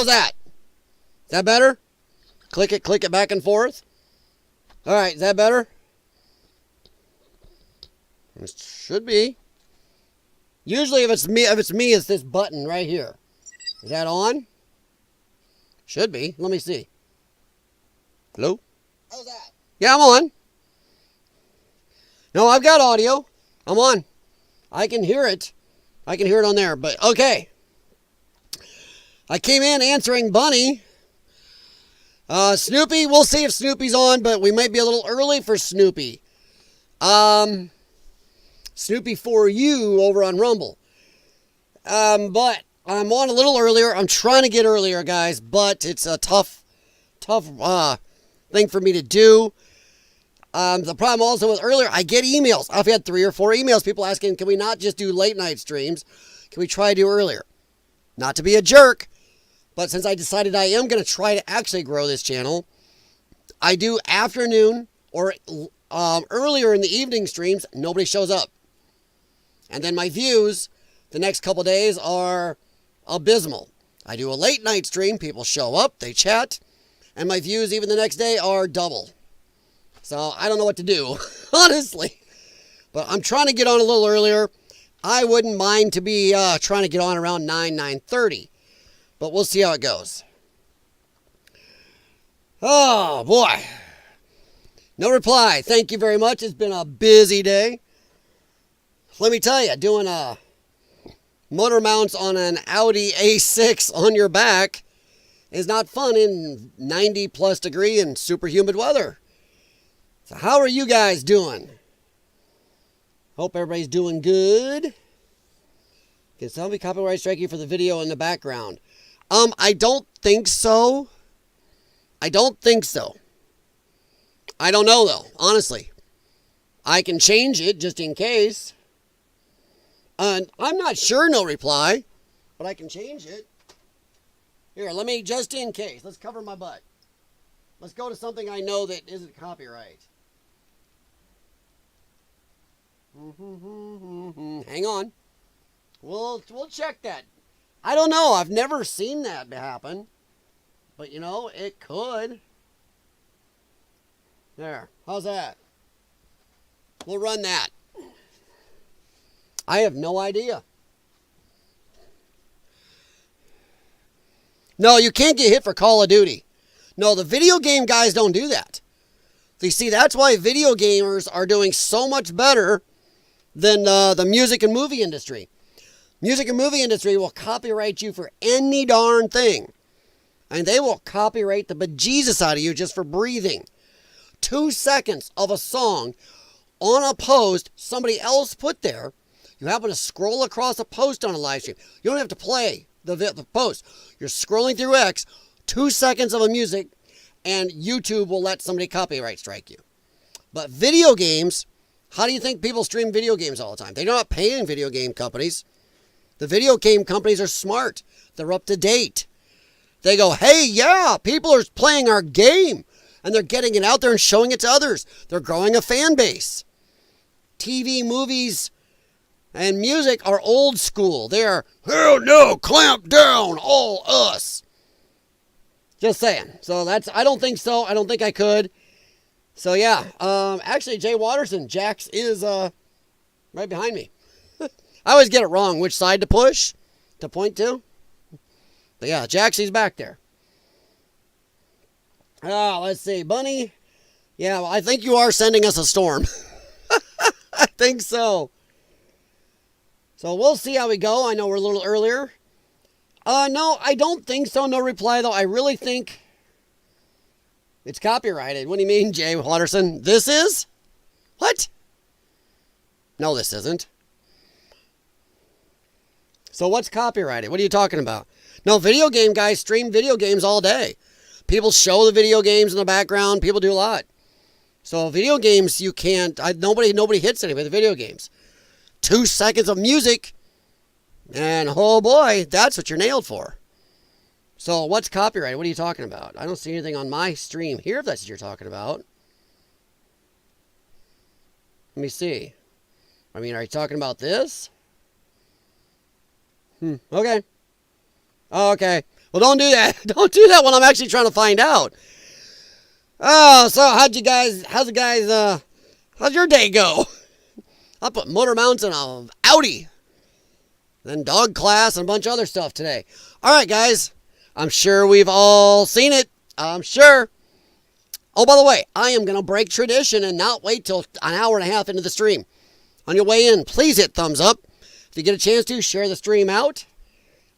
How's that? Is that better? Click it back and forth. All right, is that better? It should be. Usually if it's me, it's this button right here. Is that on? Should be. Let me see. Hello? How's that? Yeah, I'm on. No, I've got audio. I'm on. I can hear it. I can hear it on there, but okay. I came in answering Bunny. Snoopy, we'll see if Snoopy's on, but we might be a little early for Snoopy. Snoopy for you over on Rumble. But I'm on a little earlier. I'm trying to get earlier, guys, but it's a tough thing for me to do. The problem also with earlier, I get emails. I've had 3 or 4 emails, people asking, can we not just do late night streams? Can we try to do earlier? Not to be a jerk, but since I decided I am going to try to actually grow this channel, I do afternoon or earlier in the evening streams. Nobody shows up. And then my views the next couple days are abysmal. I do a late night stream. People show up, they chat, and my views even the next day are double. So I don't know what to do, honestly. But I'm trying to get on a little earlier. I wouldn't mind to be trying to get on around 9:30. But we'll see how it goes. Oh, boy. No reply. Thank you very much. It's been a busy day. Let me tell you, doing motor mounts on an Audi A6 on your back is not fun in 90-plus degree and super humid weather. So how are you guys doing? Hope everybody's doing good. Can somebody copyright strike you for the video in the background? I don't think so. I don't think so. I don't know, though, honestly. I can change it just in case. I'm not sure, no reply, but I can change it. Here, let me, just in case, let's cover my butt. Let's go to something I know that isn't copyright. Hang on. We'll check that. I don't know. I've never seen that happen. But, you know, it could. There. How's that? We'll run that. I have no idea. No, you can't get hit for Call of Duty. No, the video game guys don't do that. You see, that's why video gamers are doing so much better than the music and movie industry. Music and movie industry will copyright you for any darn thing. And they will copyright the bejesus out of you just for breathing. 2 seconds of a song on a post somebody else put there. You happen to scroll across a post on a live stream. You don't have to play the post. You're scrolling through X, 2 seconds of a music, and YouTube will let somebody copyright strike you. But video games, how do you think people stream video games all the time? They're not paying video game companies. The video game companies are smart. They're up to date. They go, hey, yeah, people are playing our game. And they're getting it out there and showing it to others. They're growing a fan base. TV, movies, and music are old school. They're, hell no, clamp down, all us. Just saying. So that's, I don't think so. I don't think I could. So yeah, actually Jay Watterson, Jax is right behind me. I always get it wrong which side to push, to point to. But yeah, Jaxie's back there. Let's see, Bunny. Yeah, well, I think you are sending us a storm. I think so. So we'll see how we go. I know we're a little earlier. No, I don't think so. No reply, though. I really think it's copyrighted. What do you mean, Jay Watterson? This is? What? No, this isn't. So what's copyrighted? What are you talking about? No, video game guys stream video games all day. People show the video games in the background. People do a lot. So video games, you can't. Nobody hits anybody with video games. 2 seconds of music, and oh boy, that's what you're nailed for. So what's copyrighted? What are you talking about? I don't see anything on my stream here if that's what you're talking about. Let me see. I mean, are you talking about this? Okay. Oh, okay. Well, don't do that. Don't do that when I'm actually trying to find out. Oh, so how's your day go? I put motor mounts in a Audi. Then dog class and a bunch of other stuff today. All right, guys. I'm sure we've all seen it. I'm sure. Oh, by the way, I am going to break tradition and not wait till an hour and a half into the stream. On your way in, please hit thumbs up. If you get a chance to, share the stream out.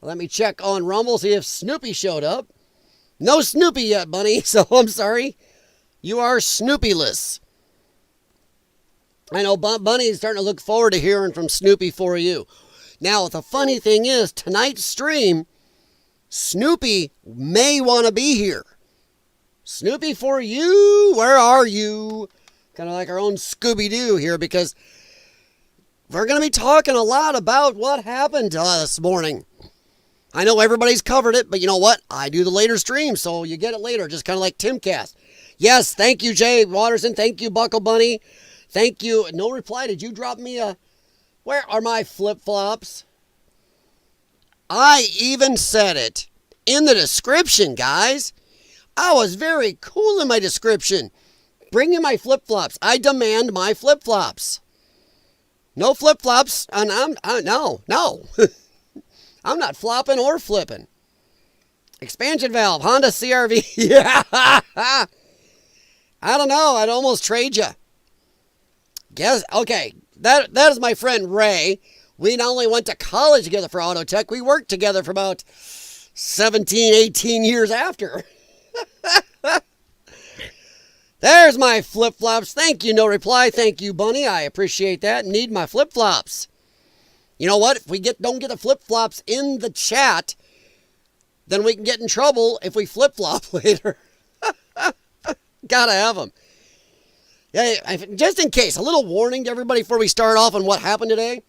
Let me check on Rumble, see if Snoopy showed up. No Snoopy yet, Bunny, so I'm sorry. You are Snoopy-less. I know Bunny's starting to look forward to hearing from Snoopy for you. Now, the funny thing is, tonight's stream, Snoopy may want to be here. Snoopy for you, where are you? Kind of like our own Scooby-Doo here, because we're going to be talking a lot about what happened this morning. I know everybody's covered it, but you know what? I do the later stream, so you get it later, just kind of like Timcast. Yes, thank you, Jay Watterson. Thank you, Buckle Bunny. Thank you. No reply. Did you drop me a... Where are my flip-flops? I even said it in the description, guys. I was very cool in my description. Bring me my flip-flops. I demand my flip-flops. No flip-flops, and no. I'm not flopping or flipping. Expansion valve, Honda CRV. Yeah. I don't know. I'd almost trade you. Guess, okay. That is my friend Ray. We not only went to college together for auto tech, we worked together for about 17, 18 years after. There's my flip-flops. Thank you, no reply. Thank you, Bunny. I appreciate that. Need my flip-flops. You know what? If we don't get the flip-flops in the chat, then we can get in trouble if we flip-flop later. Gotta have them. Yeah, just in case, a little warning to everybody before we start off on what happened today.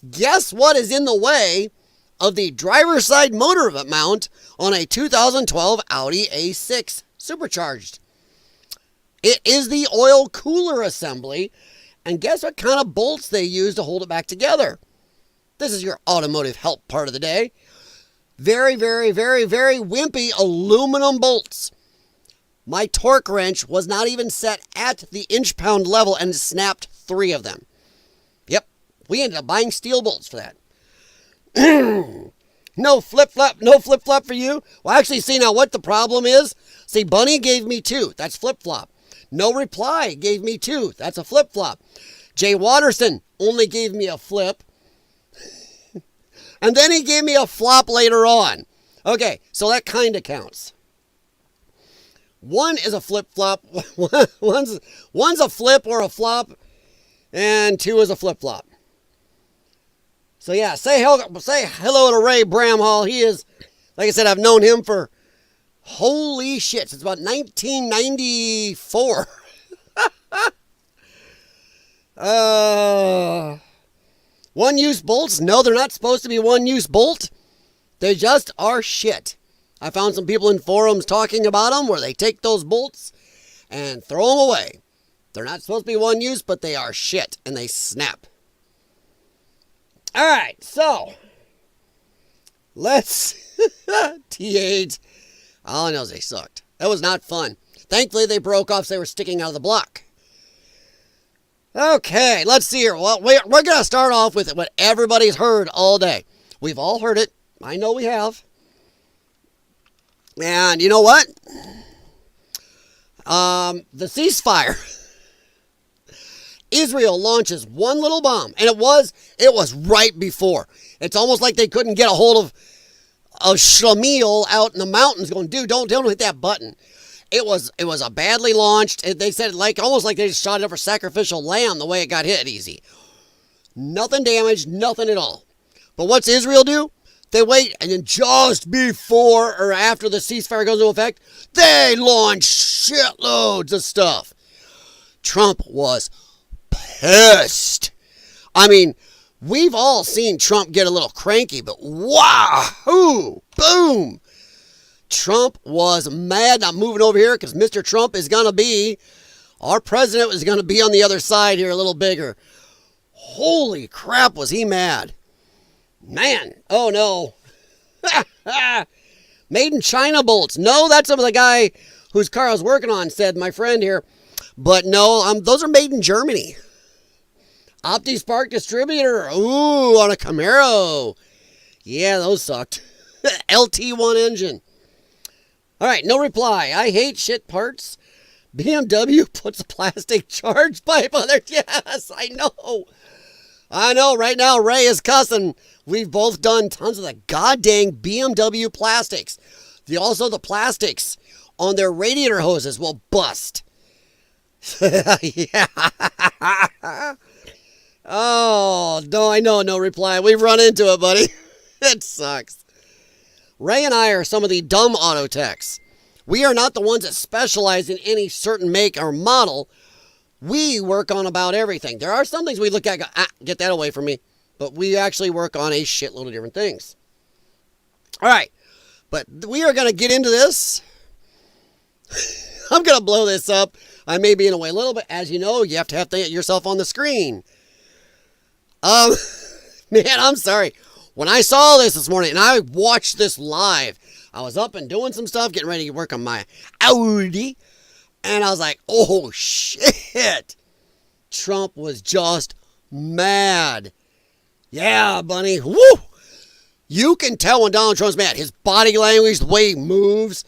Guess what is in the way of the driver's side motor mount on a 2012 Audi A6 supercharged? It is the oil cooler assembly. And guess what kind of bolts they use to hold it back together? This is your automotive help part of the day. Very, very, very, very wimpy aluminum bolts. My torque wrench was not even set at the inch-pound level and snapped 3 of them. Yep, we ended up buying steel bolts for that. No flip-flop for you. Well, actually, see now what the problem is? See, Bunny gave me 2. That's flip-flop. No reply gave me 2. That's a flip-flop. Jay Watterson only gave me a flip. And then he gave me a flop later on. Okay, so that kind of counts. 1 is a flip-flop. One's a flip or a flop. And 2 is a flip-flop. So yeah, say hello to Ray Bramhall. He is, like I said, I've known him for... Holy shit, since about 1994. One-use bolts? No, they're not supposed to be one-use bolt. They just are shit. I found some people in forums talking about them where they take those bolts and throw them away. They're not supposed to be one-use, but they are shit, and they snap. All right, so let's... T8... All I know is they sucked. That was not fun. Thankfully, they broke off so they were sticking out of the block. Okay, let's see here. Well, we're going to start off with what everybody's heard all day. We've all heard it. I know we have. And you know what? The ceasefire. Israel launches one little bomb. And it was right before. It's almost like they couldn't get a hold of Shlemiel out in the mountains going, dude, don't hit that button. It was a badly launched. They said almost like they just shot it up for sacrificial lamb the way it got hit easy. Nothing damaged, nothing at all. But what's Israel do? They wait, and then just before or after the ceasefire goes into effect, they launch shitloads of stuff. Trump was pissed. I mean, we've all seen Trump get a little cranky, but wahoo, boom. Trump was mad. I'm moving over here because Mr. Trump is going to be, our president is going to be on the other side here a little bigger. Holy crap, was he mad. Man, oh no. Made in China bolts. No, that's some of the guy whose car I was working on, said my friend here. But no, those are made in Germany. OptiSpark distributor. Ooh, on a Camaro. Yeah, those sucked. LT1 engine. All right, no reply. I hate shit parts. BMW puts a plastic charge pipe on there. Yes, I know. I know. Right now, Ray is cussing. We've both done tons of the goddamn BMW plastics. Also, the plastics on their radiator hoses will bust. Yeah. Oh, no, I know, no reply. We've run into it, buddy. It sucks. Ray and I are some of the dumb auto techs. We are not the ones that specialize in any certain make or model. We work on about everything. There are some things we look at and go, get that away from me. But we actually work on a shitload of different things. All right. But we are going to get into this. I'm going to blow this up. I may be in a way a little bit. As you know, you have to get yourself on the screen. Man, I'm sorry. When I saw this morning, and I watched this live, I was up and doing some stuff, getting ready to work on my Audi, and I was like, oh, shit. Trump was just mad. Yeah, bunny. Woo! You can tell when Donald Trump's mad. His body language, the way he moves.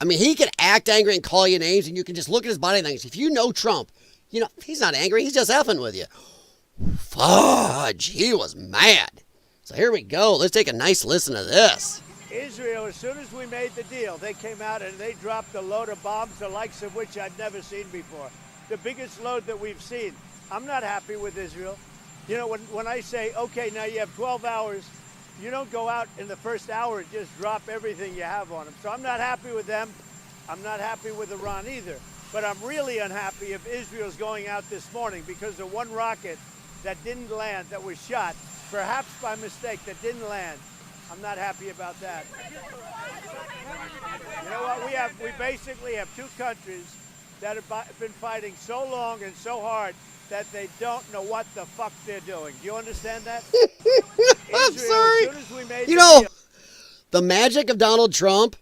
I mean, he can act angry and call you names, and you can just look at his body language. If you know Trump, you know, he's not angry. He's just effing with you. Fudge. He was mad. So here we go. Let's take a nice listen to this. Israel, as soon as we made the deal, they came out and they dropped a load of bombs, the likes of which I've never seen before. The biggest load that we've seen. I'm not happy with Israel. You know, when I say, okay, now you have 12 hours, you don't go out in the first hour and just drop everything you have on them. So I'm not happy with them. I'm not happy with Iran either. But I'm really unhappy if Israel's going out this morning because of one rocket that didn't land, that was shot, perhaps by mistake, that didn't land. I'm not happy about that. You know what? We basically have two countries that have been fighting so long and so hard that they don't know what the fuck they're doing. Do you understand that? I'm Israel, sorry. as soon as we made You know, deal, the magic of Donald Trump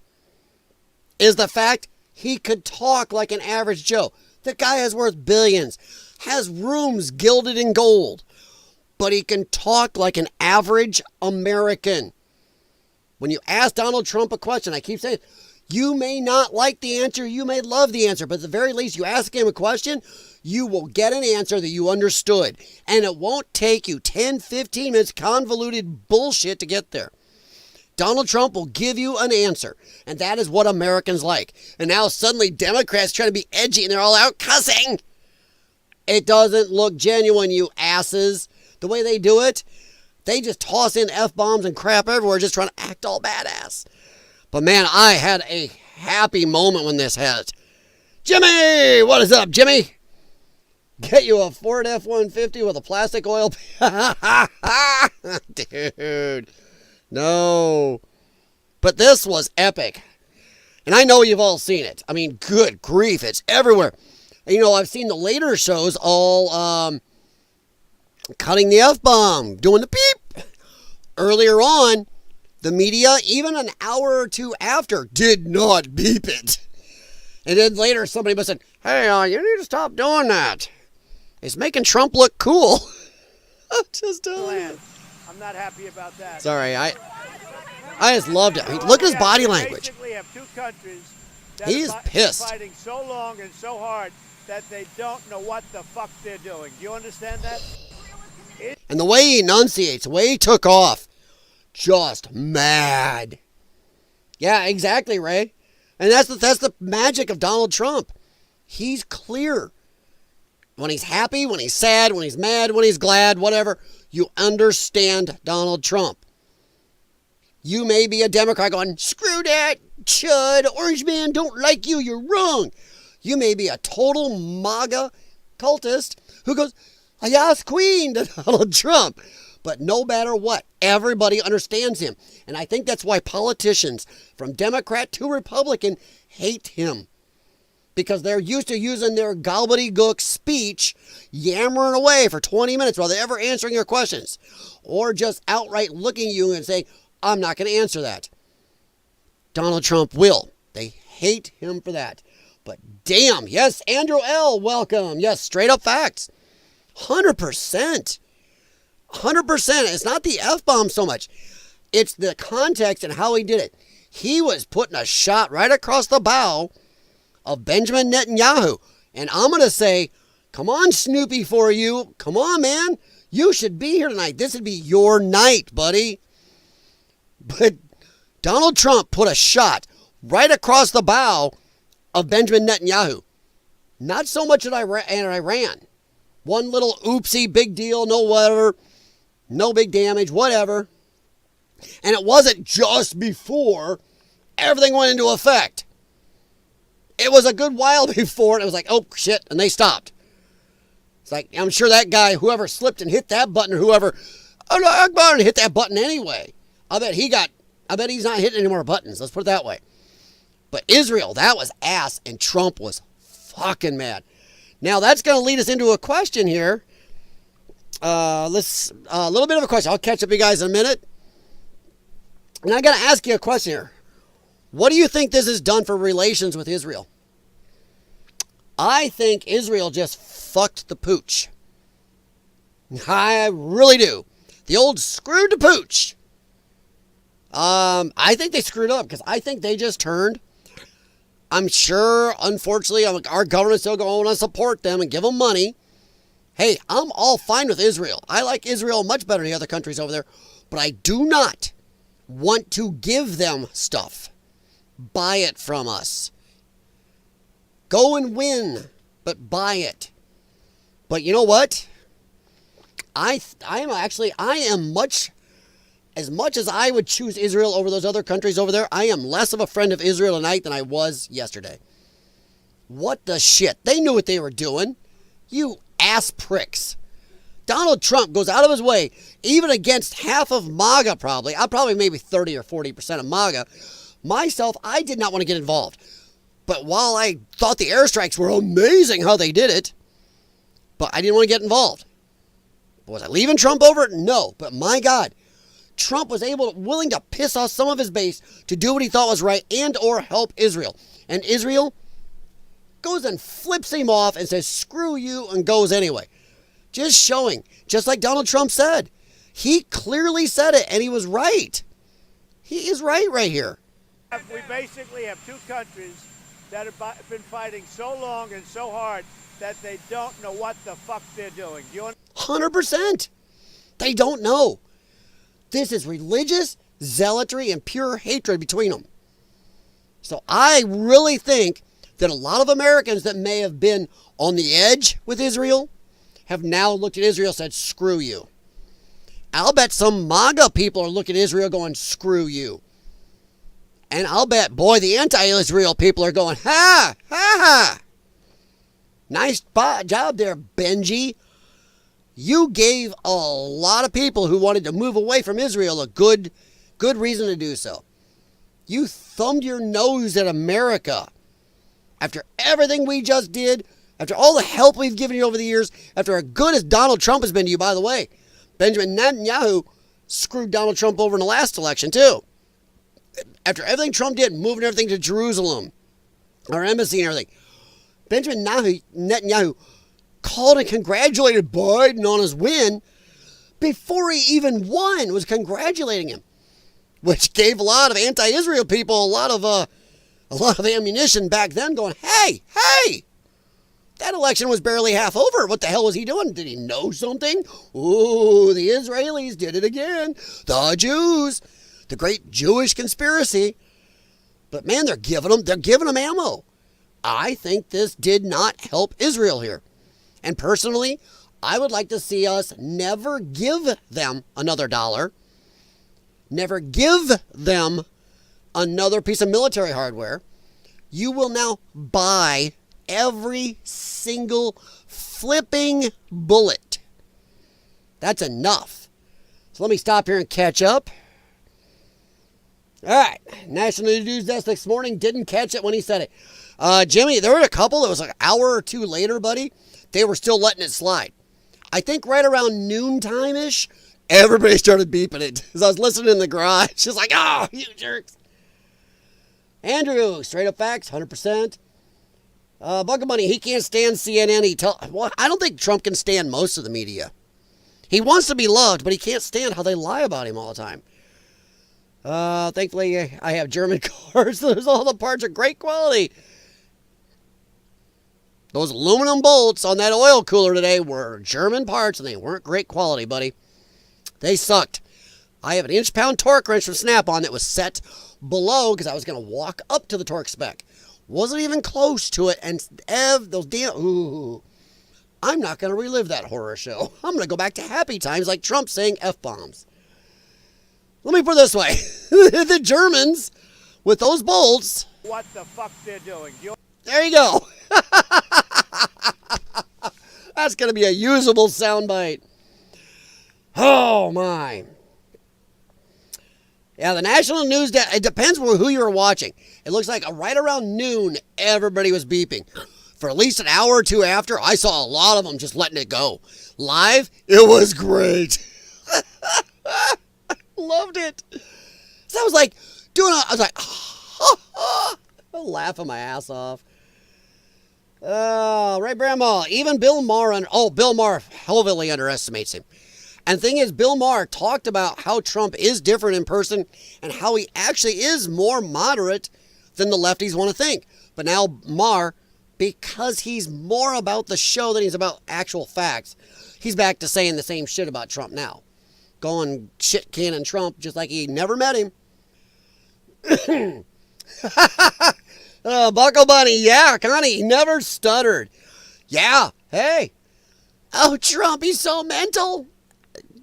is the fact he could talk like an average Joe. The guy is worth billions, has rooms gilded in gold, but he can talk like an average American. When you ask Donald Trump a question, I keep saying, you may not like the answer, you may love the answer, but at the very least, you ask him a question, you will get an answer that you understood. And it won't take you 10, 15 minutes convoluted bullshit to get there. Donald Trump will give you an answer. And that is what Americans like. And now suddenly Democrats trying to be edgy and they're all out cussing. It doesn't look genuine, you asses. The way they do it, they just toss in F-bombs and crap everywhere just trying to act all badass. But man, I had a happy moment when this hit. Jimmy! What is up, Jimmy? Get you a Ford F-150 with a plastic oil. Dude. No. But this was epic. And I know you've all seen it. I mean, good grief, it's everywhere. You know, I've seen the later shows all cutting the F-bomb, doing the beep. Earlier on, the media, even an hour or two after, did not beep it. And then later somebody must have said, hey, you need to stop doing that. It's making Trump look cool. I'm just telling you. I'm not happy about that. Sorry, I just loved it. I mean, look at his body language. Basically have two countries that He is pissed. fighting so long and so hard that they don't know what the fuck they're doing. Do you understand that? And the way he enunciates, the way he took off, just mad. Yeah, exactly, Ray. And that's the magic of Donald Trump. He's clear. When he's happy, when he's sad, when he's mad, when he's glad, whatever, you understand Donald Trump. You may be a Democrat going, screw that, chud, orange man don't like you, you're wrong. You may be a total MAGA cultist who goes, yes, queen, to Donald Trump. But no matter what, everybody understands him. And I think that's why politicians, from Democrat to Republican, hate him. Because they're used to using their gobbledygook speech, yammering away for 20 minutes while they're ever answering your questions. Or just outright looking at you and saying, I'm not going to answer that. Donald Trump will. They hate him for that. But damn, yes, Andrew L., welcome. Yes, straight up facts. 100%. 100%. It's not the F-bomb so much. It's the context and how he did it. He was putting a shot right across the bow of Benjamin Netanyahu. And I'm going to say, come on, Snoopy, for you. Come on, man. You should be here tonight. This would be your night, buddy. But Donald Trump put a shot right across the bow of Benjamin Netanyahu. Not so much at Iran. One little oopsie, big deal, no whatever, no big damage, whatever. And it wasn't just before everything went into effect. It was a good while before, and it was like, oh, shit, and they stopped. It's like, I'm sure that guy, whoever slipped and hit that button, or whoever, oh, no, I'm going to hit that button anyway. I bet he's not hitting any more buttons, let's put it that way. But Israel, that was ass, and Trump was fucking mad. Now, that's going to lead us into a question here. A little bit of a question. I'll catch up with you guys in a minute. And I got to ask you a question here. What do you think this has done for relations with Israel? I think Israel just fucked the pooch. I really do. The old screwed the pooch. I think they screwed up because I think they just turned. I'm sure, unfortunately, our government's still going to support them and give them money. Hey, I'm all fine with Israel. I like Israel much better than the other countries over there. But I do not want to give them stuff. Buy it from us. Go and win, but buy it. But you know what? I am much, as much as I would choose Israel over those other countries over there, I am less of a friend of Israel tonight than I was yesterday. What the shit? They knew what they were doing. You ass pricks. Donald Trump goes out of his way, even against half of MAGA probably. I'm probably maybe 30 or 40% of MAGA. Myself, I did not want to get involved. But while I thought the airstrikes were amazing how they did it, but I didn't want to get involved. Was I leaving Trump over it? No. But my God, Trump was willing to piss off some of his base to do what he thought was right and or help Israel. And Israel goes and flips him off and says, screw you, and goes anyway. Just showing, just like Donald Trump said. He clearly said it, and he was right. He is right here. We basically have two countries that have been fighting so long and so hard that they don't know what the fuck they're doing. 100%. They don't know. This is religious zealotry and pure hatred between them. So I really think that a lot of Americans that may have been on the edge with Israel have now looked at Israel and said, screw you. I'll bet some MAGA people are looking at Israel going, screw you. And I'll bet, boy, the anti-Israel people are going, ha, ha, ha. Nice job there, Benji. You gave a lot of people who wanted to move away from Israel a good reason to do so. You thumbed your nose at America. After everything we just did, after all the help we've given you over the years, after as good as Donald Trump has been to you, by the way, Benjamin Netanyahu screwed Donald Trump over in the last election, too. After everything Trump did, moving everything to Jerusalem, our embassy and everything, Benjamin Netanyahu called and congratulated Biden on his win before he even won, was congratulating him, which gave a lot of anti-Israel people a lot of ammunition back then going, hey, that election was barely half over. What the hell was he doing? Did he know something? Ooh, the Israelis did it again. The Jews, the great Jewish conspiracy. But man, they're giving them ammo. I think this did not help Israel here. And personally, I would like to see us never give them another dollar. Never give them another piece of military hardware. You will now buy every single flipping bullet. That's enough. So let me stop here and catch up. All right. National News Desk this morning didn't catch it when he said it. Jimmy, there were a couple that was like an hour or two later, buddy. They were still letting it slide. I think right around noontime-ish, Everybody started beeping it. As I was listening in the garage, she's like, oh, you jerks. Andrew, straight up facts, 100%. Bunker Money, he can't stand CNN. Well, I don't think Trump can stand most of the media. He wants to be loved, but he can't stand how they lie about him all the time. Thankfully, I have German cars. Those all the parts are great quality. Those aluminum bolts on that oil cooler today were German parts, and they weren't great quality, buddy. They sucked. I have an inch-pound torque wrench from Snap-on that was set below because I was going to walk up to the torque spec. Wasn't even close to it, and those damn... Ooh. I'm not going to relive that horror show. I'm going to go back to happy times like Trump saying F-bombs. Let me put it this way. The Germans, with those bolts... What the fuck they're doing. There you go. That's going to be a usable soundbite. Oh, my. Yeah, the national news, it depends on who you're watching. It looks like right around noon, everybody was beeping. For at least an hour or two after, I saw a lot of them just letting it go. Live, it was great. Loved it. So I was like, laughing my ass off. Right, Grandma. Even Bill Maher, Bill Maher heavily underestimates him. And the thing is, Bill Maher talked about how Trump is different in person and how he actually is more moderate than the lefties want to think. But now Maher, because he's more about the show than he's about actual facts, he's back to saying the same shit about Trump now. Going shit cannon Trump just like he never met him. Buckle Bunny, yeah, Connie, he never stuttered. Yeah, hey. Oh, Trump, he's so mental.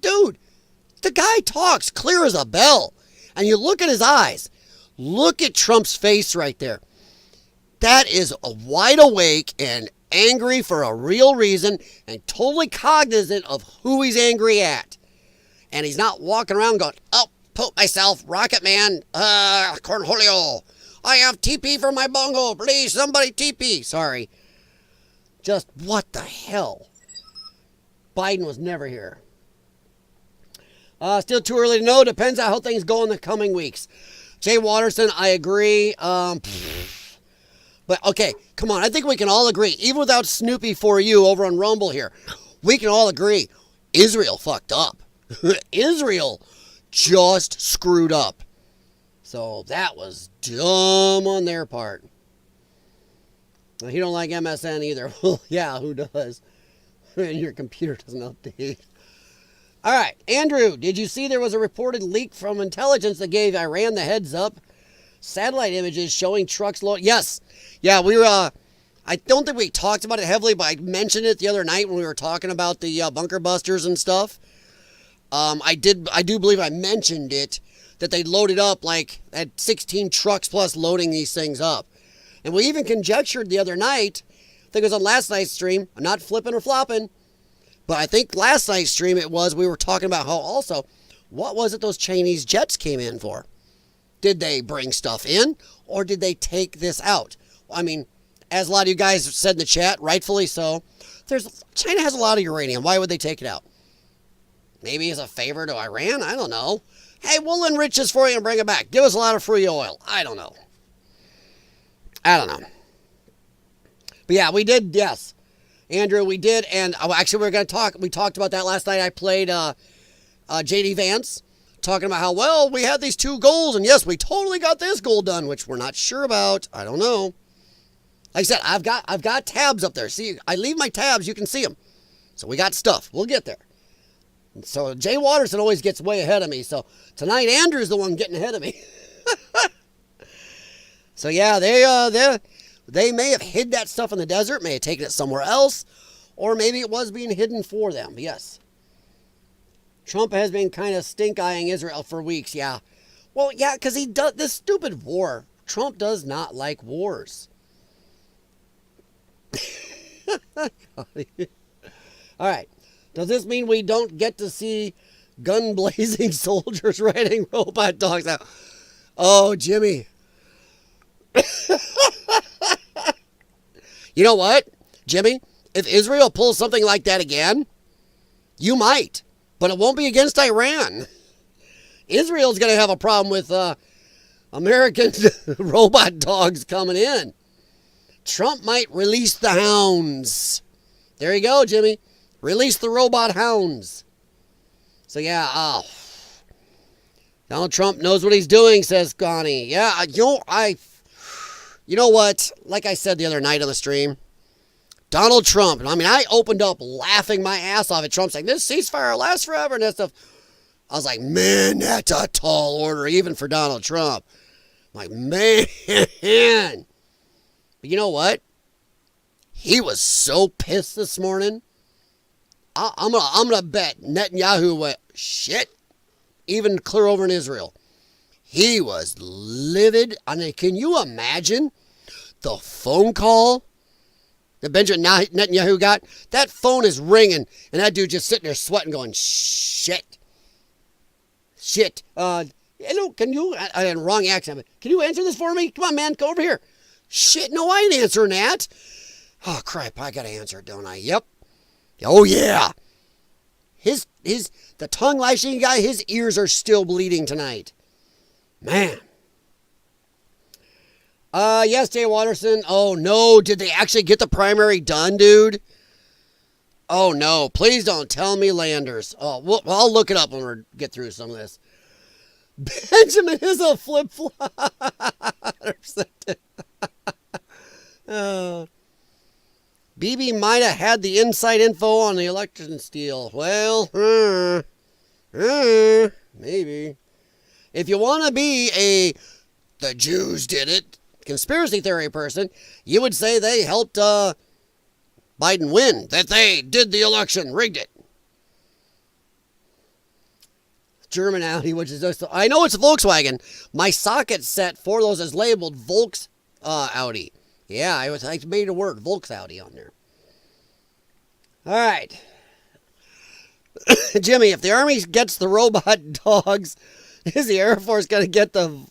Dude, the guy talks clear as a bell. And you look at his eyes. Look at Trump's face right there. That is a wide awake and angry for a real reason and totally cognizant of who he's angry at. And he's not walking around going, oh, poop myself, Rocket Man, Cornholio. I have TP for my bongo. Please, somebody TP. Sorry. Just what the hell? Biden was never here. Still too early to know. Depends on how things go in the coming weeks. Jay Watterson, I agree. But okay, come on. I think we can all agree, even without Snoopy for you over on Rumble here, we can all agree Israel fucked up. Israel just screwed up. So that was dumb on their part. You don't like MSN either. Well, yeah, who does? And your computer doesn't update. All right, Andrew, did you see there was a reported leak from intelligence that gave Iran the heads up? Satellite images showing trucks load. Yes. Yeah, we were, I don't think we talked about it heavily, but I mentioned it the other night when we were talking about the bunker busters and stuff. I do believe I mentioned it, that they loaded up like at 16 trucks plus loading these things up. And we even conjectured the other night, I think it was on last night's stream, I'm not flipping or flopping, but I think last night's stream we were talking about how also, what was it those Chinese jets came in for? Did they bring stuff in or did they take this out? I mean, as a lot of you guys said in the chat, rightfully so, China has a lot of uranium. Why would they take it out? Maybe as a favor to Iran? I don't know. Hey, we'll enrich this for you and bring it back. Give us a lot of free oil. I don't know. But yeah, we did, yes. Andrew, we did, and actually we talked about that last night. I played J.D. Vance, talking about how, well, we had these 2 goals, and yes, we totally got this goal done, which we're not sure about. I don't know. Like I said, I've got tabs up there. See, I leave my tabs, you can see them. So we got stuff. We'll get there. So Jay Watterson always gets way ahead of me. So tonight, Andrew's the one getting ahead of me. So yeah, they may have hid that stuff in the desert, may have taken it somewhere else, or maybe it was being hidden for them. Yes. Trump has been kind of stink-eyeing Israel for weeks, yeah. Well, yeah, because he does this stupid war. Trump does not like wars. All right. Does this mean we don't get to see gun-blazing soldiers riding robot dogs out? Oh, Jimmy. You know what, Jimmy? If Israel pulls something like that again, you might. But it won't be against Iran. Israel's going to have a problem with American robot dogs coming in. Trump might release the hounds. There you go, Jimmy. Release the robot hounds. So, yeah, Donald Trump knows what he's doing, says Connie. Yeah, you know what? Like I said the other night on the stream, Donald Trump, I opened up laughing my ass off at Trump saying, this ceasefire lasts forever and that stuff. I was like, man, that's a tall order, even for Donald Trump. I'm like, man. But you know what? He was so pissed this morning. I'm gonna bet Netanyahu went, shit, even clear over in Israel. He was livid. Can you imagine the phone call that Benjamin Netanyahu got? That phone is ringing, and that dude just sitting there sweating going, shit. Hello, can you, I had a wrong accent, but can you answer this for me? Come on, man, come over here. Shit, no, I ain't answering that. Oh, crap, I gotta answer it, don't I? Yep. Oh, yeah. The tongue lashing guy, his ears are still bleeding tonight. Man. Yes, Jay Watterson. Oh, no, did they actually get the primary done, dude? Oh, no, please don't tell me Landers. Oh, I'll look it up when we get through some of this. Benjamin is a flip-flop. BB might have had the inside info on the election steal. Well, maybe. If you want to be the Jews did it conspiracy theory person, you would say they helped Biden win, that they did the election, rigged it. German Audi, which is just, I know it's a Volkswagen. My socket set for those is labeled Volks Audi. Yeah, I made a word, Volks Audi on there. All right. Jimmy, if the Army gets the robot dogs, is the Air Force going to get the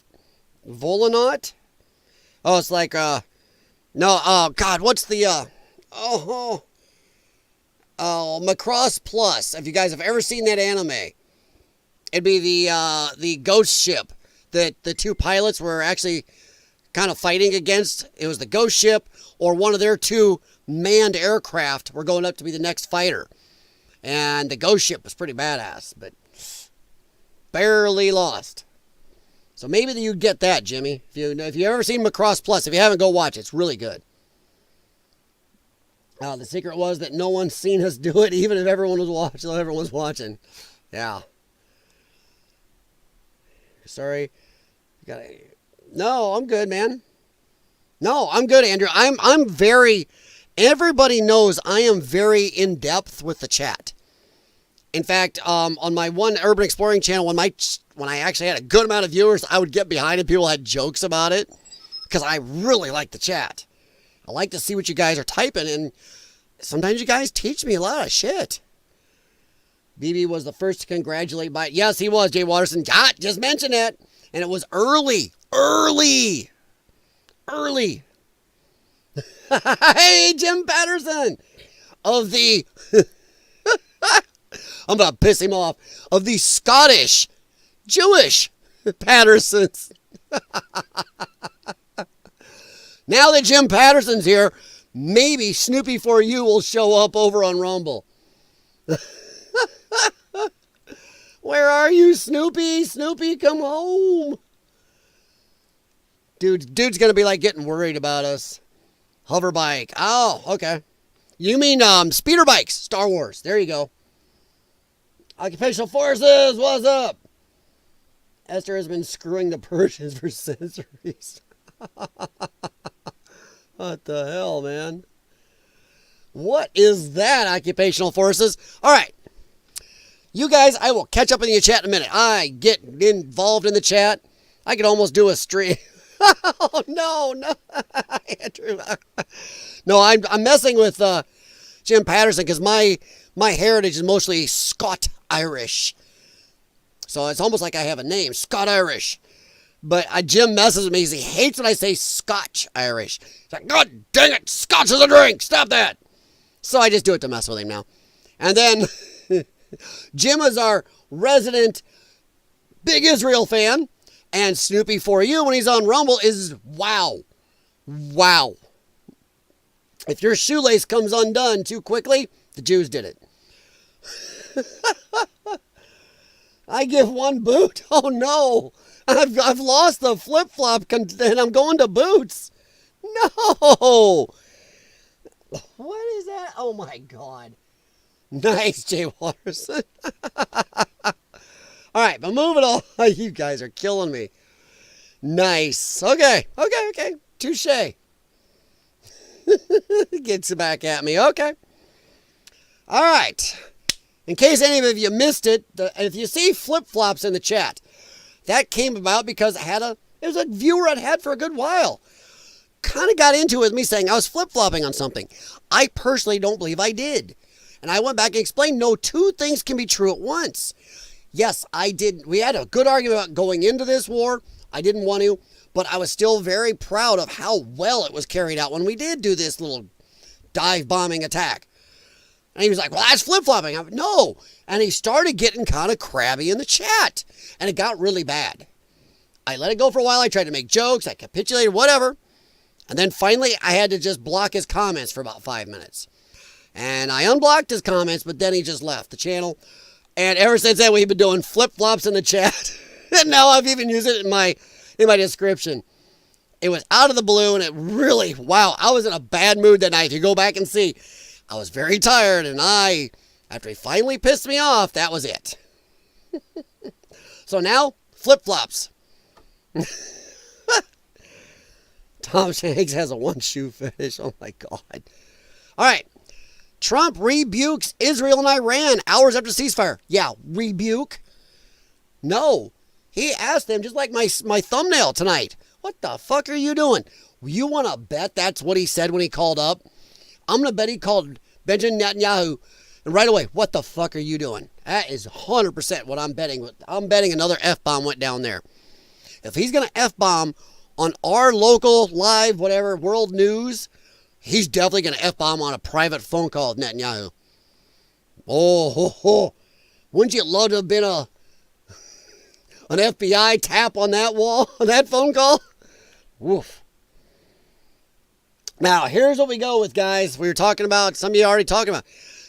Volonaut? Oh, it's like, no, oh, God, what's the, Macross Plus. If you guys have ever seen that anime, it'd be the ghost ship that the two pilots were actually kind of fighting against. It was the ghost ship or one of their two manned aircraft were going up to be the next fighter. And the ghost ship was pretty badass, but barely lost. So maybe you get that, Jimmy. If you've ever seen Macross Plus, if you haven't, go watch it. It's really good. The secret was that no one's seen us do it, even if everyone was watching. Everyone's watching. Yeah. Sorry. No, I'm good, man. No, I'm good, Andrew. I'm very. Everybody knows I am very in depth with the chat. In fact, on my one Urban Exploring channel, when I actually had a good amount of viewers, I would get behind it. People had jokes about it because I really like the chat. I like to see what you guys are typing, and sometimes you guys teach me a lot of shit. BB was the first to congratulate Biden. Yes, he was, Jay Watterson. God, just mentioned it. And it was early. Hey, Jim Patterson of the, I'm going to piss him off, of the Scottish, Jewish Pattersons. Now that Jim Patterson's here, maybe Snoopy for You will show up over on Rumble. Where are you, Snoopy? Snoopy, come home. Dude's going to be like getting worried about us. Hover bike. Oh, okay. You mean speeder bikes, Star Wars. There you go. Occupational Forces, what's up? Esther has been screwing the Persians for centuries. What the hell, man? What is that, Occupational Forces? All right. You guys, I will catch up in your chat in a minute. I get involved in the chat. I could almost do a stream. Oh, no. Andrew. No, I'm messing with Jim Patterson because my heritage is mostly Scot-Irish. So it's almost like I have a name, Scot-Irish. But Jim messes with me because he hates when I say Scotch-Irish. He's like, God dang it, Scotch is a drink. Stop that. So I just do it to mess with him now. And then Jim is our resident big Israel fan. And Snoopy for you when he's on Rumble is wow. Wow. If your shoelace comes undone too quickly, the Jews did it. I give one boot. Oh no. I've lost the flip-flop and I'm going to boots. No. What is that? Oh my God. Nice, Jay Watterson. All right, but moving on. You guys are killing me. Nice. Okay. Touche. Gets back at me. Okay. All right. In case any of you missed it, if you see flip-flops in the chat, that came about because it was a viewer I'd had for a good while. Kind of got into it with me saying I was flip-flopping on something. I personally don't believe I did. And I went back and explained, no, two things can be true at once. Yes, I did. We had a good argument about going into this war. I didn't want to, but I was still very proud of how well it was carried out when we did do this little dive bombing attack. And he was like, well, that's flip-flopping. I went, no. And he started getting kind of crabby in the chat. And it got really bad. I let it go for a while. I tried to make jokes. I capitulated, whatever. And then finally, I had to just block his comments for about 5 minutes. And I unblocked his comments, but then he just left the channel. And ever since then, we've been doing flip-flops in the chat. And now I've even used it in my description. It was out of the blue, and it really, wow, I was in a bad mood that night. If you go back and see, I was very tired, and after he finally pissed me off, that was it. So now, flip-flops. Tom Shanks has a one-shoe fetish. Oh, my God. All right. Trump rebukes Israel and Iran hours after ceasefire. Yeah, rebuke? No. He asked them, just like my thumbnail tonight, what the fuck are you doing? You want to bet that's what he said when he called up? I'm going to bet he called Benjamin Netanyahu, and right away, what the fuck are you doing? That is 100% what I'm betting. I'm betting another F-bomb went down there. If he's going to F-bomb on our local, live, whatever, world news, he's definitely going to F-bomb on a private phone call with Netanyahu. Oh. Wouldn't you love to have been an FBI tap on that wall, on that phone call? Woof. Now, here's what we go with, guys. We were talking about, some of you are already talking about.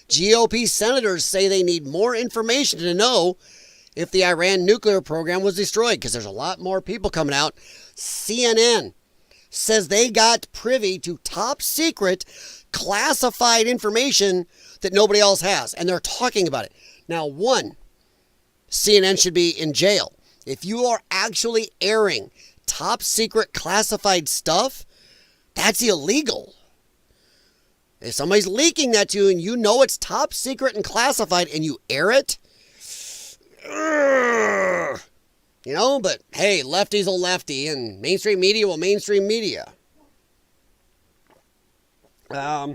GOP senators say they need more information to know if the Iran nuclear program was destroyed, because there's a lot more people coming out. CNN says they got privy to top secret classified information that nobody else has, and they're talking about it. Now, one, CNN should be in jail. If you are actually airing top secret classified stuff, that's illegal. If somebody's leaking that to you and you know it's top secret and classified and you air it, you know, but hey, lefty's a lefty and mainstream media will mainstream media. Yeah,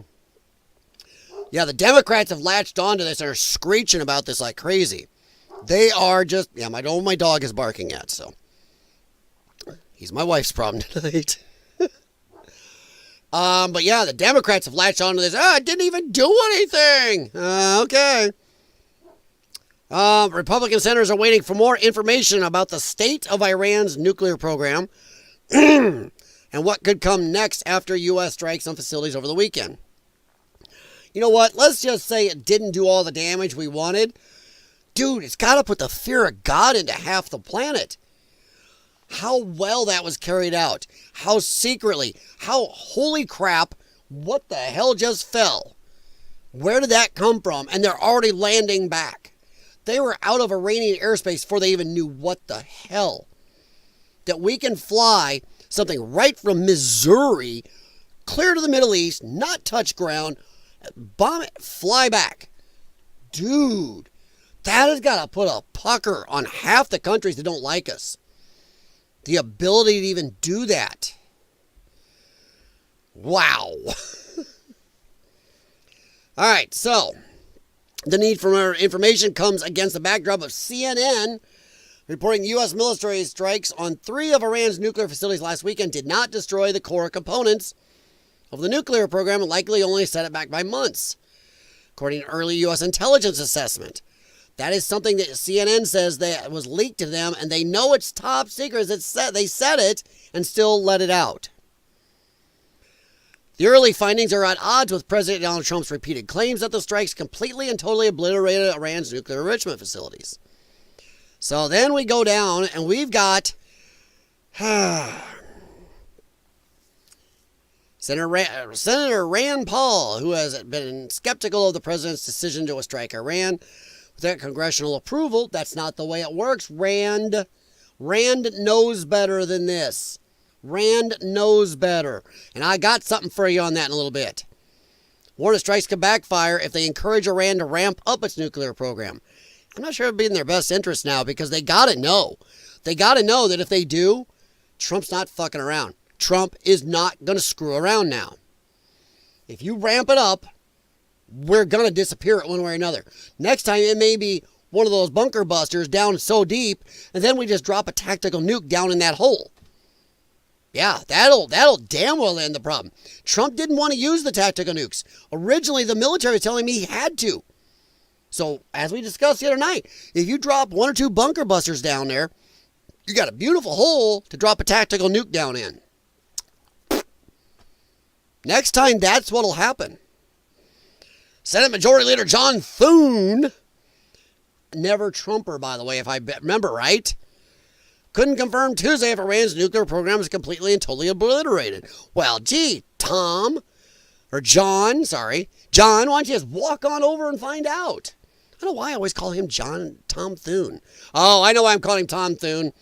the Democrats have latched onto this and are screeching about this like crazy. They are just, yeah, my dog is barking at, so he's my wife's problem tonight. But yeah, the Democrats have latched onto this. I didn't even do anything. Okay. Republican senators are waiting for more information about the state of Iran's nuclear program and what could come next after U.S. strikes on facilities over the weekend. You know what? Let's just say it didn't do all the damage we wanted. Dude, it's got to put the fear of God into half the planet. How well that was carried out. How secretly. How, holy crap, what the hell just fell? Where did that come from? And they're already landing back. They were out of Iranian airspace before they even knew what the hell. That we can fly something right from Missouri, clear to the Middle East, not touch ground, bomb it, fly back. Dude, that has got to put a pucker on half the countries that don't like us. The ability to even do that. Wow. All right, so the need for more information comes against the backdrop of CNN reporting U.S. military strikes on 3 of Iran's nuclear facilities last weekend did not destroy the core components of the nuclear program and likely only set it back by months. According to early U.S. intelligence assessment, That is something that CNN says that was leaked to them, and they know it's top secret. They said it and still let it out. The early findings are at odds with President Donald Trump's repeated claims that the strikes completely and totally obliterated Iran's nuclear enrichment facilities. So then we go down, and we've got Senator Rand Paul, who has been skeptical of the president's decision to strike Iran without congressional approval. That's not the way it works. Rand knows better than this. Rand knows better. And I got something for you on that in a little bit. Warned the strikes could backfire if they encourage Iran to ramp up its nuclear program. I'm not sure it would be in their best interest now, because they got to know. They got to know that if they do, Trump's not fucking around. Trump is not going to screw around now. If you ramp it up, we're going to disappear it one way or another. Next time, it may be one of those bunker busters down so deep, and then we just drop a tactical nuke down in that hole. Yeah, that'll damn well end the problem. Trump didn't want to use the tactical nukes. Originally, the military was telling me he had to. So, as we discussed the other night, if you drop 1 or 2 bunker busters down there, you got a beautiful hole to drop a tactical nuke down in. Next time, that's what'll happen. Senate Majority Leader John Thune, never Trumper, by the way, if I remember right, couldn't confirm Tuesday if Iran's nuclear program is completely and totally obliterated. Well, gee, John, why don't you just walk on over and find out? I don't know why I always call him Tom Thune. Oh, I know why I'm calling him Tom Thune.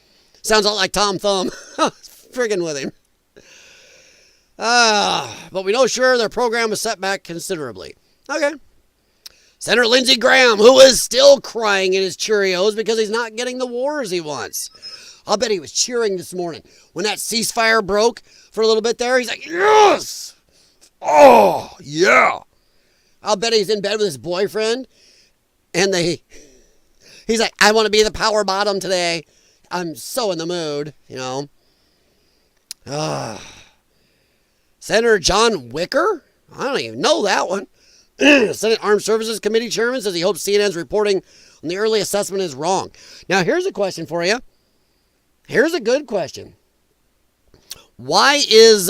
Sounds a lot like Tom Thumb. Friggin' with him. But we know sure their program is set back considerably. Okay. Senator Lindsey Graham, who is still crying in his Cheerios because he's not getting the wars he wants. I'll bet he was cheering this morning. When that ceasefire broke for a little bit there, he's like, yes! Oh, yeah! I'll bet he's in bed with his boyfriend, and he's like, I want to be the power bottom today. I'm so in the mood, you know. Senator John Wicker? I don't even know that one. Senate Armed Services Committee Chairman says he hopes CNN's reporting on the early assessment is wrong. Now, here's a question for you. Here's a good question. Why is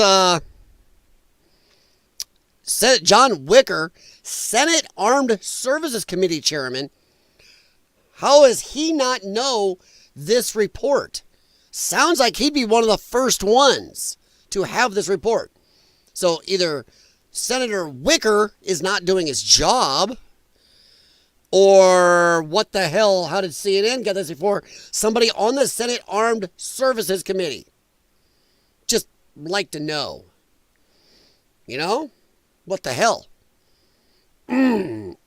John Wicker, Senate Armed Services Committee Chairman, how does he not know this report? Sounds like he'd be one of the first ones to have this report. So either Senator Wicker is not doing his job, or what the hell, how did CNN get this before somebody on the Senate Armed Services Committee? Just like to know. You know? What the hell? Man,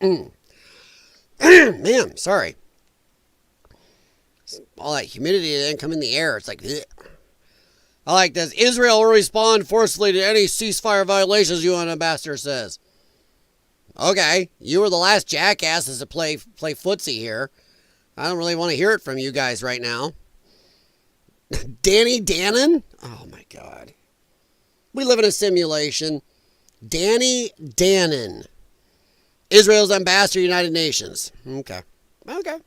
sorry. All that humidity didn't come in the air. It's like, ugh. I like this. Israel will respond forcefully to any ceasefire violations, UN ambassador says. Okay, you were the last jackasses to play footsie here. I don't really want to hear it from you guys right now. Danny Dannon? Oh my God. We live in a simulation. Danny Dannon. Israel's ambassador to the United Nations. Okay. All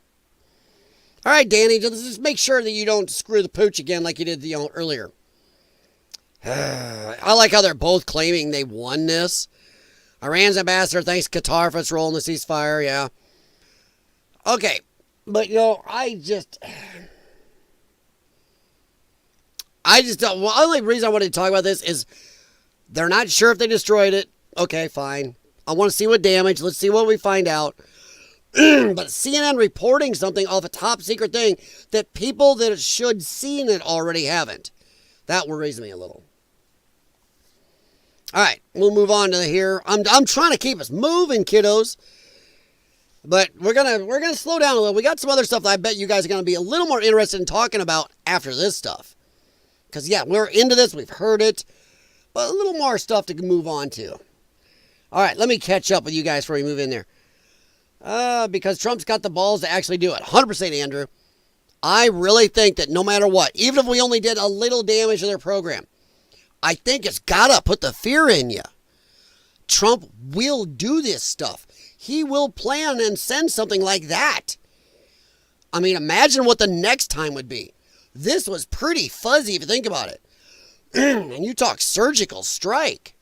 right, Danny, just make sure that you don't screw the pooch again like you did earlier. I like how they're both claiming they won this. Iran's ambassador thanks Qatar for its role in the ceasefire, yeah. Okay, but I just don't. Well, the only reason I wanted to talk about this is they're not sure if they destroyed it. Okay, fine. I want to see what damage. Let's see what we find out. But CNN reporting something off a top secret thing that people that should seen it already haven't. That worries me a little. All right, we'll move on to here. I'm trying to keep us moving, kiddos. But we're gonna slow down a little. We got some other stuff that I bet you guys are gonna be a little more interested in talking about after this stuff. Because yeah, we're into this, we've heard it, but a little more stuff to move on to. All right, let me catch up with you guys before we move in there. Because Trump's got the balls to actually do it. 100%, Andrew. I really think that no matter what, even if we only did a little damage to their program, I think it's gotta put the fear in you. Trump will do this stuff. He will plan and send something like that I mean, imagine what the next time would be. This was pretty fuzzy if you think about it. And you talk surgical strike.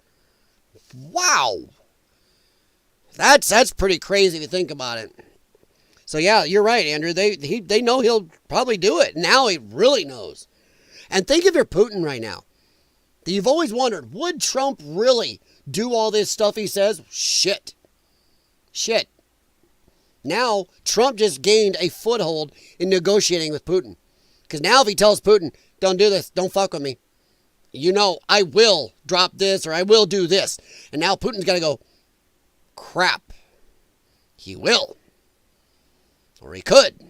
Wow. That's pretty crazy if you think about it. So yeah, you're right, Andrew. They know he'll probably do it. Now he really knows. And think if you're Putin right now. You've always wondered, would Trump really do all this stuff he says? Shit. Now, Trump just gained a foothold in negotiating with Putin. Because now if he tells Putin, don't do this, don't fuck with me. You know, I will drop this or I will do this. And now Putin's got to go, crap. He will. Or he could.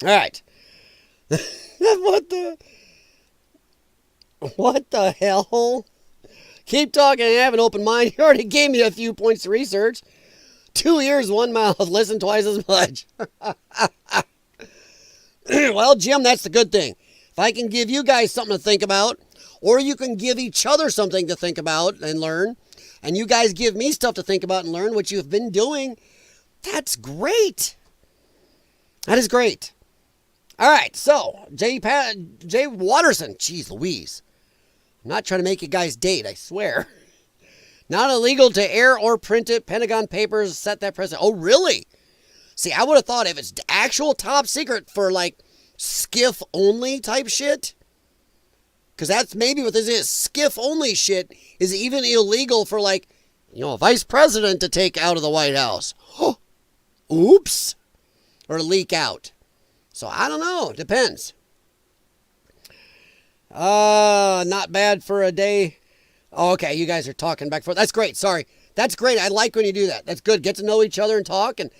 All right. What the hell? Keep talking and have an open mind. You already gave me a few points to research. 2 ears, 1 mouth. Listen twice as much. Well, Jim, that's the good thing. If I can give you guys something to think about, or you can give each other something to think about and learn, and you guys give me stuff to think about and learn, which you've been doing, that's great. That is great. All right, so Jay Watterson. Jeez Louise. I'm not trying to make you guys date, I swear. Not illegal to air or print it. Pentagon Papers set that precedent. Oh, really? See, I would have thought if it's actual top secret for like skiff only type shit, because that's maybe what this is. Skiff only shit is even illegal for like, you know, a vice president to take out of the White House. Oops. Or leak out. So I don't know. Depends. Not bad for a day. Oh, okay, you guys are talking back and forth. That's great. Sorry. That's great. I like when you do that. That's good. Get to know each other and talk. And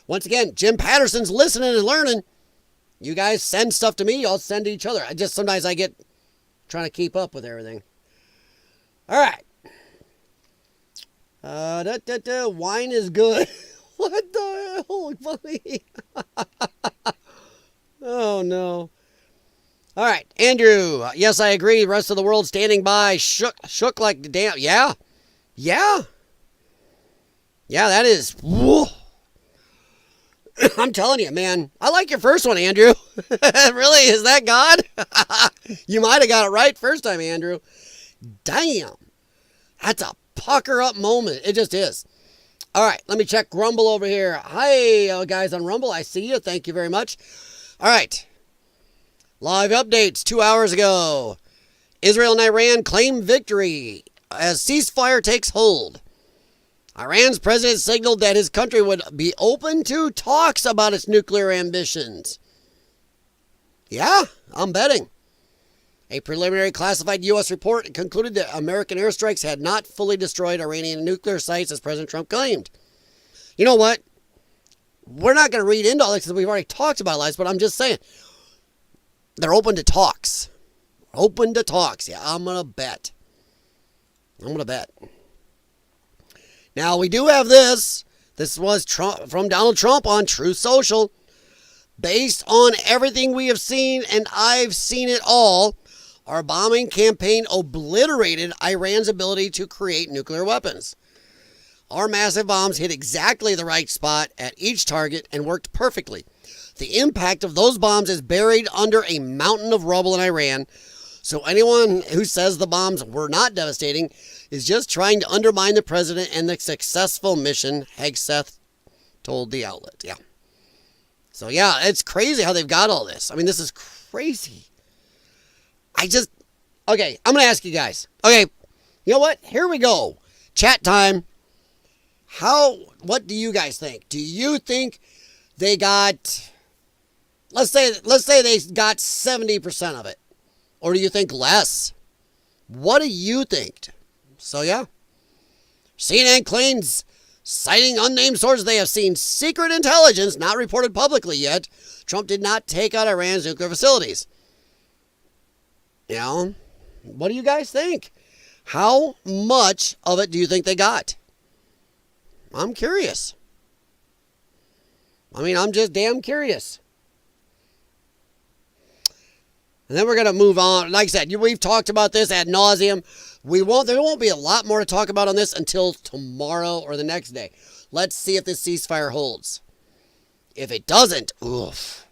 once again, Jim Patterson's listening and learning. You guys send stuff to me. I'll send to each other. Sometimes I get trying to keep up with everything. All right. Wine is good. What the hell? Funny. Oh, no. All right, Andrew. Yes, I agree. The rest of the world standing by. Shook like the damn. Yeah. Yeah, that is. Whoa. I'm telling you, man. I like your first one, Andrew. Really? Is that God? You might have got it right first time, Andrew. Damn. That's a pucker up moment. It just is. All right, let me check Rumble over here. Hi, guys on Rumble. I see you. Thank you very much. All right. Live updates 2 hours ago. Israel and Iran claim victory as ceasefire takes hold. Iran's president signaled that his country would be open to talks about its nuclear ambitions. Yeah, I'm betting. A preliminary classified U.S. report concluded that American airstrikes had not fully destroyed Iranian nuclear sites as President Trump claimed. You know what? We're not going to read into all this because we've already talked about lies, but I'm just saying. They're open to talks. Open to talks. Yeah, I'm going to bet. Now, we do have this. This was from Donald Trump on Truth Social. Based on everything we have seen, and I've seen it all, our bombing campaign obliterated Iran's ability to create nuclear weapons. Our massive bombs hit exactly the right spot at each target and worked perfectly. The impact of those bombs is buried under a mountain of rubble in Iran. So anyone who says the bombs were not devastating is just trying to undermine the president and the successful mission, Hegseth told the outlet. Yeah. So yeah, it's crazy how they've got all this. I mean, this is crazy. Okay, I'm going to ask you guys. Okay, you know what? Here we go. Chat time. What do you guys think? Do you think they got, let's say they got 70% of it? Or do you think less? What do you think? So yeah. CNN claims, citing unnamed sources, they have seen secret intelligence not reported publicly yet. Trump did not take out Iran's nuclear facilities. You know, what do you guys think? How much of it do you think they got? I'm curious. I'm just damn curious. And then we're going to move on. Like I said, we've talked about this ad nauseum. There won't be a lot more to talk about on this until tomorrow or the next day. Let's see if this ceasefire holds. If it doesn't, oof.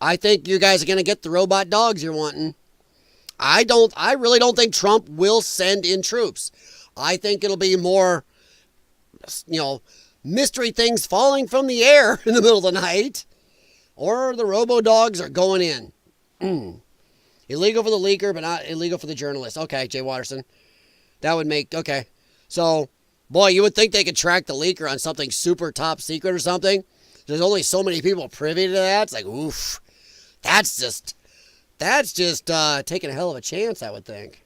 I think you guys are going to get the robot dogs you're wanting. I really don't think Trump will send in troops. I think it'll be more, mystery things falling from the air in the middle of the night. Or the robo-dogs are going in. Illegal for the leaker, but not illegal for the journalist. Okay, Jay Watterson. That would make, okay. So, boy, you would think they could track the leaker on something super top secret or something. There's only so many people privy to that. It's like, oof. That's just taking a hell of a chance, I would think.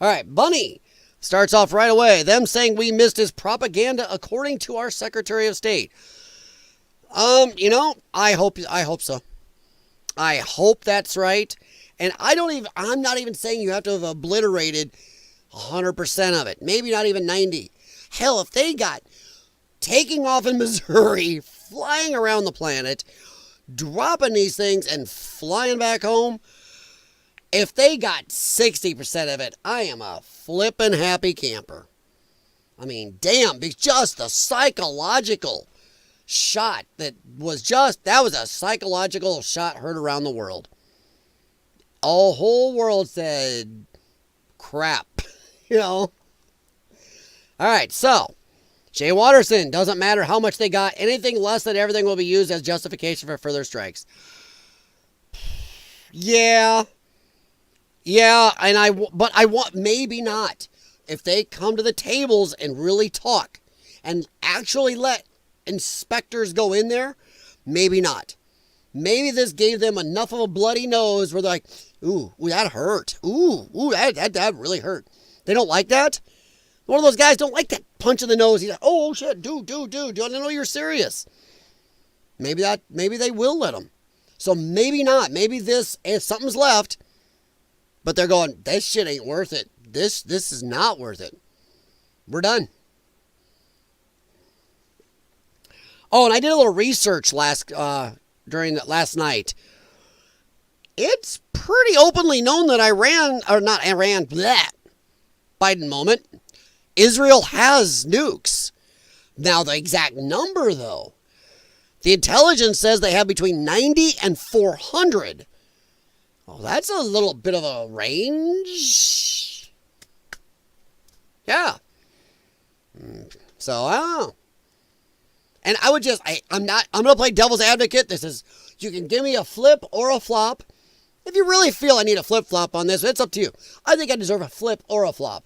All right, Bunny starts off right away. Them saying we missed his propaganda according to our Secretary of State. I hope so. I hope that's right. And I'm not even saying you have to have obliterated 100% of it. Maybe not even 90. Hell, if they got taking off in Missouri, flying around the planet, dropping these things and flying back home, if they got 60% of it, I am a flippin' happy camper. I mean, damn, just the psychological shot that was a psychological shot heard around the world. A whole world said, crap, All right, so, Jay Watterson, doesn't matter how much they got, anything less than everything will be used as justification for further strikes. Yeah, but I want, maybe not. If they come to the tables and really talk and actually let inspectors go in there, maybe not. Maybe this gave them enough of a bloody nose where they're like, ooh, that hurt. Ooh, that really hurt. They don't like that? One of those guys don't like that punch in the nose. He's like, oh shit, dude, I didn't know you're serious. Maybe they will let them. So maybe not. Maybe if something's left, but they're going, this shit ain't worth it. This is not worth it. We're done. Oh, and I did a little research last night. It's pretty openly known that Biden moment, Israel has nukes. Now, the exact number, though, the intelligence says they have between 90 and 400. Well, that's a little bit of a range. Yeah. So, I don't know. And I would I'm going to play devil's advocate. This is, you can give me a flip or a flop. If you really feel I need a flip-flop on this, it's up to you. I think I deserve a flip or a flop.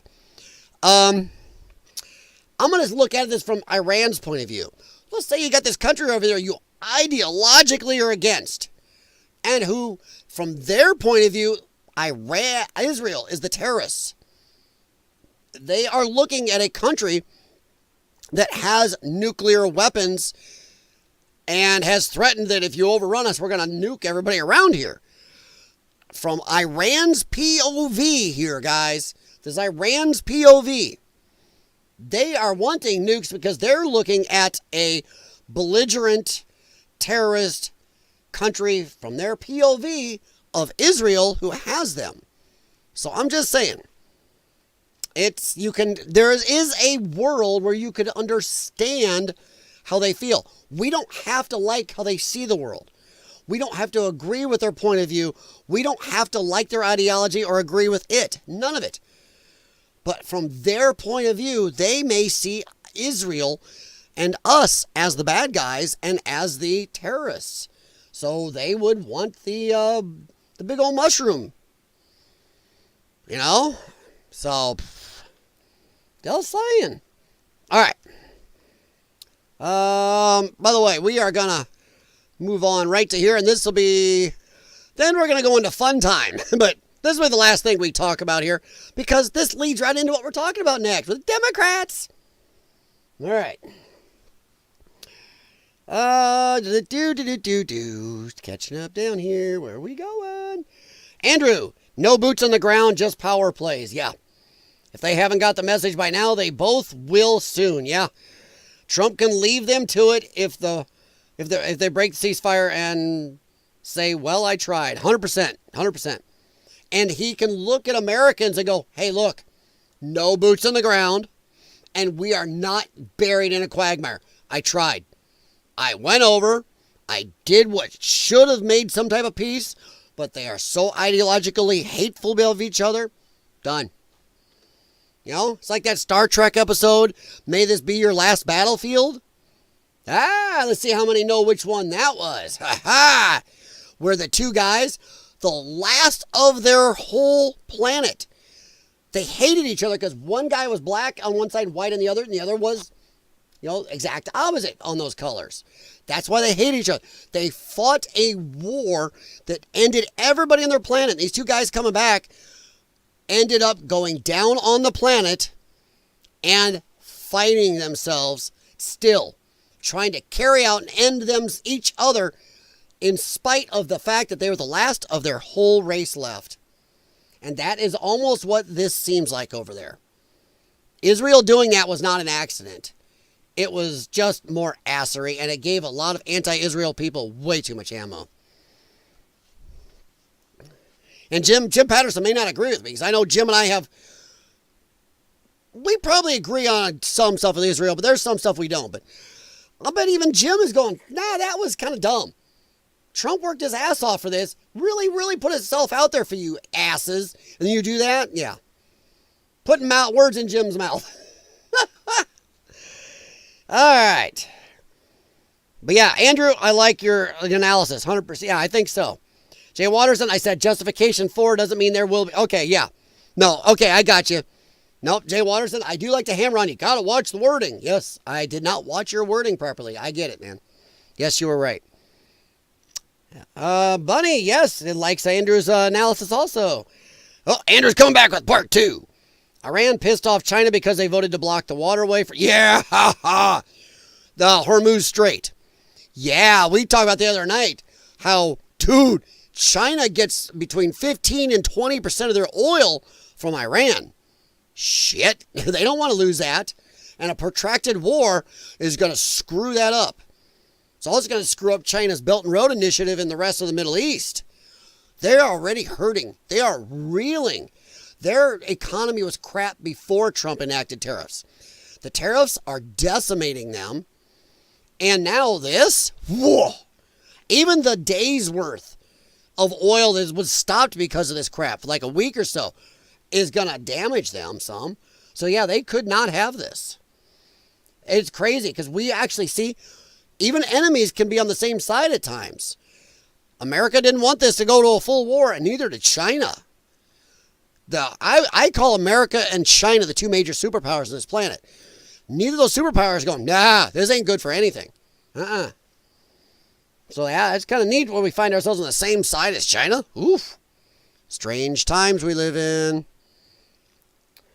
I'm going to look at this from Iran's point of view. Let's say you got this country over there you ideologically are against. And who, from their point of view, Israel is the terrorists. They are looking at a country that has nuclear weapons and has threatened that if you overrun us, we're going to nuke everybody around here. From Iran's POV here, guys. This is Iran's POV. They are wanting nukes because they're looking at a belligerent terrorist country from their POV of Israel who has them. So I'm just saying. There is a world where you could understand how they feel. We don't have to like how they see the world. We don't have to agree with their point of view. We don't have to like their ideology or agree with it. None of it. But from their point of view, they may see Israel and us as the bad guys and as the terrorists. So they would want the big old mushroom. So, just saying. All right. By the way, we are going to move on right to here, and this will be, then we're going to go into fun time. But this will be the last thing we talk about here, because this leads right into what we're talking about next with Democrats. All right. Catching up down here. Where are we going? Andrew, no boots on the ground, just power plays. Yeah. If they haven't got the message by now, they both will soon. Yeah. Trump can leave them to it if they break the ceasefire and say, well, I tried. 100%. And he can look at Americans and go, hey, look, no boots on the ground, and we are not buried in a quagmire. I tried. I went over. I did what should have made some type of peace, but they are so ideologically hateful of each other. Done. You know, it's like that Star Trek episode, May This Be Your Last Battlefield. Let's see how many know which one that was. Ha ha! Where the two guys, the last of their whole planet, they hated each other because one guy was black on one side, white on the other, and the other was, exact opposite on those colors. That's why they hate each other. They fought a war that ended everybody on their planet. These two guys coming back ended up going down on the planet and fighting themselves still, trying to carry out and end them each other in spite of the fact that they were the last of their whole race left. And that is almost what this seems like over there. Israel doing that was not an accident. It was just more assery, and it gave a lot of anti-Israel people way too much ammo. And Jim Patterson may not agree with me, because I know Jim and we probably agree on some stuff with Israel, but there's some stuff we don't. But I bet even Jim is going, nah, that was kind of dumb. Trump worked his ass off for this, really put himself out there for you asses, and you do that? Yeah. Putting words in Jim's mouth. All right. But yeah, Andrew, I like your analysis, 100%. Yeah, I think so. Jay Watterson, I said justification for doesn't mean there will be. Okay, yeah. No, okay, I got you. Nope, Jay Watterson, I do like to hammer on you. Got to watch the wording. Yes, I did not watch your wording properly. I get it, man. Yes, you were right. Bunny, yes, it likes Andrew's analysis also. Oh, Andrew's coming back with part 2. Iran pissed off China because they voted to block the waterway for, the Hormuz Strait. Yeah, we talked about the other night how, dude, China gets between 15 and 20% of their oil from Iran. Shit, they don't want to lose that. And a protracted war is going to screw that up. It's also going to screw up China's Belt and Road Initiative in the rest of the Middle East. They're already hurting. They are reeling. Their economy was crap before Trump enacted tariffs. The tariffs are decimating them. And now this, whoa, even the day's worth of oil that was stopped because of this crap, for like a week or so, is going to damage them some. So yeah, they could not have this. It's crazy because we actually see even enemies can be on the same side at times. America didn't want this to go to a full war, and neither did China. I call America and China the two major superpowers on this planet. Neither of those superpowers are going, nah, this ain't good for anything. So yeah, it's kind of neat when we find ourselves on the same side as China. Oof. Strange times we live in.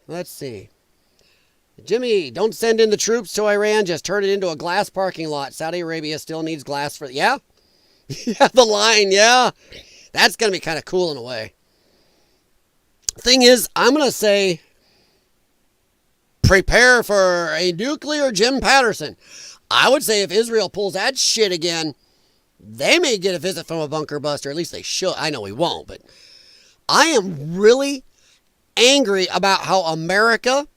Let's see. Jimmy, don't send in the troops to Iran. Just turn it into a glass parking lot. Saudi Arabia still needs glass for... Yeah? Yeah, the line, yeah. That's going to be kind of cool in a way. Thing is, I'm going to say prepare for a nuclear Jim Patterson. I would say if Israel pulls that shit again, they may get a visit from a bunker buster. At least they should. I know we won't, but I am really angry about how Americans,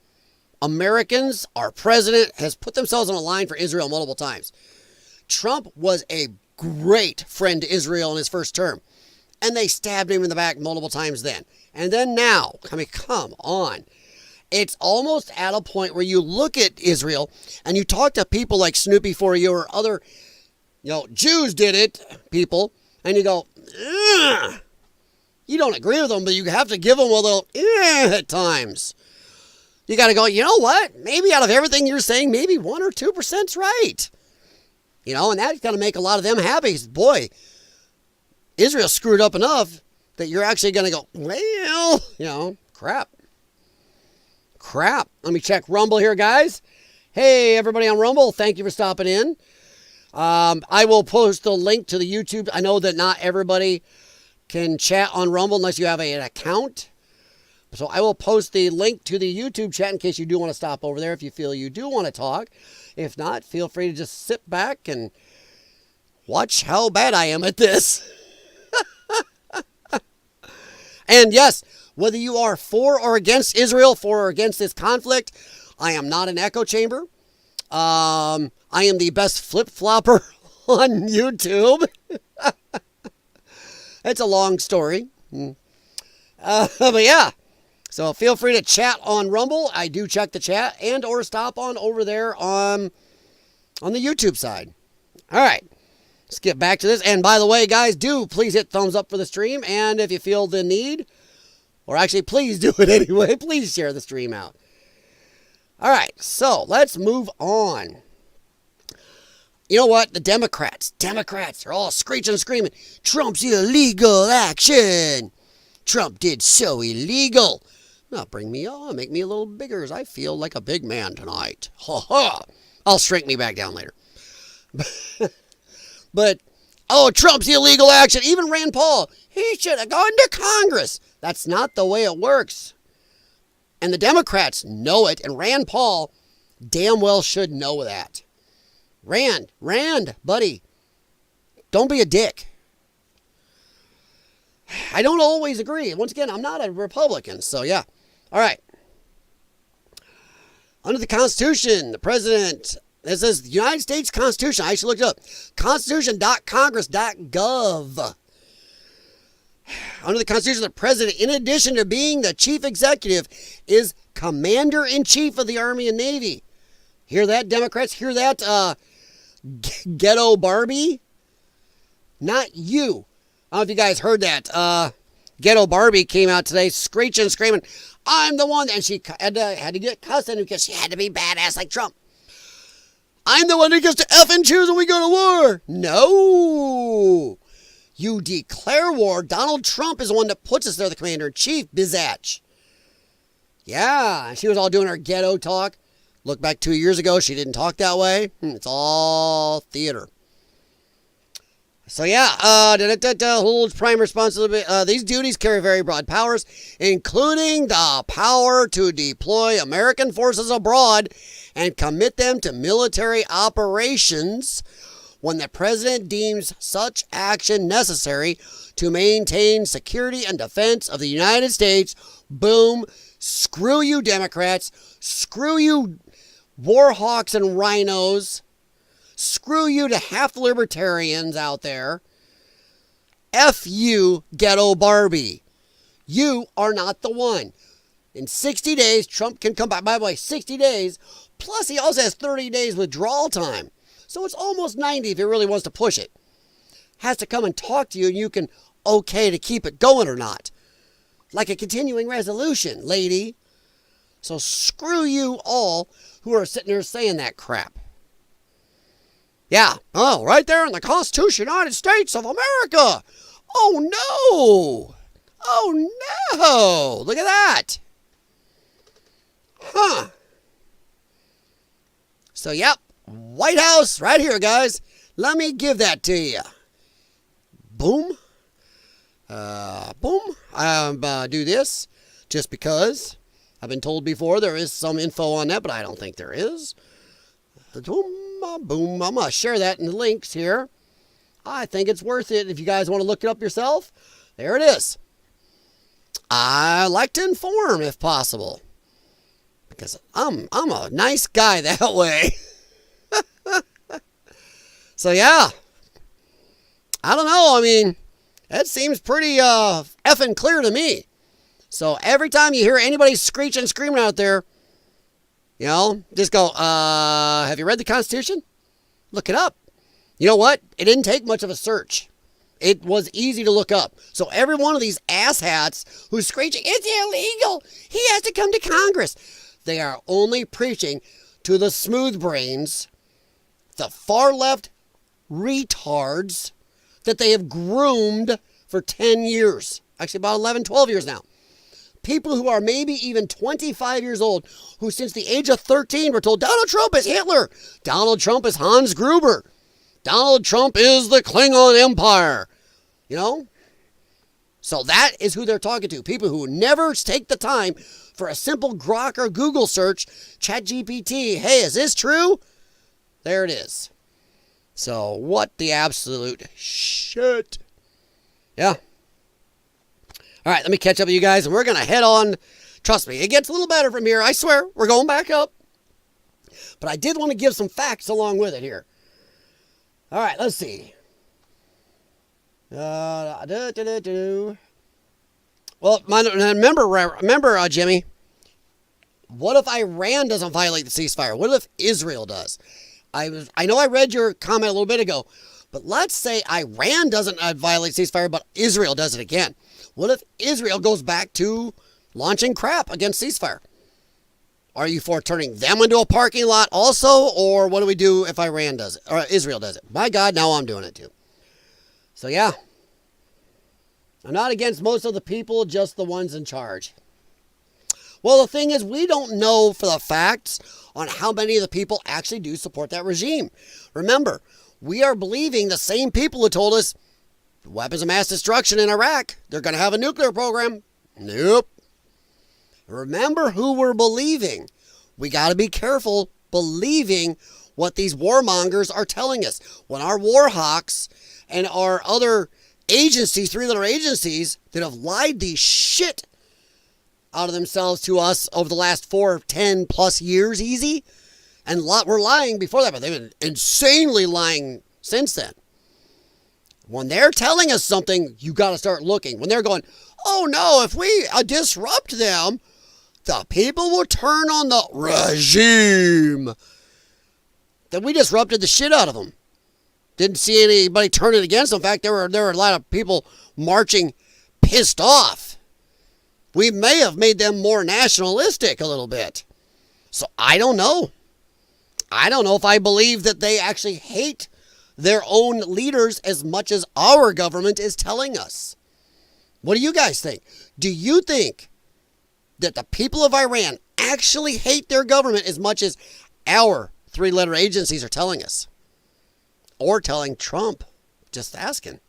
our president, has put themselves on a line for Israel multiple times. Trump was a great friend to Israel in his first term, and they stabbed him in the back multiple times then. And then now, I mean, come on. It's almost at a point where you look at Israel and you talk to people like Snoopy for you or other, Jews did it, people, and you go, ugh. You don't agree with them, but you have to give them a little at times. You got to go, you know what? Maybe out of everything you're saying, maybe 1 or 2%'s right. And that's going to make a lot of them happy. Boy, Israel screwed up enough that you're actually going to go, well, crap. Let me check Rumble here, guys. Hey, everybody on Rumble, thank you for stopping in. I will post the link to the YouTube. I know that not everybody can chat on Rumble unless you have an account. So I will post the link to the YouTube chat in case you do want to stop over there if you feel you do want to talk. If not, feel free to just sit back and watch how bad I am at this. And yes, whether you are for or against Israel, for or against this conflict, I am not an echo chamber. I am the best flip-flopper on YouTube. It's a long story. But yeah. So feel free to chat on Rumble. I do check the chat, and or stop on over there on the YouTube side. All right. Let's get back to this. And by the way, guys, do please hit thumbs up for the stream. And if you feel the need, or actually please do it anyway, please share the stream out. All right. So let's move on. You know what? The Democrats are all screeching and screaming, Trump's illegal action. Trump did so illegal. Now bring me on, make me a little bigger, as I feel like a big man tonight. Ha ha! I'll shrink me back down later. But, Trump's illegal action. Even Rand Paul, he should have gone to Congress. That's not the way it works. And the Democrats know it, and Rand Paul damn well should know that. Rand, buddy, don't be a dick. I don't always agree. Once again, I'm not a Republican, so yeah. All right. Under the Constitution, the president, it says the United States Constitution. I should look it up. Constitution.congress.gov. Under the Constitution, the president, in addition to being the chief executive, is commander-in-chief of the Army and Navy. Hear that, Democrats? Hear that, ghetto Barbie? Not you. I don't know if you guys heard that. Ghetto Barbie came out today screeching and screaming, I'm the one. And she had to get cussing because she had to be badass like Trump. I'm the one who gets to F and choose when we go to war. No. You declare war. Donald Trump is the one that puts us there, the commander-in-chief, Bizatch. Yeah, she was all doing her ghetto talk. Look back 2 years ago, she didn't talk that way. It's all theater. So yeah, holds prime responsibility. These duties carry very broad powers, including the power to deploy American forces abroad and commit them to military operations when the president deems such action necessary to maintain security and defense of the United States. Boom. Screw you, Democrats. Screw you, war hawks and rhinos. Screw you to half the libertarians out there. F you, ghetto Barbie. You are not the one. In 60 days, Trump can come back. By the way, 60 days. Plus, he also has 30 days withdrawal time. So it's almost 90 if he really wants to push it. Has to come and talk to you, and you can okay to keep it going or not. Like a continuing resolution, lady. So screw you all who are sitting there saying that crap. Yeah. Oh, right there in the Constitution, United States of America. Oh, no. Oh, no. Look at that. Huh. So, yep. White House right here, guys. Let me give that to you. Boom. Boom. Do this just because. I've been told before there is some info on that, but I don't think there is. Boom. Boom. I'm going to share that in the links here. I think it's worth it if you guys want to look it up yourself. There it is. I like to inform if possible. Because I'm a nice guy that way. So yeah. I don't know. I mean, that seems pretty effing clear to me. So every time you hear anybody screeching and screaming out there, you know, just go, have you read the Constitution? Look it up. You know what? It didn't take much of a search. It was easy to look up. So every one of these asshats who's screeching, it's illegal, he has to come to Congress. They are only preaching to the smooth brains, the far left retards that they have groomed for 10 years. Actually, about 11, 12 years now. People who are maybe even 25 years old, who since the age of 13 were told Donald Trump is Hitler, Donald Trump is Hans Gruber, Donald Trump is the Klingon Empire. You know? So that is who they're talking to. People who never take the time for a simple Grok or Google search, ChatGPT, hey, is this true? There it is. So what the absolute shit. Yeah. All right, let me catch up with you guys, and we're going to head on. Trust me, it gets a little better from here. I swear, we're going back up. But I did want to give some facts along with it here. All right, let's see. Well, remember, Jimmy, what if Iran doesn't violate the ceasefire? What if Israel does? I know I read your comment a little bit ago, but let's say Iran doesn't violate ceasefire, but Israel does it again. What if Israel goes back to launching crap against ceasefire? Are you for turning them into a parking lot also, or what do we do if Iran does it, or Israel does it? My God, now I'm doing it too. So yeah, I'm not against most of the people, just the ones in charge. Well, the thing is, we don't know for the facts on how many of the people actually do support that regime. Remember, we are believing the same people who told us weapons of mass destruction in Iraq, they're going to have a nuclear program. Nope. Remember who we're believing. We got to be careful believing what these warmongers are telling us. When our war hawks and our other agencies, three-letter agencies that have lied the shit out of themselves to us over the last 10 plus years easy, and we're lying before that, but they've been insanely lying since then. When they're telling us something, you got to start looking. When they're going, oh no, if we disrupt them, the people will turn on the regime. Then we disrupted the shit out of them. Didn't see anybody turn it against them. In fact, there were a lot of people marching pissed off. We may have made them more nationalistic a little bit. So I don't know. I don't know if I believe that they actually hate their own leaders as much as our government is telling us. What do you guys think? Do you think that the people of Iran actually hate their government as much as our three-letter agencies are telling us? Or telling Trump? Just asking.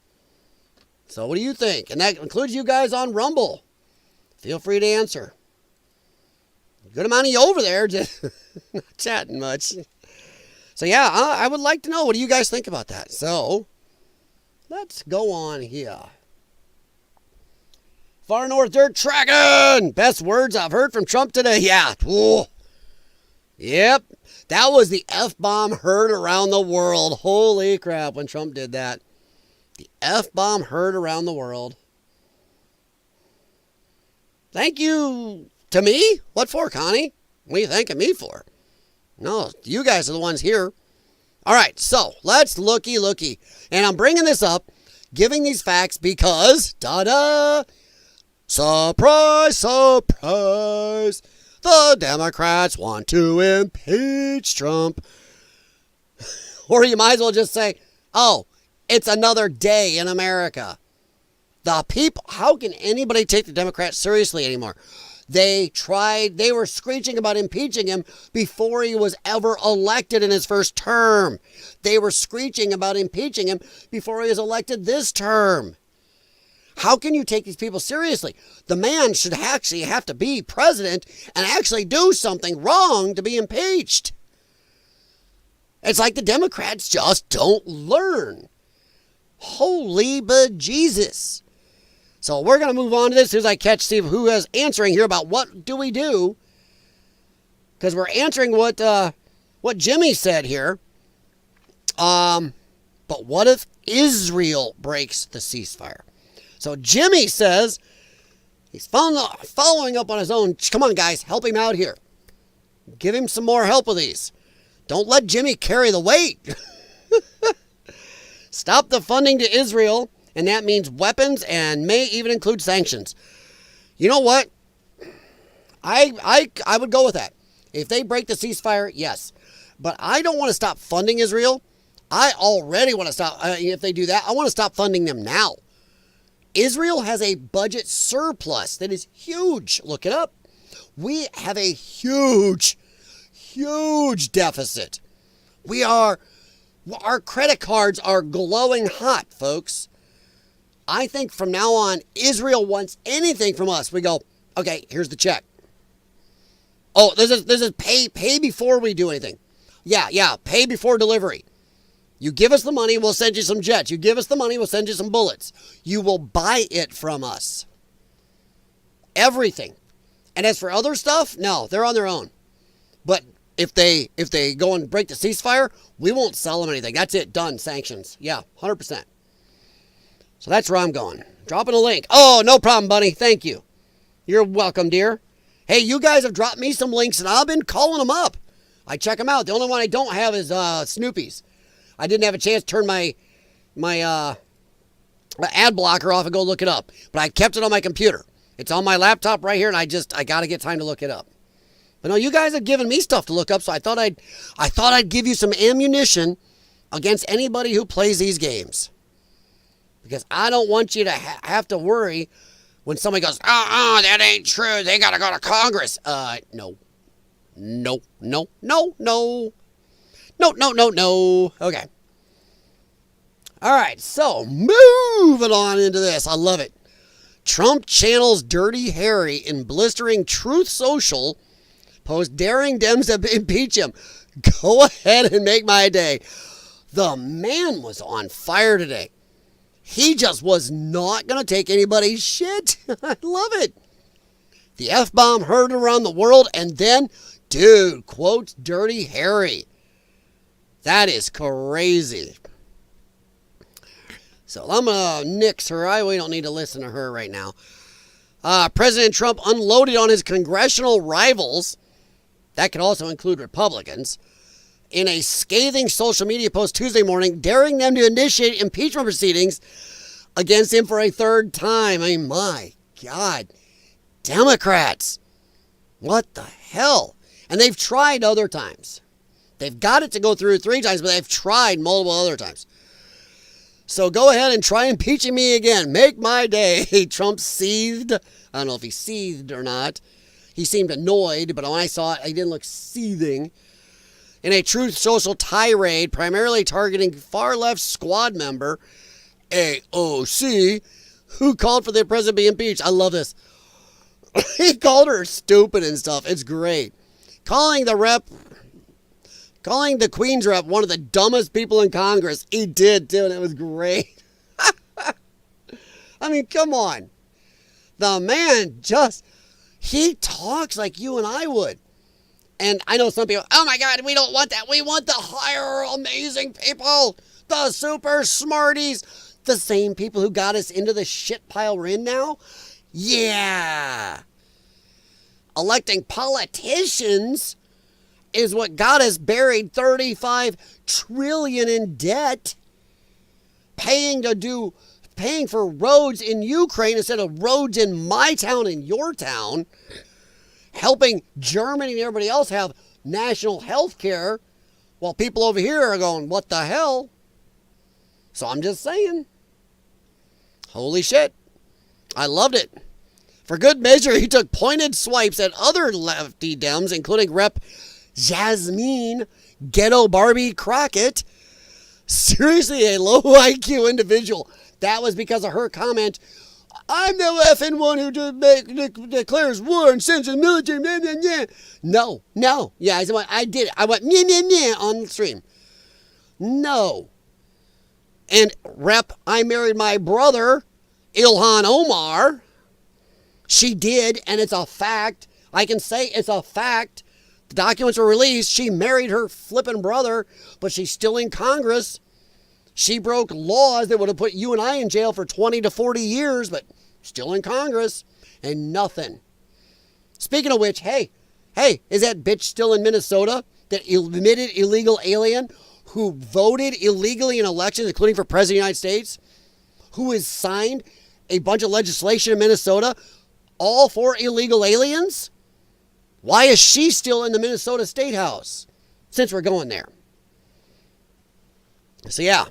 So what do you think? And that includes you guys on Rumble. Feel free to answer. Good amount of you over there, just not chatting much. So yeah, I would like to know, what do you guys think about that? So, let's go on here. Far North Dirt Dragon! Best words I've heard from Trump today. Yeah. Ooh. Yep. That was the F-bomb heard around the world. Holy crap, when Trump did that. The F-bomb heard around the world. Thank you to me? What for, Connie? What are you thanking me for? No, you guys are the ones here. All right, so let's looky. And I'm bringing this up, giving these facts because, ta-da, surprise, surprise, the Democrats want to impeach Trump. Or you might as well just say, oh, it's another day in America. The people, how can anybody take the Democrats seriously anymore? They were screeching about impeaching him before he was ever elected in his first term. They were screeching about impeaching him before he was elected this term. How can you take these people seriously? The man should actually have to be president and actually do something wrong to be impeached. It's like the Democrats just don't learn. Holy bejesus. So we're going to move on to this as soon as I see who is answering here about what do we do. Because we're answering what Jimmy said here. But what if Israel breaks the ceasefire? So Jimmy says he's following up on his own. Come on, guys, help him out here. Give him some more help with these. Don't let Jimmy carry the weight. Stop the funding to Israel. And that means weapons and may even include sanctions. You know what? I would go with that. If they break the ceasefire, yes. But I don't want to stop funding Israel. I already want to stop. If they do that, I want to stop funding them now. Israel has a budget surplus that is huge. Look it up. We have a huge deficit. Our credit cards are glowing hot, folks. I think from now on, Israel wants anything from us. We go, okay, here's the check. Oh, this is pay before we do anything. Yeah, pay before delivery. You give us the money, we'll send you some jets. You give us the money, we'll send you some bullets. You will buy it from us. Everything. And as for other stuff, no, they're on their own. But if they go and break the ceasefire, we won't sell them anything. That's it. Done. Sanctions. Yeah, 100%. So that's where I'm going. Dropping a link. Oh, no problem, buddy. Thank you. You're welcome, dear. Hey, you guys have dropped me some links, and I've been calling them up. I check them out. The only one I don't have is Snoopy's. I didn't have a chance to turn my ad blocker off and go look it up. But I kept it on my computer. It's on my laptop right here, and I got to get time to look it up. But no, you guys have given me stuff to look up, so I thought I'd give you some ammunition against anybody who plays these games. Because I don't want you to have to worry when somebody goes, that ain't true. They got to go to Congress. No. No. Okay. All right, so moving on into this. I love it. Trump channels Dirty Harry in blistering Truth Social post daring Dems to impeach him. Go ahead and make my day. The man was on fire today. He just was not going to take anybody's shit. I love it. The F-bomb heard around the world, and then, dude, quotes Dirty Harry. That is crazy. So I'm going to nix her. We don't need to listen to her right now. President Trump unloaded on his congressional rivals, that could also include Republicans, in a scathing social media post Tuesday morning, daring them to initiate impeachment proceedings against him for a third time. I mean, my God. Democrats. What the hell? And they've tried other times. They've got it to go through 3 times, but they've tried multiple other times. So go ahead and try impeaching me again. Make my day. Trump seethed. I don't know if he seethed or not. He seemed annoyed, but when I saw it, he didn't look seething. In a Truth Social tirade, primarily targeting far-left squad member AOC, who called for the president to be impeached. I love this. He called her stupid and stuff. It's great. Calling the Queen's rep one of the dumbest people in Congress. He did, too, and it was great. I mean, come on. The man he talks like you and I would. And I know some people, oh my God, we don't want that. We want the higher, amazing people, the super smarties, the same people who got us into the shit pile we're in now. Yeah. Electing politicians is what got us buried $35 trillion in debt, paying for roads in Ukraine instead of roads in my town and your town, helping Germany and everybody else have national health care, while people over here are going, what the hell? So I'm just saying, holy shit. I loved it. For good measure, he took pointed swipes at other lefty Dems, including Rep. Jasmine Ghetto Barbie Crockett. Seriously, a low IQ individual. That was because of her comment, I'm the effing one who declares war and sends the military. Nah, nah, nah. No. Yeah, I did it. I went on the stream. No. And Rep, I married my brother, Ilhan Omar. She did, and it's a fact. I can say it's a fact. The documents were released. She married her flippin' brother, but she's still in Congress. She broke laws that would have put you and I in jail for 20 to 40 years, but still in Congress, and nothing. Speaking of which, hey, is that bitch still in Minnesota? That admitted illegal alien who voted illegally in elections, including for President of the United States, who has signed a bunch of legislation in Minnesota, all for illegal aliens? Why is she still in the Minnesota State House, since we're going there? So yeah.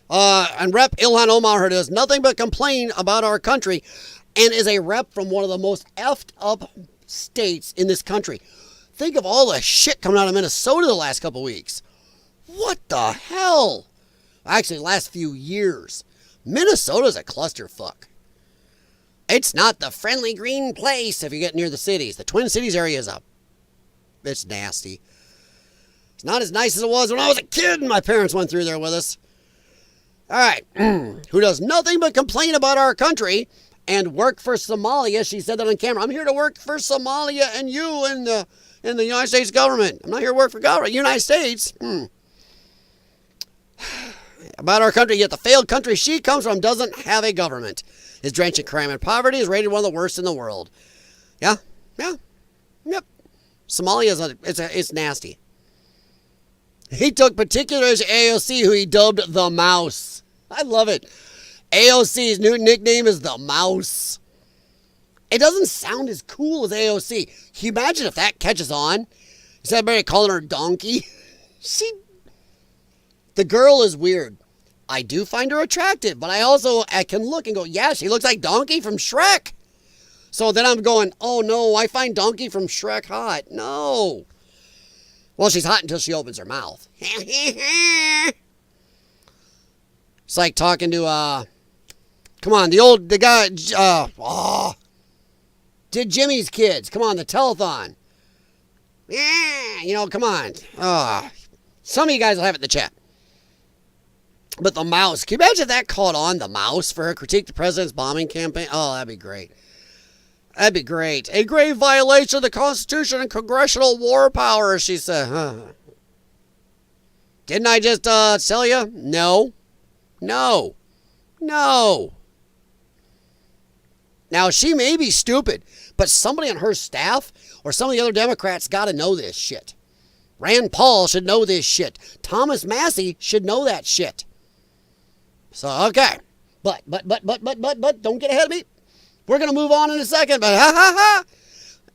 And Rep. Ilhan Omar does nothing but complain about our country and is a rep from one of the most effed up states in this country. Think of all the shit coming out of Minnesota the last couple weeks. What the hell? Actually, the last few years. Minnesota's a clusterfuck. It's not the friendly green place if you get near the cities. The Twin Cities area it's nasty. It's not as nice as it was when I was a kid and my parents went through there with us. All right. Who does nothing but complain about our country and work for Somalia. She said that on camera. I'm here to work for Somalia and you and the in the United States government. I'm not here to work for government. United States. About our country, yet the failed country she comes from doesn't have a government. Is drenched in crime and poverty, is rated one of the worst in the world. Yeah, yep. Somalia it's nasty. He took particular to AOC, who he dubbed the Mouse. I love it. AOC's new nickname is the Mouse. It doesn't sound as cool as AOC. Can you imagine if that catches on? Is everybody calling her Donkey? The girl is weird. I do find her attractive, but I can look and go, yeah, she looks like Donkey from Shrek. So then I'm going, oh no, I find Donkey from Shrek hot. No. Well, she's hot until she opens her mouth. It's like talking to, come on, the guy, did Jimmy's Kids. Come on, the telethon. Come on. Some of you guys will have it in the chat. But the Mouse, can you imagine if that caught on, the Mouse, for her critique the president's bombing campaign? Oh, that'd be great. That'd be great. A grave violation of the Constitution and congressional war powers, she said. Didn't I just tell you? No. Now, she may be stupid, but somebody on her staff or some of the other Democrats got to know this shit. Rand Paul should know this shit. Thomas Massey should know that shit. So, okay. But, don't get ahead of me. We're going to move on in a second, but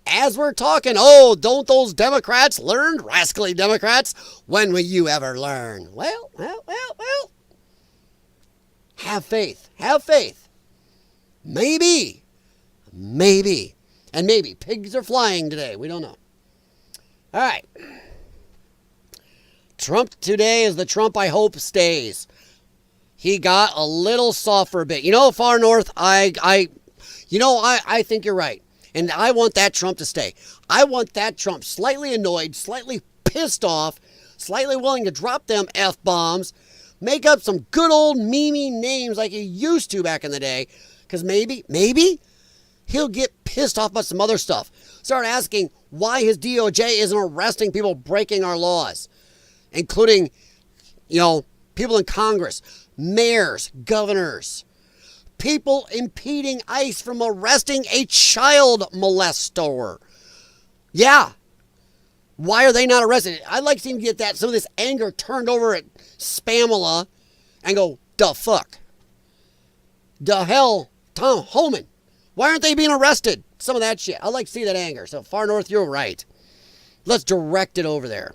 as we're talking, don't those Democrats learn? Rascally Democrats. When will you ever learn? Well. Have faith. Maybe. And maybe pigs are flying today. We don't know. All right. Trump today is the Trump I hope stays. He got a little soft for a bit. Far north, I think you're right. And I want that Trump to stay. I want that Trump slightly annoyed, slightly pissed off, slightly willing to drop them F-bombs, make up some good old memey names like he used to back in the day. Because maybe he'll get pissed off about some other stuff. Start asking why his DOJ isn't arresting people breaking our laws, including, people in Congress, mayors, governors, people impeding ICE from arresting a child molester. Yeah. Why are they not arrested? I'd like to see him get some of this anger turned over at Spamela and go, the fuck? The hell, Tom Homan? Why aren't they being arrested? Some of that shit. I'd like to see that anger. So far north, you're right. Let's direct it over there.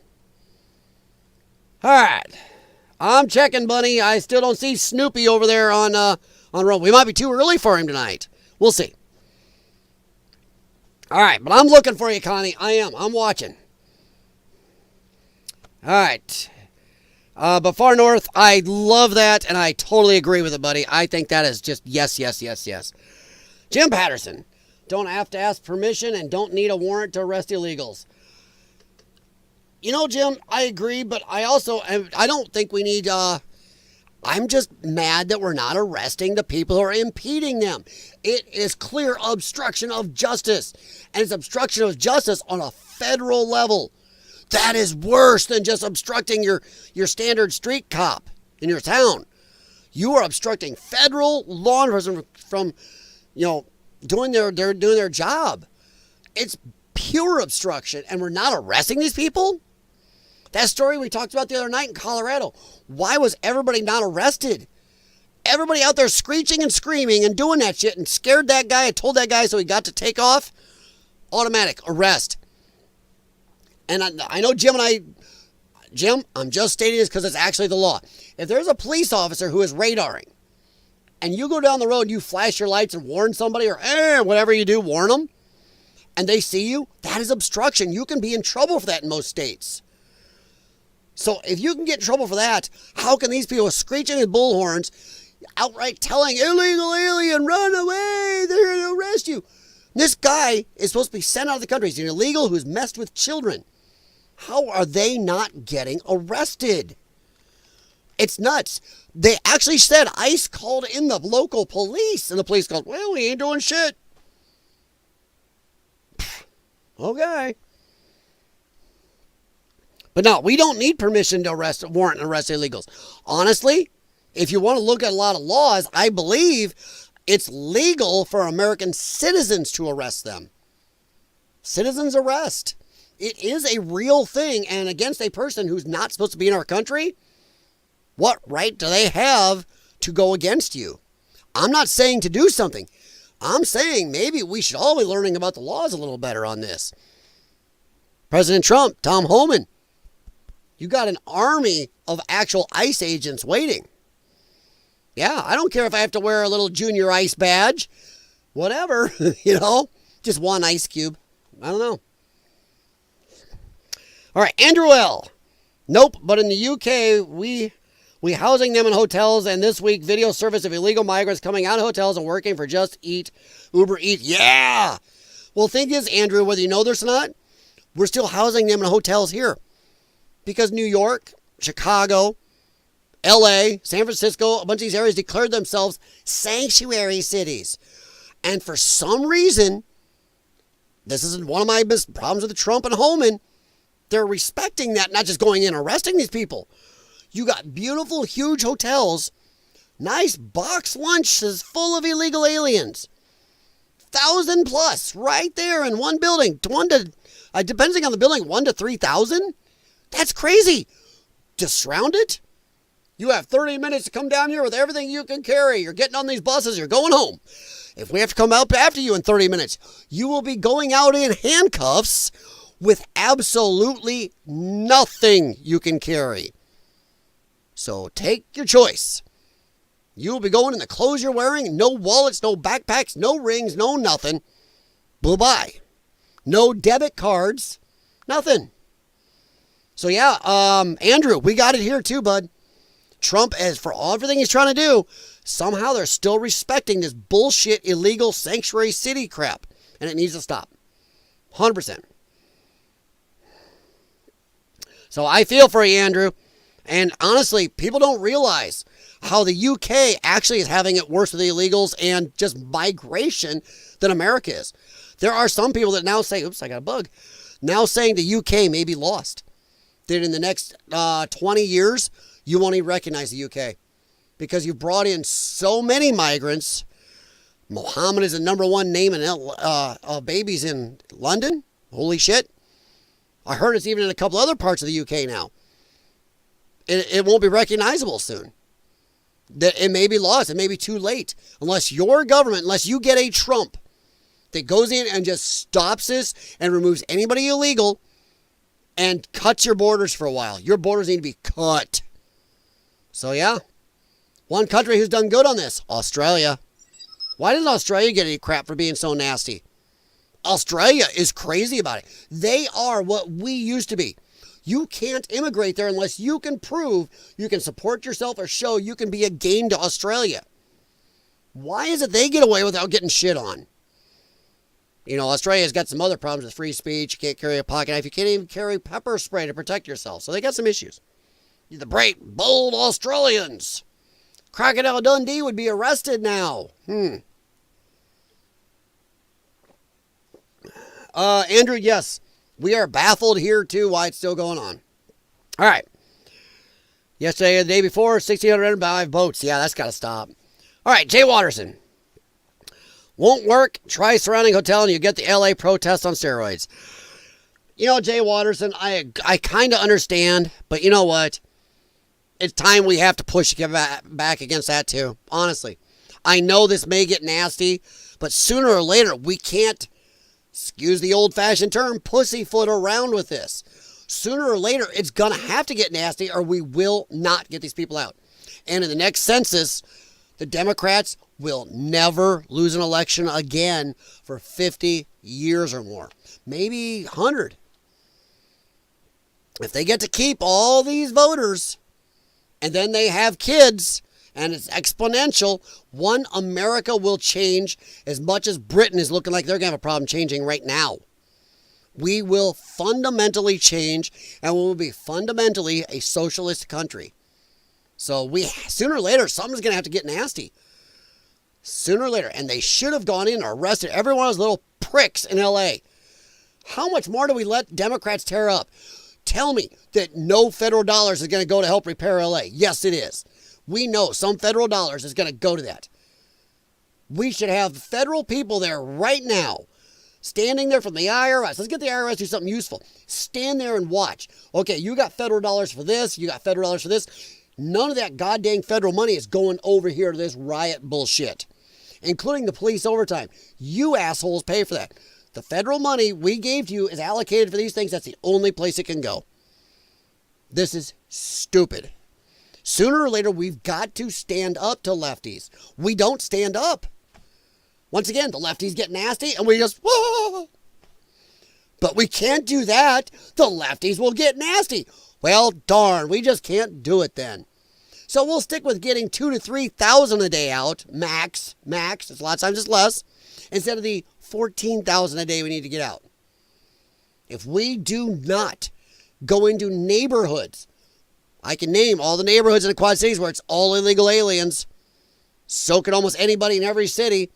All right. I'm checking, Bunny. I still don't see Snoopy over there on Rome. We might be too early for him tonight. We'll see. All right, but I'm looking for you, Connie. I am. I'm watching. All right. But far north, I love that, and I totally agree with it, buddy. I think that is just yes. Jim Patterson. Don't have to ask permission and don't need a warrant to arrest illegals. Jim, I agree, but I don't think we need, I'm just mad that we're not arresting the people who are impeding them. It is clear obstruction of justice, and it's obstruction of justice on a federal level. That is worse than just obstructing your standard street cop in your town. You are obstructing federal law enforcement from, doing their job. It's pure obstruction, and we're not arresting these people? That story we talked about the other night in Colorado. Why was everybody not arrested? Everybody out there screeching and screaming and doing that shit and scared that guy and told that guy so he got to take off. Automatic arrest. And I know Jim, I'm just stating this because it's actually the law. If there's a police officer who is radaring and you go down the road and you flash your lights and warn somebody or whatever you do, warn them, and they see you, that is obstruction. You can be in trouble for that in most states. So if you can get in trouble for that, how can these people screeching at bullhorns, outright telling illegal alien, run away, they're going to arrest you? This guy is supposed to be sent out of the country. He's an illegal who's messed with children. How are they not getting arrested? It's nuts. They actually said ICE called in the local police, and the police goes, well, we ain't doing shit. Okay. But no, we don't need permission to warrant and arrest illegals. Honestly, if you want to look at a lot of laws, I believe it's legal for American citizens to arrest them. Citizens arrest. It is a real thing, and against a person who's not supposed to be in our country, what right do they have to go against you? I'm not saying to do something. I'm saying maybe we should all be learning about the laws a little better on this. President Trump, Tom Homan, you got an army of actual ICE agents waiting. Yeah, I don't care if I have to wear a little junior ICE badge. Whatever, just one ice cube. I don't know. All right, Andrew L. Nope, but in the UK, we housing them in hotels, and this week, video service of illegal migrants coming out of hotels and working for Just Eat, Uber Eats. Yeah! Well, thing is, Andrew, whether you know this or not, we're still housing them in hotels here. Because New York, Chicago, LA, San Francisco, a bunch of these areas declared themselves sanctuary cities. And for some reason, this is one of my problems with Trump and Homan, they're respecting that, not just going in and arresting these people. You got beautiful, huge hotels, nice box lunches full of illegal aliens. 1,000 plus right there in one building. Depending on the building, 1 to 3,000? That's crazy. Just surround it. You have 30 minutes to come down here with everything you can carry. You're getting on these buses. You're going home. If we have to come out after you in 30 minutes, you will be going out in handcuffs with absolutely nothing you can carry. So take your choice. You will be going in the clothes you're wearing. No wallets, no backpacks, no rings, no nothing. Bye-bye. No debit cards. Nothing. So yeah, Andrew, we got it here too, bud. Trump, as for everything he's trying to do, somehow they're still respecting this bullshit illegal sanctuary city crap. And it needs to stop. 100%. So I feel for you, Andrew. And honestly, people don't realize how the UK actually is having it worse with the illegals and just migration than America is. There are some people that now say, oops, I got a bug, now saying the UK may be lost. That in the next 20 years, you won't even recognize the UK. Because you've brought in so many migrants. Mohammed is the number one name in babies in London. Holy shit. I heard it's even in a couple other parts of the UK now. It won't be recognizable soon. It may be lost. It may be too late. Unless your government, unless you get a Trump that goes in and just stops this and removes anybody illegal and cuts your borders for a while. Your borders need to be cut. So yeah, one country who's done good on this, Australia. Why doesn't Australia get any crap for being so nasty? Australia is crazy about it. They are what we used to be. You can't immigrate there unless you can prove you can support yourself or show you can be a gain to Australia. Why is it they get away without getting shit on? Australia's got some other problems with free speech. You can't carry a pocket knife. You can't even carry pepper spray to protect yourself. So they got some issues. The brave, bold Australians. Crocodile Dundee would be arrested now. Andrew, yes. We are baffled here, too, why it's still going on. All right. Yesterday and the day before, 1,605 boats. Yeah, that's got to stop. All right, Jay Watterson. Won't work. Try surrounding hotel and you get the LA protest on steroids. Jay Watterson, I kind of understand, but you know what? It's time we have to push back against that, too. Honestly. I know this may get nasty, but sooner or later, we can't, excuse the old-fashioned term, pussyfoot around with this. Sooner or later, it's going to have to get nasty or we will not get these people out. And in the next census, the Democrats will never lose an election again for 50 years or more. Maybe 100. If they get to keep all these voters and then they have kids and it's exponential, one America will change as much as Britain is looking like they're going to have a problem changing right now. We will fundamentally change and we will be fundamentally a socialist country. So sooner or later, something's going to have to get nasty. Sooner or later. And they should have gone in and arrested every one of those little pricks in LA. How much more do we let Democrats tear up? Tell me, that no federal dollars is going to go to help repair LA. Yes, it is. We know some federal dollars is going to go to that. We should have federal people there right now, standing there from the IRS. Let's get the IRS to do something useful. Stand there and watch. Okay, you got federal dollars for this. You got federal dollars for this. None of that goddamn federal money is going over here to this riot bullshit, including the police overtime. You assholes pay for that. The federal money we gave you is allocated for these things. That's the only place it can go. This is stupid. Sooner or later, we've got to stand up to lefties. We don't stand up. Once again, the lefties get nasty and we just, whoa. But we can't do that. The lefties will get nasty. Well, darn, we just can't do it then. So we'll stick with getting 2,000 to 3,000 a day out, max. It's a lot of times it's less, instead of the 14,000 a day we need to get out. If we do not go into neighborhoods, I can name all the neighborhoods in the Quad Cities where it's all illegal aliens, so can almost anybody in every city,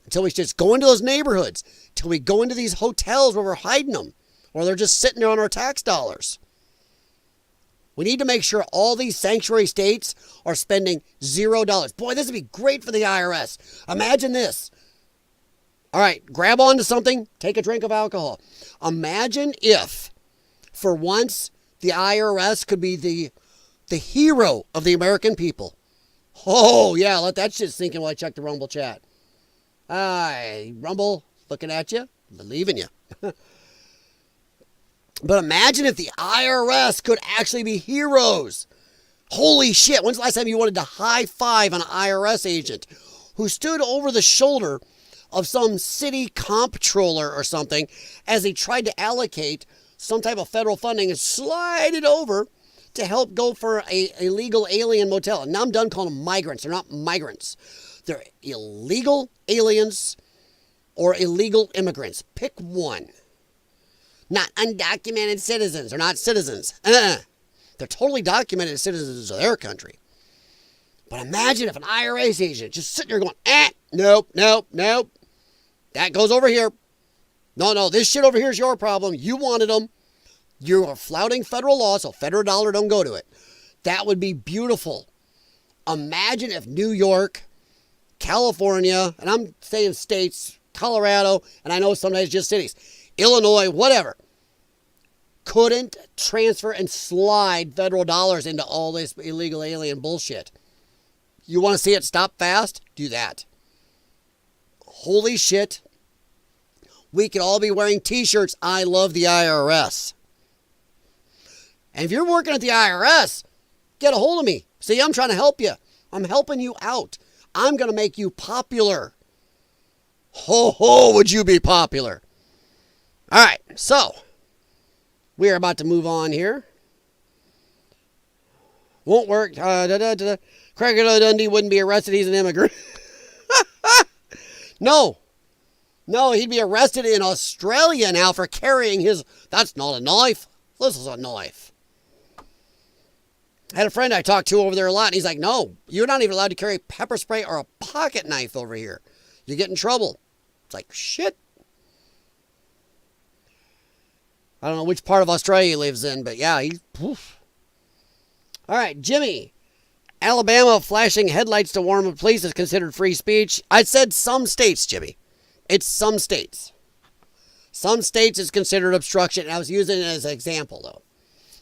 until we just go into those neighborhoods, until we go into these hotels where we're hiding them, or they're just sitting there on our tax dollars. We need to make sure all these sanctuary states are spending $0. Boy, this would be great for the IRS. Imagine this. All right, grab onto something, take a drink of alcohol. Imagine if, for once, the IRS could be the hero of the American people. Oh, yeah, let that shit sink in while I check the Rumble chat. Hi, Rumble, looking at you, believing you. But imagine if the IRS could actually be heroes. Holy shit, when's the last time you wanted to high five an IRS agent who stood over the shoulder of some city comptroller or something as he tried to allocate some type of federal funding and slide it over to help go for a illegal alien motel? And now I'm done calling them migrants. They're not migrants. They're illegal aliens or illegal immigrants. Pick one. Not undocumented citizens. They're not citizens. They're totally documented citizens of their country. But imagine if an IRS agent just sitting there going, nope. That goes over here. No, this shit over here is your problem. You wanted them. You are flouting federal law, so federal dollar don't go to it. That would be beautiful. Imagine if New York, California, and I'm saying states, Colorado, and I know sometimes just cities, Illinois, whatever, couldn't transfer and slide federal dollars into all this illegal alien bullshit. You want to see it stop fast? Do that. Holy shit. We could all be wearing t-shirts, I love the IRS. And if you're working at the IRS, get a hold of me. See, I'm trying to help you. I'm helping you out. I'm going to make you popular. Ho, ho, would you be popular? All right, so we are about to move on here. Won't work. Crocodile Dundee wouldn't be arrested. He's an immigrant. No, he'd be arrested in Australia now for carrying his... That's not a knife. This is a knife. I had a friend I talked to over there a lot, and he's like, no, you're not even allowed to carry pepper spray or a pocket knife over here. You get in trouble. It's like, shit. I don't know which part of Australia he lives in, but yeah, he's... Poof. All right, Jimmy. Alabama flashing headlights to warn the police is considered free speech. I said some states, Jimmy. It's some states. Some states is considered obstruction, and I was using it as an example, though.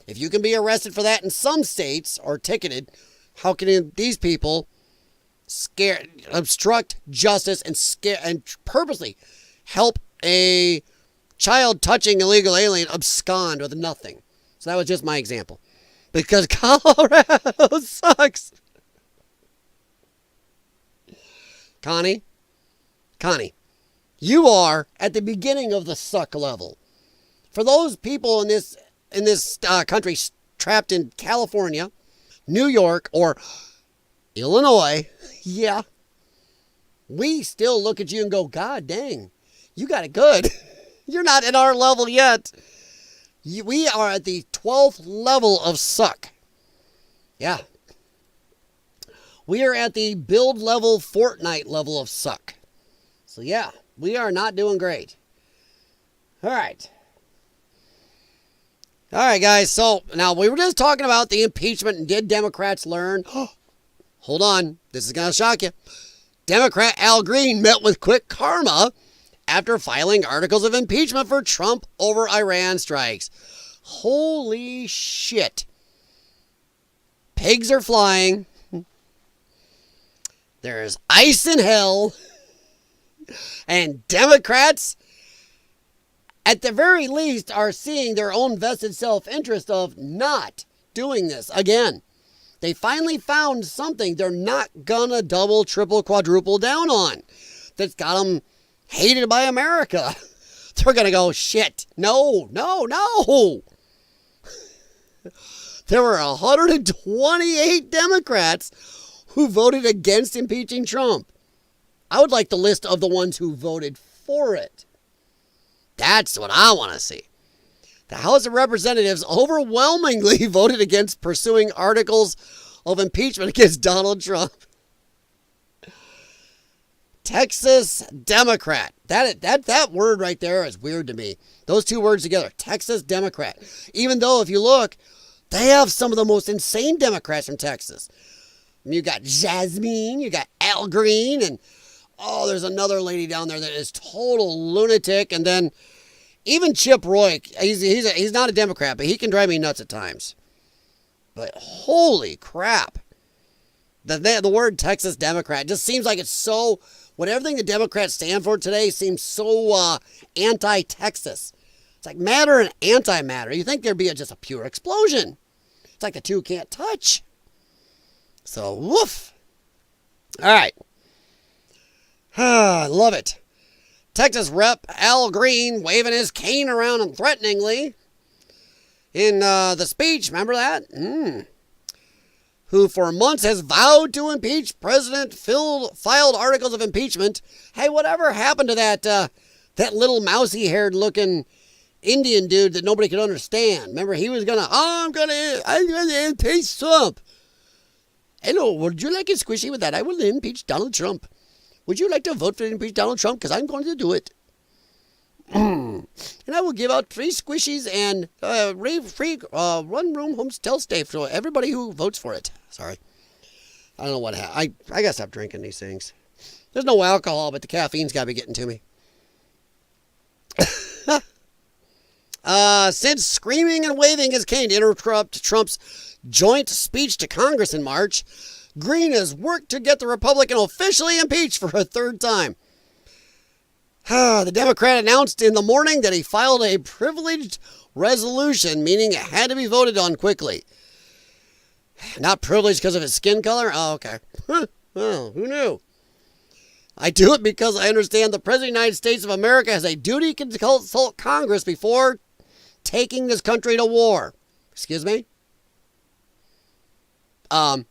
If you can be arrested for that in some states, or ticketed, how can these people obstruct justice and purposely help a child touching illegal alien abscond with nothing? So that was just my example. Because Colorado sucks. Connie, you are at the beginning of the suck level. For those people in this country trapped in California, New York, or Illinois, yeah, we still look at you and go, God dang, you got it good. You're not at our level yet. We are at the 12th level of suck. Yeah. We are at the build level, Fortnite level of suck. So yeah, we are not doing great. All right. All right, guys. So now we were just talking about the impeachment and did Democrats learn? Hold on. This is going to shock you. Democrat Al Greene met with quick karma after filing articles of impeachment for Trump over Iran strikes. Holy shit. Pigs are flying. There's ice in hell. And Democrats, at the very least, are seeing their own vested self-interest of not doing this again. They finally found something they're not gonna double, triple, quadruple down on. That's got them hated by America. They're gonna go, shit, no. There were 128 Democrats who voted against impeaching Trump. I would like the list of the ones who voted for it. That's what I want to see. The House of Representatives overwhelmingly voted against pursuing articles of impeachment against Donald Trump. Texas Democrat. That word right there is weird to me. Those two words together, Texas Democrat. Even though if you look, they have some of the most insane Democrats from Texas. You got Jasmine, you got Al Greene, and there's another lady down there that is total lunatic. And then even Chip Roy, he's not a Democrat, but he can drive me nuts at times. But holy crap. The word Texas Democrat just seems like it's so, what everything the Democrats stand for today seems so anti-Texas. It's like matter and antimatter. You think there'd be just a pure explosion. It's like the two can't touch. So, woof. All right. I love it. Texas Rep. Al Greene waving his cane around and threateningly in the speech. Remember that? Who for months has vowed to impeach President, filed articles of impeachment. Hey, whatever happened to that little mousy-haired looking Indian dude that nobody could understand? Remember, he was I'm gonna impeach Trump. Hello, would you like it squishy with that? I will impeach Donald Trump. Would you like to vote for impeach Donald Trump? Because I'm going to do it. And I will give out free squishies and free one-room hotel stay for everybody who votes for it. Sorry. I don't know what happened. I got to stop drinking these things. There's no alcohol, but the caffeine's got to be getting to me. Since screaming and waving his cane to interrupt Trump's joint speech to Congress in March, Greene has worked to get the Republican officially impeached for a third time. The Democrat announced in the morning that he filed a privileged resolution, meaning it had to be voted on quickly. Not privileged because of his skin color? Oh, okay. Well, who knew? I do it because I understand the President of the United States of America has a duty to consult Congress before taking this country to war. Excuse me? Al.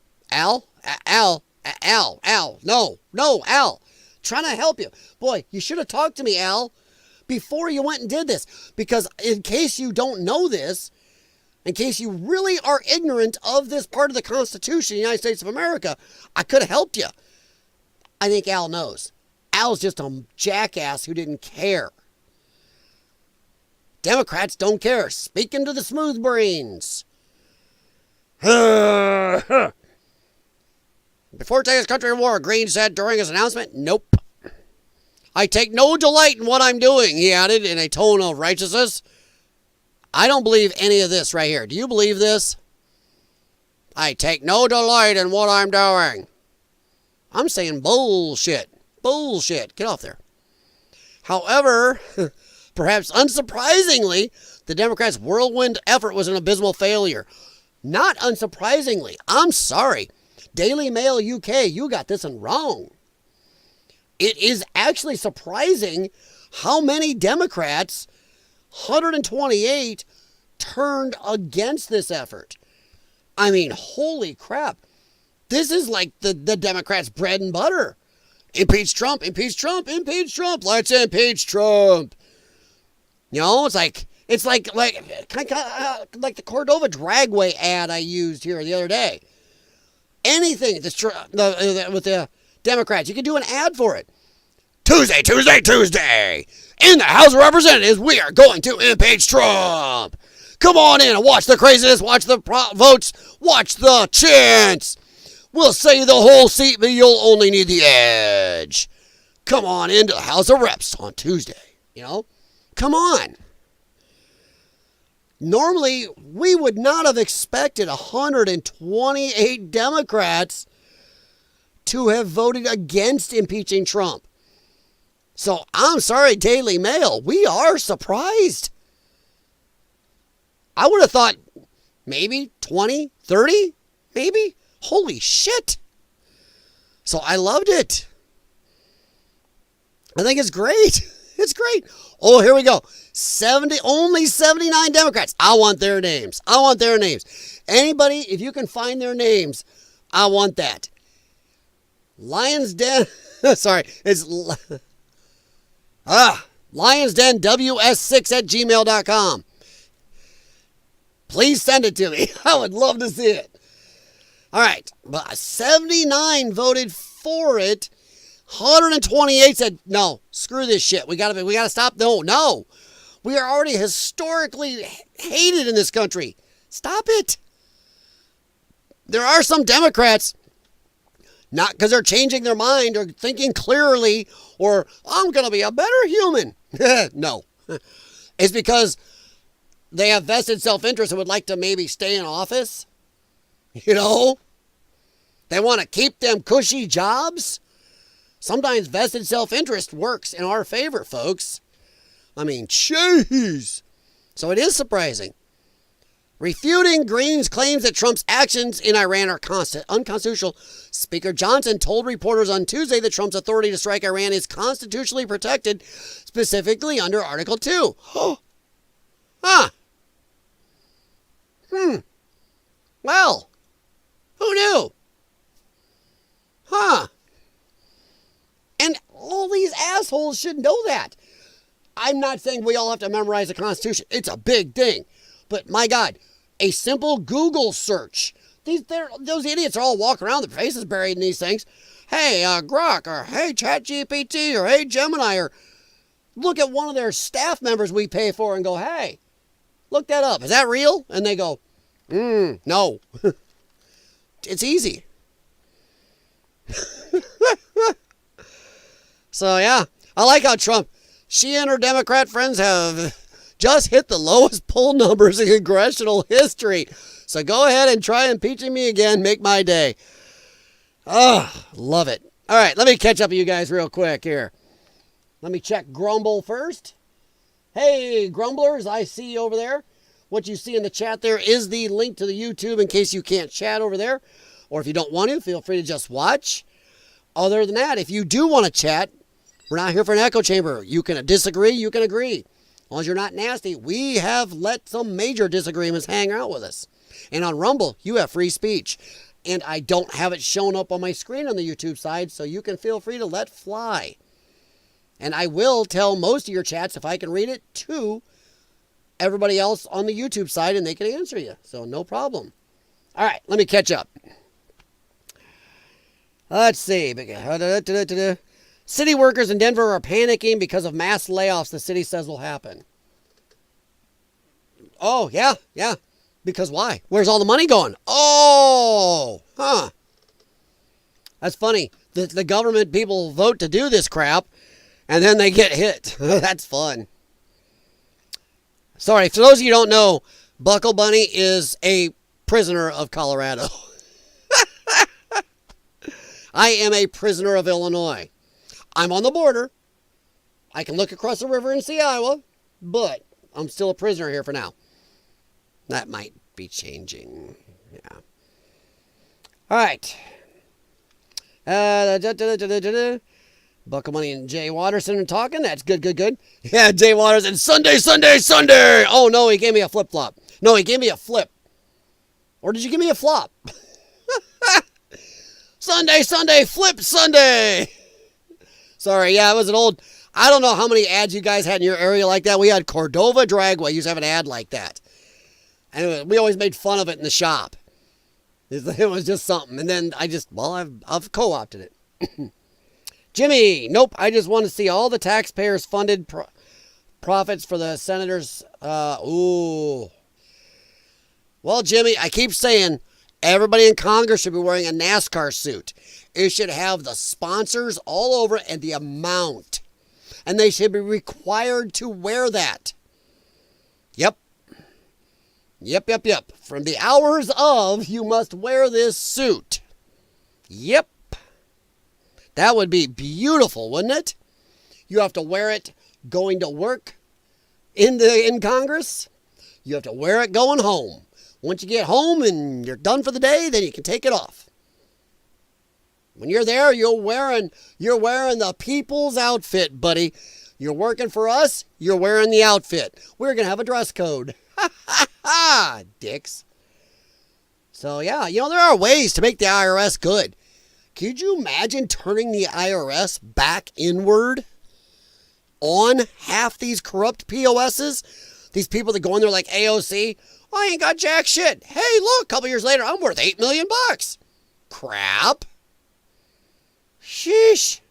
No, Al. Trying to help you. Boy, you should have talked to me, Al, before you went and did this. Because in case you don't know this, in case you really are ignorant of this part of the Constitution of the United States of America, I could have helped you. I think Al knows. Al's just a jackass who didn't care. Democrats don't care. Speaking to the smooth brains. Before taking this country to war, Greene said during his announcement, nope. I take no delight in what I'm doing, he added in a tone of righteousness. I don't believe any of this right here. Do you believe this? I take no delight in what I'm doing. I'm saying bullshit. Bullshit. Get off there. However, perhaps unsurprisingly, the Democrats' whirlwind effort was an abysmal failure. Not unsurprisingly. I'm sorry. Daily Mail UK, you got this one wrong. It is actually surprising how many Democrats, 128, turned against this effort. I mean, holy crap. This is like the Democrats' bread and butter. Impeach Trump, impeach Trump, impeach Trump. Let's impeach Trump. You know, it's like the Cordova Dragway ad I used here the other day. Anything with the Democrats, you can do an ad for it. Tuesday. In the House of Representatives, we are going to impeach Trump. Come on in and watch the craziness, watch the votes, watch the chants. We'll sell you the whole seat, but you'll only need the edge. Come on into the House of Reps on Tuesday. You know? Come on. Normally, we would not have expected 128 Democrats to have voted against impeaching Trump. So, I'm sorry, Daily Mail. We are surprised. I would have thought maybe 20, 30, maybe. Holy shit. So, I loved it. I think it's great. It's great. Oh, here we go. Only 79 Democrats. I want their names. I want their names. Anybody, if you can find their names, I want that. Lions Den. Sorry. It's Lions Den WS6@gmail.com. Please send it to me. I would love to see it. All right. But 79 voted for it. 128 said, no, screw this shit. We gotta stop. No. We are already historically hated in this country. Stop it. There are some Democrats, not because they're changing their mind or thinking clearly or I'm going to be a better human. No. It's because they have vested self-interest and would like to maybe stay in office. You know? They want to keep them cushy jobs. Sometimes vested self-interest works in our favor, folks. I mean, jeez. So it is surprising. Refuting Greene's claims that Trump's actions in Iran are unconstitutional, Speaker Johnson told reporters on Tuesday that Trump's authority to strike Iran is constitutionally protected, specifically under Article 2. Well, who knew? And all these assholes should know that. I'm not saying we all have to memorize the Constitution. It's a big thing. But my God, a simple Google search. Those idiots are all walking around, their faces buried in these things. Hey, Grok, or hey, ChatGPT, or hey, Gemini, or look at one of their staff members we pay for and go, hey, look that up. Is that real? And they go, no. It's easy. So, yeah, I like how Trump, she and her Democrat friends have just hit the lowest poll numbers in congressional history. So go ahead and try impeaching me again. Make my day. Oh, love it. All right, let me catch up with you guys real quick here. Let me check Grumble first. Hey, Grumblers, I see you over there. What you see in the chat there is the link to the YouTube in case you can't chat over there. Or if you don't want to, feel free to just watch. Other than that, if you do want to chat, we're not here for an echo chamber. You can disagree, you can agree. As long as you're not nasty, we have let some major disagreements hang out with us. And on Rumble, you have free speech. And I don't have it shown up on my screen on the YouTube side, so you can feel free to let fly. And I will tell most of your chats, if I can read it, to everybody else on the YouTube side, and they can answer you. So no problem. All right, let me catch up. Let's see. City workers in Denver are panicking because of mass layoffs the city says will happen. Oh, yeah. Because why? Where's all the money going? Oh, That's funny. The government people vote to do this crap, and then they get hit. That's fun. Sorry, for those of you who don't know, Buckle Bunny is a prisoner of Colorado. I am a prisoner of Illinois. I'm on the border. I can look across the river and see Iowa, but I'm still a prisoner here for now. That might be changing. Yeah. All right. Buckle Money and Jay Watterson are talking. That's good. Yeah, Jay Watterson. Sunday. Oh, no, he gave me a flip-flop. No, he gave me a flip. Or did you give me a flop? Sunday, flip Sunday. Sorry, yeah, it was an old, I don't know how many ads you guys had in your area like that. We had Cordova Dragway used to have an ad like that. And we always made fun of it in the shop. It was just something. And then I've co-opted it. Jimmy, nope, I just want to see all the taxpayers funded profits for the senators. Well, Jimmy, I keep saying everybody in Congress should be wearing a NASCAR suit. It should have the sponsors all over it and the amount. And they should be required to wear that. Yep. Yep. From the hours of, you must wear this suit. Yep. That would be beautiful, wouldn't it? You have to wear it going to work in Congress. You have to wear it going home. Once you get home and you're done for the day, then you can take it off. When you're there, you're wearing the people's outfit, buddy. You're working for us, you're wearing the outfit. We're going to have a dress code. Ha, ha, ha, dicks. So, yeah, there are ways to make the IRS good. Could you imagine turning the IRS back inward on half these corrupt POSs? These people that go in there like AOC, I ain't got jack shit. Hey, look, a couple years later, I'm worth $8 million. Crap. Sheesh.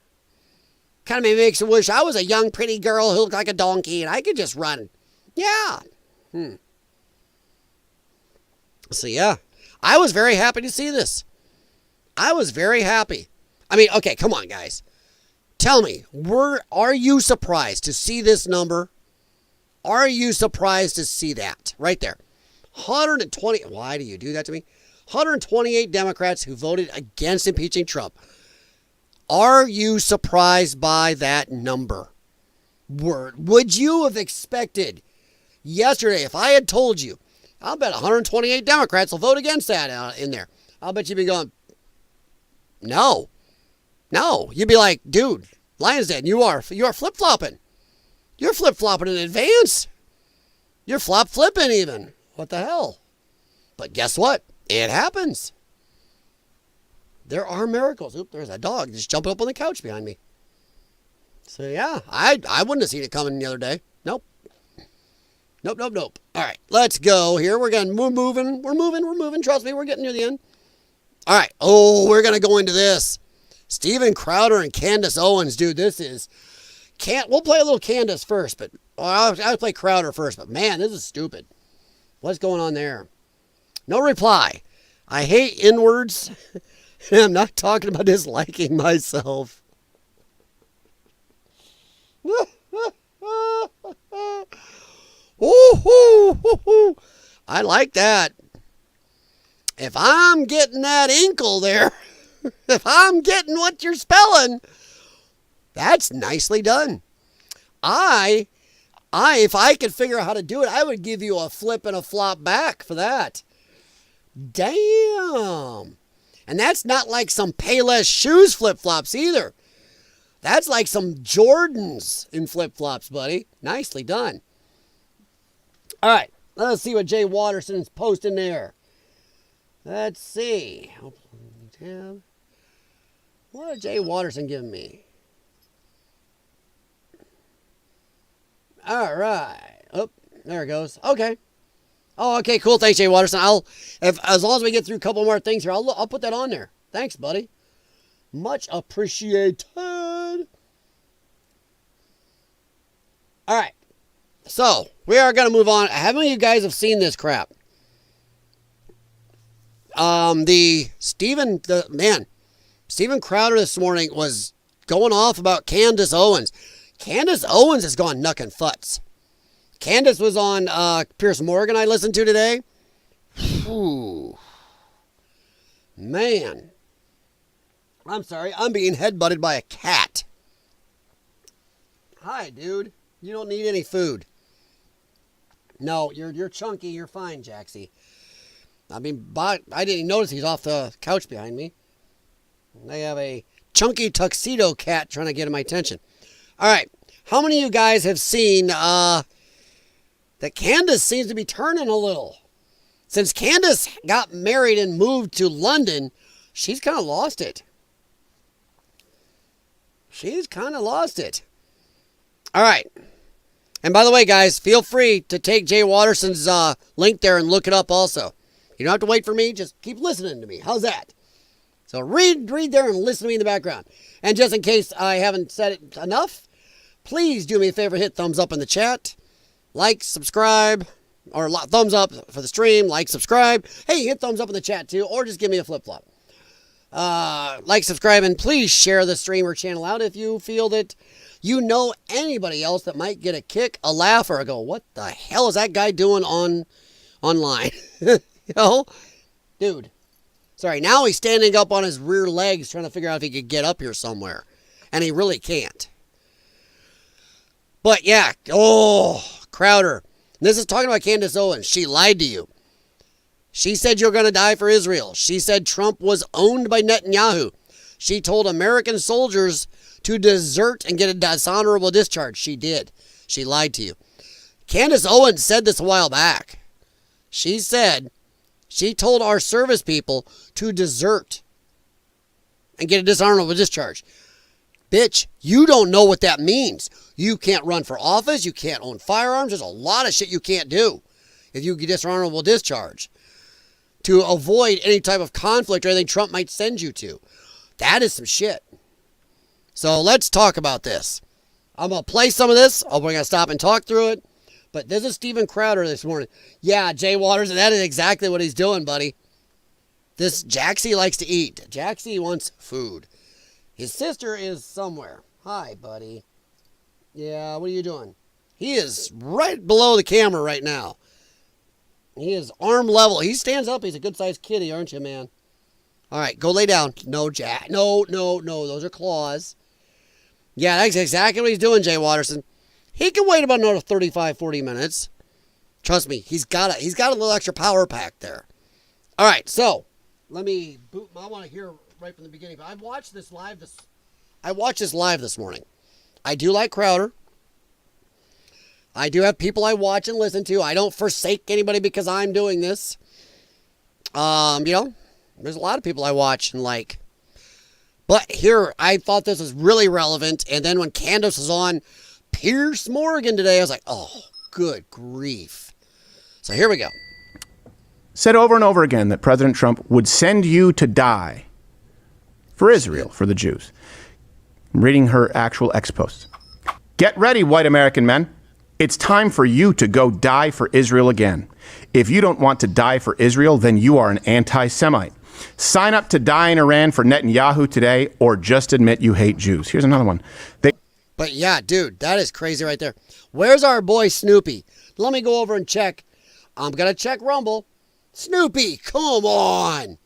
Kind of makes me wish I was a young, pretty girl who looked like a donkey and I could just run. Yeah. So, yeah. I was very happy to see this. I was very happy. I mean, okay, come on, guys. Tell me, are you surprised to see this number? Are you surprised to see that? Right there. 120. Why do you do that to me? 128 Democrats who voted against impeaching Trump. Are you surprised by that number? Would you have expected yesterday, if I had told you, I'll bet 128 Democrats will vote against that in there. I'll bet you'd be going, no. You'd be like, dude, Lion's Den, you are flip-flopping. You're flip-flopping in advance. You're flop-flipping even. What the hell? But guess what? It happens. There are miracles. Oop, there's a dog just jumping up on the couch behind me. So, yeah, I wouldn't have seen it coming the other day. Nope. All right, let's go here. We're moving. We're moving. Trust me, we're getting near the end. All right. Oh, we're going to go into this. Steven Crowder and Candace Owens. Dude, this is... We'll play a little Candace first, but... I'll play Crowder first, but man, this is stupid. What's going on there? No reply. I hate N-words. And I'm not talking about disliking myself. Ooh, I like that. If I'm getting that inkle there, if I'm getting what you're spelling, that's nicely done. If I could figure out how to do it, I would give you a flip and a flop back for that. Damn. And that's not like some Payless shoes flip-flops either. That's like some Jordans in flip-flops, buddy. Nicely done. All right, let's see what Jay Waterson's posting there. Let's see. What did Jay Waterson give me? All right. Oh, there it goes. Okay. Oh, okay, cool. Thanks, Jay Waterson. As long as we get through a couple more things here, I'll put that on there. Thanks, buddy. Much appreciated. All right. So, we are going to move on. How many of you guys have seen this crap? Steven Crowder this morning was going off about Candace Owens. Candace Owens has gone knucking futs. Candace was on Piers Morgan I listened to today. Whew. Man. I'm sorry. I'm being headbutted by a cat. Hi, dude. You don't need any food. No, you're chunky. You're fine, Jaxie. I mean, I didn't even notice he's off the couch behind me. I have a chunky tuxedo cat trying to get my attention. All right. How many of you guys have seen that Candace seems to be turning a little? Since Candace got married and moved to London, she's kind of lost it. All right. And by the way, guys, feel free to take Jay Waterson's link there and look it up also. You don't have to wait for me. Just keep listening to me. How's that? So read there and listen to me in the background. And just in case I haven't said it enough, please do me a favor, hit thumbs up in the chat. Like, subscribe, or thumbs up for the stream, like, subscribe. Hey, hit thumbs up in the chat too, or just give me a flip-flop. Like, subscribe, and please share the stream or channel out if you feel that you know anybody else that might get a kick, a laugh, or go, what the hell is that guy doing online? You know? Dude. Sorry, now he's standing up on his rear legs trying to figure out if he could get up here somewhere. And he really can't. But yeah, Crowder. This is talking about Candace Owens. She lied to you. She said you're going to die for Israel. She said Trump was owned by Netanyahu. She told American soldiers to desert and get a dishonorable discharge. She did. She lied to you. Candace Owens said this a while back. She said she told our service people to desert and get a dishonorable discharge. Bitch, you don't know what that means. You can't run for office. You can't own firearms. There's a lot of shit you can't do if you get dishonorable discharge to avoid any type of conflict or anything Trump might send you to. That is some shit. So let's talk about this. I'm going to play some of this. We're going to stop and talk through it. But this is Steven Crowder this morning. Yeah, Jay Waters, that is exactly what he's doing, buddy. This Jaxie likes to eat. Jaxie wants food. His sister is somewhere. Hi, buddy. Yeah, what are you doing? He is right below the camera right now. He is arm level. He stands up. He's a good-sized kitty, aren't you, man? All right, go lay down. No, Jack. No. Those are claws. Yeah, that's exactly what he's doing, Jay Watterson. He can wait about another 35, 40 minutes. Trust me, he's got a little extra power pack there. All right, so let me boot. I want to hear right from the beginning. But I watched this live this morning. I do like Crowder. I do have people I watch and listen to. I don't forsake anybody because I'm doing this. There's a lot of people I watch and like. But here, I thought this was really relevant. And then when Candace was on Pierce Morgan today, I was like, oh, good grief. So here we go. Said over and over again that President Trump would send you to die for Israel, for the Jews. I'm reading her actual ex-post. Get ready, white American men. It's time for you to go die for Israel again. If you don't want to die for Israel, then you are an anti-Semite. Sign up to die in Iran for Netanyahu today, or just admit you hate Jews. Here's another one. But yeah, dude, that is crazy right there. Where's our boy Snoopy? Let me go over and check. I'm going to check Rumble. Snoopy, come on.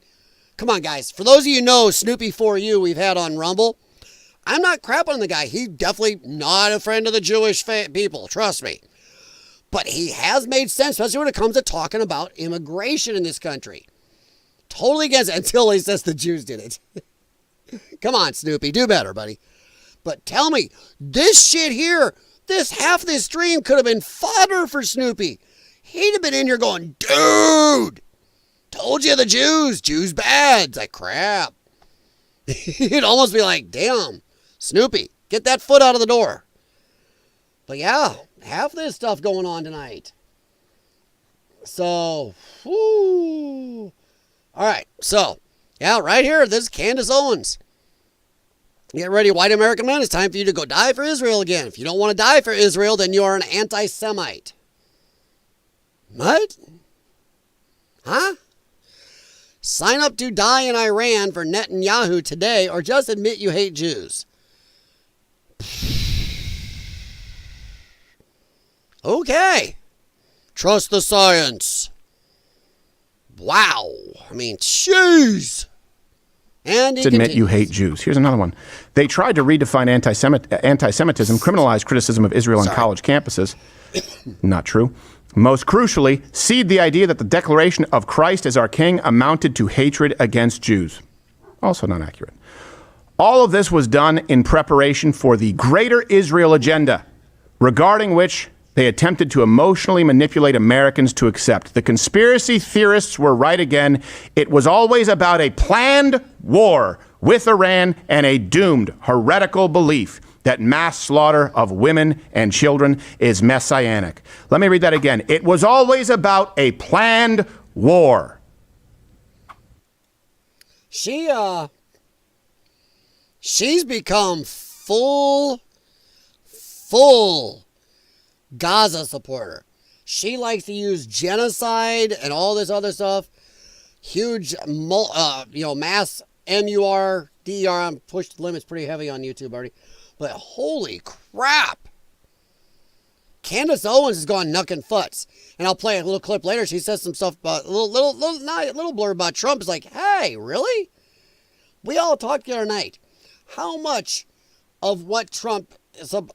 Come on, guys. For those of you who know Snoopy For You we've had on Rumble, I'm not crapping on the guy. He's definitely not a friend of the Jewish people. Trust me. But he has made sense, especially when it comes to talking about immigration in this country. Totally against it until he says the Jews did it. Come on, Snoopy. Do better, buddy. But tell me, this shit here, half this stream could have been fodder for Snoopy. He'd have been in here going, dude, told you the Jews bad. It's like, crap. He'd almost be like, damn, Snoopy, get that foot out of the door. But yeah, half this stuff going on tonight. So, whoo. All right, so, yeah, right here, this is Candace Owens. Get ready, white American man. It's time for you to go die for Israel again. If you don't want to die for Israel, then you are an anti-Semite. What? Huh? Sign up to die in Iran for Netanyahu today, or just admit you hate Jews. Okay. Trust the science. Wow. I mean, jeez. And admit you hate Jews. Here's another one. They tried to redefine anti-Semitism, criminalize criticism of Israel on college campuses. Not true. Most crucially, seed the idea that the declaration of Christ as our king amounted to hatred against Jews. Also not accurate. All of this was done in preparation for the Greater Israel agenda, regarding which they attempted to emotionally manipulate Americans to accept. The conspiracy theorists were right again. It was always about a planned war with Iran and a doomed heretical belief that mass slaughter of women and children is messianic. Let me read that again. It was always about a planned war. She's become full Gaza supporter. She likes to use genocide and all this other stuff. Huge, mass MURDER. I'm pushed the limits pretty heavy on YouTube already. But holy crap. Candace Owens has gone knucking futs. And I'll play a little clip later. She says some stuff about a little blurb about Trump. It's like, hey, really? We all talked the other night. How much of what Trump,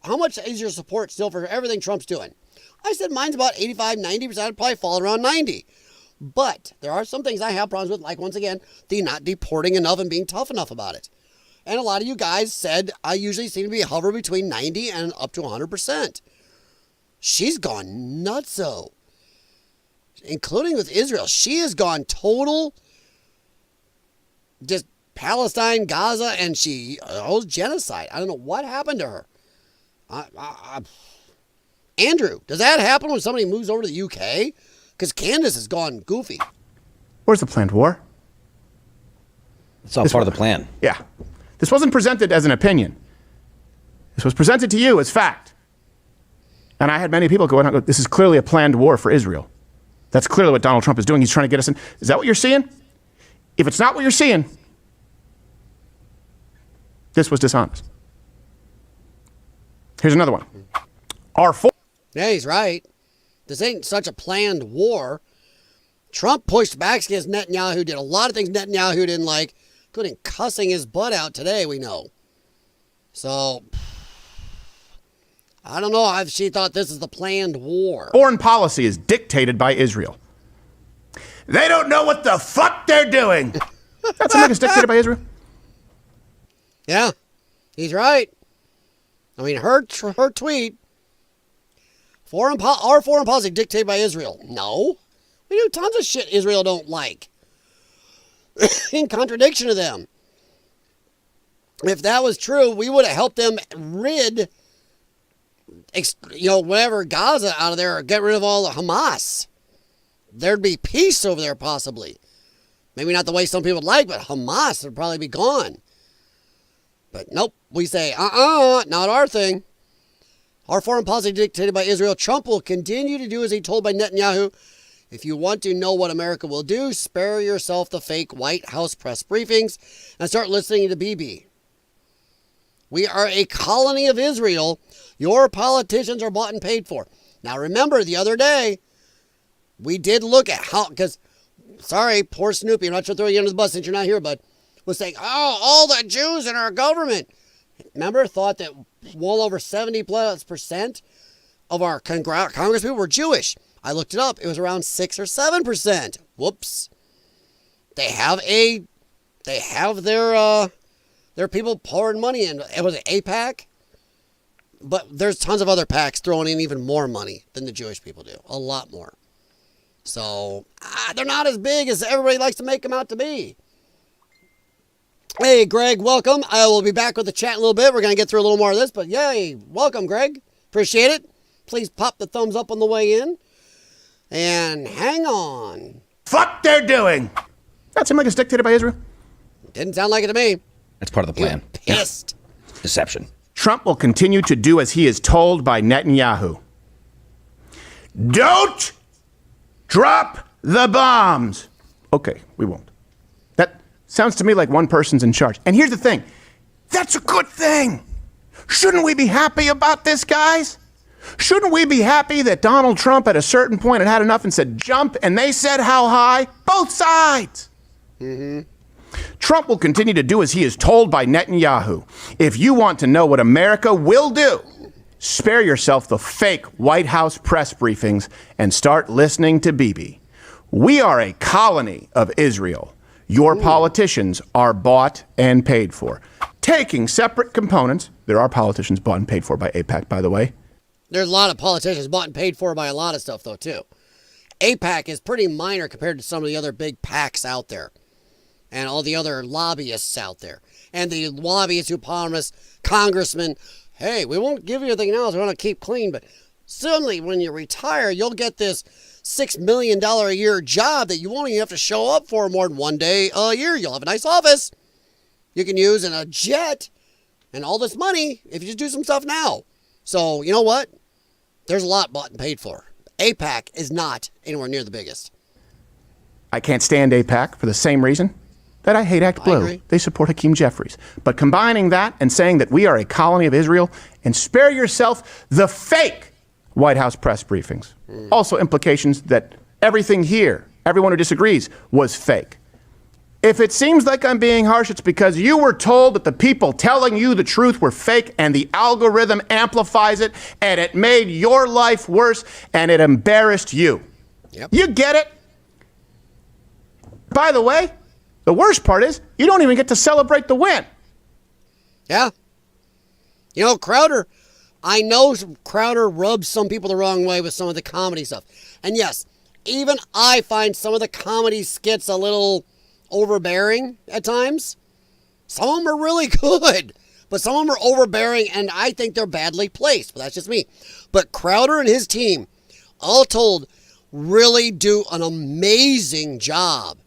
how much is your support still for everything Trump's doing? I said mine's about 85, 90%. I'd probably fall around 90. But there are some things I have problems with, like, once again, the not deporting enough and being tough enough about it. And a lot of you guys said I usually seem to be hover between 90 and up to 100%. She's gone nutso. Including with Israel. She has gone total, just Palestine, Gaza, and she holds genocide. I don't know what happened to her. Andrew, does that happen when somebody moves over to the UK? Because Candace has gone goofy. Where's the planned war? It's all part of the plan. Yeah. This wasn't presented as an opinion. This was presented to you as fact. And I had many people go, this is clearly a planned war for Israel. That's clearly what Donald Trump is doing. He's trying to get us in. Is that what you're seeing? If it's not what you're seeing, this was dishonest. Here's another one. Yeah, he's right. This ain't such a planned war. Trump pushed back against Netanyahu, did a lot of things Netanyahu didn't like, including cussing his butt out today, we know. So, I don't know if she thought this is the planned war. Foreign policy is dictated by Israel. They don't know what the fuck they're doing. That's like it's dictated by Israel. Yeah, he's right. I mean, her tweet, our foreign policy dictated by Israel. No. We do tons of shit Israel don't like. In contradiction to them. If that was true, we would have helped them rid, whatever, Gaza out of there, or get rid of all the Hamas. There'd be peace over there, possibly. Maybe not the way some people would like, but Hamas would probably be gone. But nope, we say, not our thing. Our foreign policy dictated by Israel. Trump will continue to do as he told by Netanyahu. If you want to know what America will do, spare yourself the fake White House press briefings and start listening to Bibi. We are a colony of Israel. Your politicians are bought and paid for. Now remember, the other day, we did look at how, because, sorry, poor Snoopy, I'm not trying to throw you under the bus since you're not here, but was saying, all the Jews in our government. Remember, thought that well over 70+% of our Congress people were Jewish. I looked it up. It was around 6 or 7%. Whoops. They have their people pouring money in. It was an AIPAC. But there's tons of other PACs throwing in even more money than the Jewish people do. A lot more. So, they're not as big as everybody likes to make them out to be. Hey, Greg, welcome. I will be back with the chat in a little bit. We're going to get through a little more of this, but yay, welcome, Greg. Appreciate it. Please pop the thumbs up on the way in. And hang on. Fuck they're doing. That seemed like it's dictated by Israel. Didn't sound like it to me. That's part of the plan. You're pissed. Yeah. Deception. Trump will continue to do as he is told by Netanyahu. Don't drop the bombs. Okay, we won't. That sounds to me like one person's in charge. And here's the thing. That's a good thing. Shouldn't we be happy about this, guys? Shouldn't we be happy that Donald Trump at a certain point had enough and said jump, and they said how high? Both sides. Trump will continue to do as he is told by Netanyahu. If you want to know what America will do, spare yourself the fake White House press briefings and start listening to Bibi. We are a colony of Israel. Your politicians are bought and paid for. Taking separate components, there are politicians bought and paid for by AIPAC, by the way. There's a lot of politicians bought and paid for by a lot of stuff, though, too. AIPAC is pretty minor compared to some of the other big PACs out there. And all the other lobbyists out there. And the lobbyists who promise congressmen, hey, we won't give you anything now, so we want to keep clean. But suddenly, when you retire, you'll get this $6 million a year job that you won't even have to show up for more than one day a year. You'll have a nice office you can use in a jet and all this money if you just do some stuff now. So, you know what? There's a lot bought and paid for. AIPAC is not anywhere near the biggest. I can't stand AIPAC for the same reason that I hate Act Blue. agree. They support Hakeem Jeffries. But combining that and saying that we are a colony of Israel, and spare yourself the fake White House press briefings. Also implications that everything here, everyone who disagrees, was fake. If it seems like I'm being harsh, it's because you were told that the people telling you the truth were fake, and the algorithm amplifies it, and it made your life worse, and it embarrassed you. Yep. You get it? By the way, the worst part is you don't even get to celebrate the win. Yeah. You know, Crowder, I know Crowder rubs some people the wrong way with some of the comedy stuff. And yes, even I find some of the comedy skits a little overbearing at times. Some of them are really good, but some of them are overbearing, and I think they're badly placed. But that's just me. But Crowder and his team, all told, really do an amazing job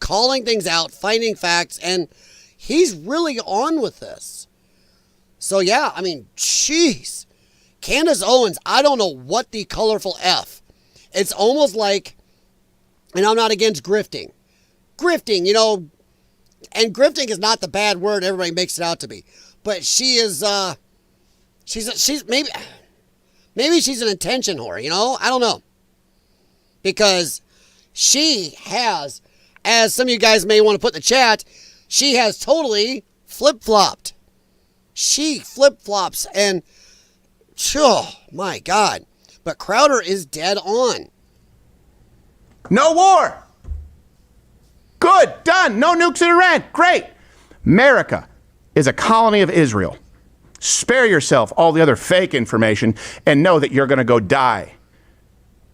calling things out, finding facts, and he's really on with this. So yeah, I mean, jeez. Candace Owens, I don't know what the colorful F. It's almost like, and I'm not against grifting. Grifting, you know, and grifting is not the bad word everybody makes it out to be. But she is, she's maybe she's an attention whore, you know? I don't know. Because she has, as some of you guys may want to put in the chat, she has totally flip-flopped. She flip-flops, and, oh, my God. But Crowder is dead on. No war. Good, done. No nukes in Iran. Great. America is a colony of Israel. Spare yourself all the other fake information and know that you're going to go die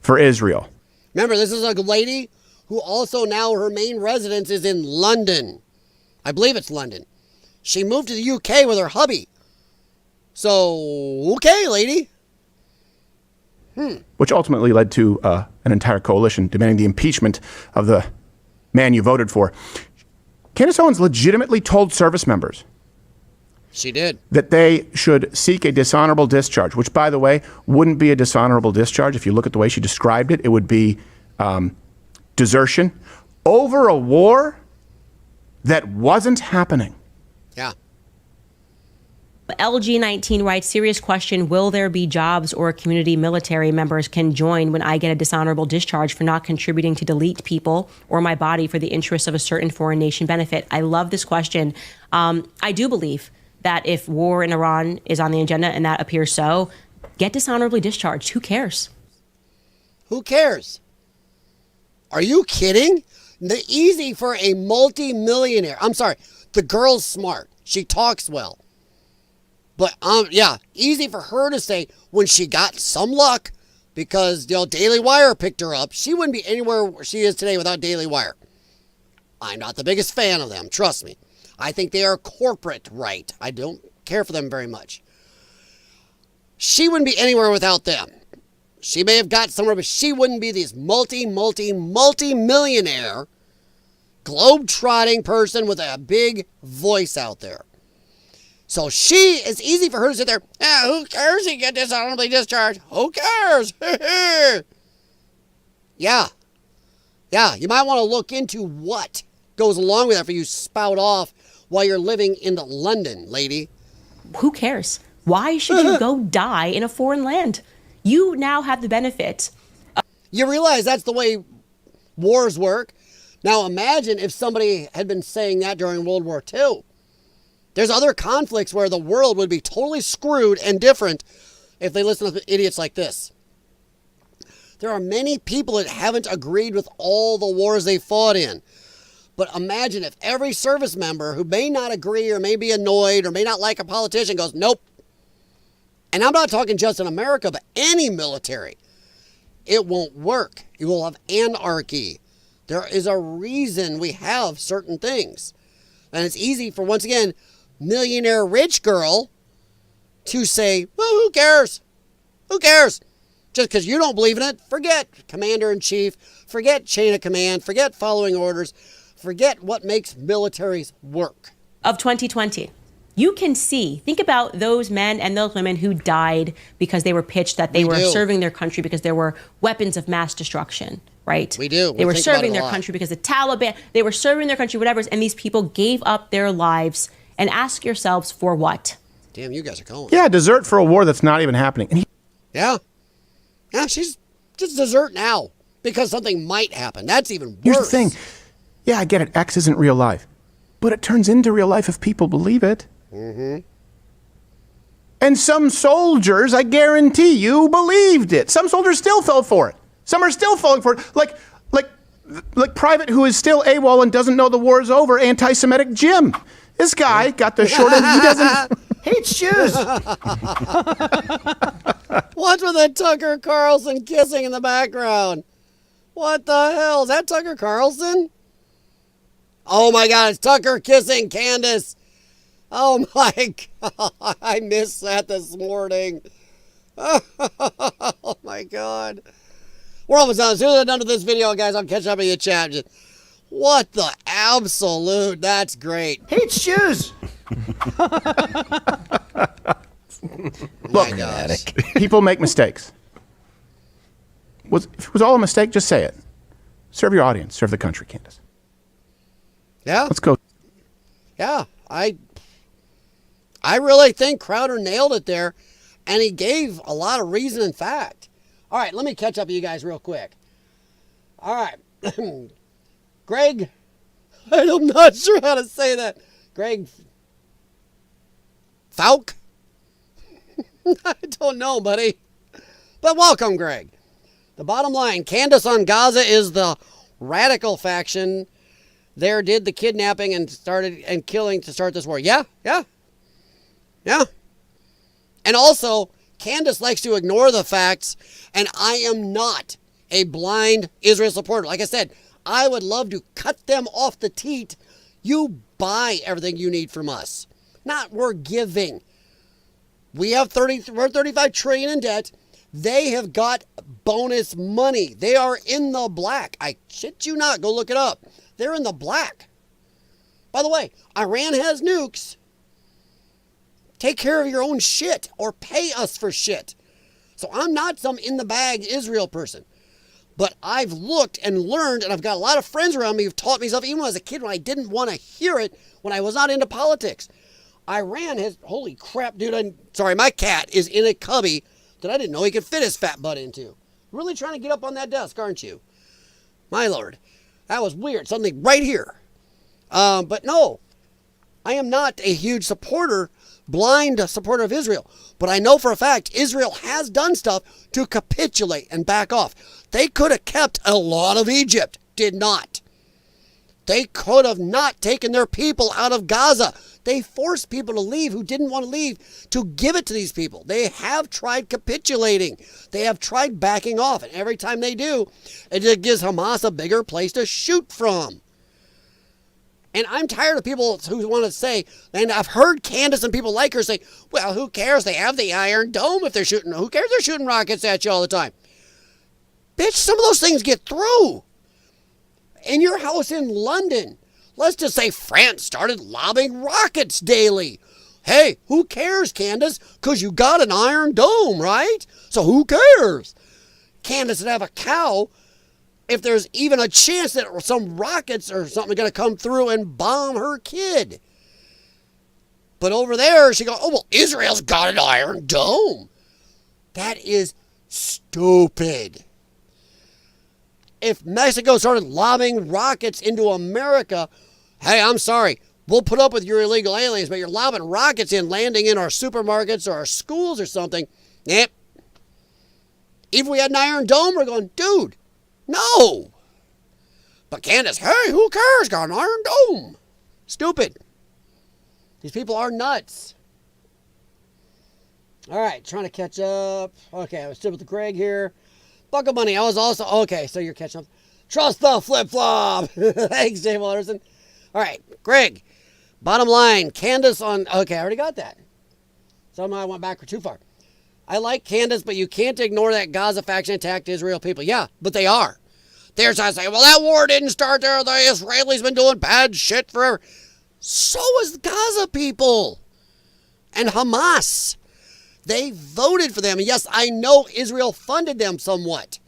for Israel. Remember, this is a lady who also now her main residence is in London. I believe it's London. She moved to the UK with her hubby. So, okay, lady. Which ultimately led to an entire coalition demanding the impeachment of the man you voted for. Candace Owens legitimately told service members She did. that they should seek a dishonorable discharge, which, by the way, wouldn't be a dishonorable discharge. If you look at the way she described it, it would be desertion over a war that wasn't happening. Yeah. LG19 writes, serious question, will there be jobs or community military members can join when I get a dishonorable discharge for not contributing to delete people or my body for the interests of a certain foreign nation benefit? I love this question. I do believe that if war in Iran is on the agenda, and that appears so, get dishonorably discharged. Who cares? Who cares? Are you kidding? The easy for a multi-millionaire. I'm sorry. The girl's smart. She talks well. But, yeah, easy for her to say when she got some luck because, you know, Daily Wire picked her up. She wouldn't be anywhere where she is today without Daily Wire. I'm not the biggest fan of them, trust me. I think they are corporate right. I don't care for them very much. She wouldn't be anywhere without them. She may have got somewhere, but she wouldn't be this multi-millionaire, globe-trotting person with a big voice out there. So it's easy for her to sit there, who cares he get dishonorably discharged? Who cares? Yeah, you might want to look into what goes along with that for you spout off while you're living in London, lady. Who cares? Why should you go die in a foreign land? You now have the benefit. You realize that's the way wars work. Now imagine if somebody had been saying that during World War II. There's other conflicts where the world would be totally screwed and different if they listen to idiots like this. There are many people that haven't agreed with all the wars they fought in. But imagine if every service member who may not agree or may be annoyed or may not like a politician goes, nope. And I'm not talking just in America, but any military. It won't work. You will have anarchy. There is a reason we have certain things. And it's easy for, once again, millionaire rich girl to say, well, who cares? Who cares? Just because you don't believe in it, forget commander-in-chief, forget chain of command, forget following orders, forget what makes militaries work. Of 2020, You can see, think about those men and those women who died because they were pitched that they were serving their country because there were weapons of mass destruction, right? We do. They were serving their country because the Taliban, they were serving their country, whatever. And these people gave up their lives. And ask yourselves for what? Damn, you guys are going. Yeah, desert for a war that's not even happening. And Yeah, she's just desert now because something might happen. That's even worse. here's the thing. Yeah, I get it. X isn't real life. But it turns into real life if people believe it. Mm-hmm. And some soldiers, I guarantee you, believed it. Some soldiers still fell for it. Some are still falling for it. Like Private who is still AWOL and doesn't know the war is over, anti-Semitic Jim. This guy got the short end. He doesn't hates Jews. What's with that Tucker Carlson kissing in the background? What the hell? Is that Tucker Carlson? Oh my God, it's Tucker kissing Candace. Oh my God, I missed that this morning. Oh my God. We're almost done. As soon as I'm done with this video, guys, I'll catch up with you chat. What the absolute? That's great. Hates Jews. Look, people make mistakes. If it was all a mistake, just say it. Serve your audience. Serve the country, Candace. Yeah. Let's go. Yeah. I really think Crowder nailed it there, and he gave a lot of reason and fact. All right, let me catch up with you guys real quick. All right. Greg, I'm not sure how to say that. Greg Falk? I don't know, buddy. But welcome, Greg. The bottom line, Candace on Gaza is the radical faction. There did the kidnapping and started and killing to start this war. Yeah. And also, Candace likes to ignore the facts, and I am not a blind Israel supporter. Like I said, I would love to cut them off the teat. You buy everything you need from us. Not we're giving. We're 35 trillion in debt. They have got bonus money. They are in the black. I shit you not. Go look it up. They're in the black. By the way, Iran has nukes. Take care of your own shit or pay us for shit. So I'm not some in the bag Israel person. But I've looked and learned, and I've got a lot of friends around me who've taught me stuff, even when I was a kid, when I didn't want to hear it, when I was not into politics. Iran has, holy crap, dude, sorry, my cat is in a cubby that I didn't know he could fit his fat butt into. Really trying to get up on that desk, aren't you? My Lord, that was weird, something right here. But no, I am not a huge blind supporter of Israel. But I know for a fact Israel has done stuff to capitulate and back off. They could have kept a lot of Egypt, did not. They could have not taken their people out of Gaza. They forced people to leave who didn't want to leave to give it to these people. They have tried capitulating. They have tried backing off. And every time they do, it just gives Hamas a bigger place to shoot from. And I'm tired of people who want to say, and I've heard Candace and people like her say, well, who cares? They have the Iron Dome if they're shooting. Who cares? They're shooting rockets at you all the time. Bitch, some of those things get through. In your house in London, let's just say France started lobbing rockets daily. Hey, who cares, Candace? Because you got an Iron Dome, right? So who cares? Candace would have a cow if there's even a chance that some rockets or something are going to come through and bomb her kid. But over there, she goes, oh, well, Israel's got an Iron Dome. That is stupid. If Mexico started lobbing rockets into America, hey, I'm sorry, we'll put up with your illegal aliens, but you're lobbing rockets in, landing in our supermarkets or our schools or something. Yep. If we had an Iron Dome, we're going, dude, no. But Candace, hey, who cares? Got an Iron Dome. Stupid. These people are nuts. All right, trying to catch up. Okay, I was still with the Greg here. Buckle Money, I was also, okay, so you're catching up. Trust the flip-flop. Thanks, Dave Anderson. All right, Greg, bottom line, Candace on, okay, I already got that. Somehow I went back too far. I like Candace, but you can't ignore that Gaza faction attacked Israel people. Yeah, but they are. They're trying to say, well, that war didn't start there. The Israelis been doing bad shit forever. So is the Gaza people. and Hamas. They voted for them. And yes, I know Israel funded them somewhat.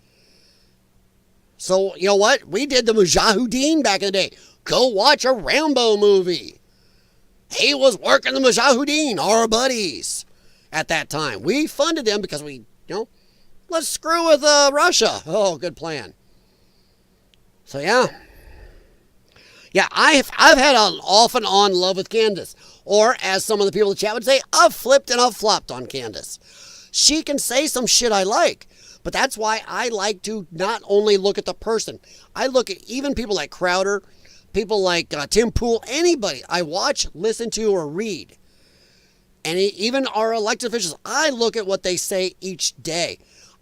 So, you know what? We did the Mujahideen back in the day. Go watch a Rambo movie. He was working the Mujahideen, our buddies, at that time. We funded them because we, let's screw with Russia. Oh, good plan. So, yeah. Yeah, I've had an off and on love with Candace. Or, as some of the people in the chat would say, I've flipped and I've flopped on Candace. She can say some shit I like. But that's why I like to not only look at the person. I look at even people like Crowder, people like Tim Pool, anybody I watch, listen to, or read. And even our elected officials, I look at what they say each day.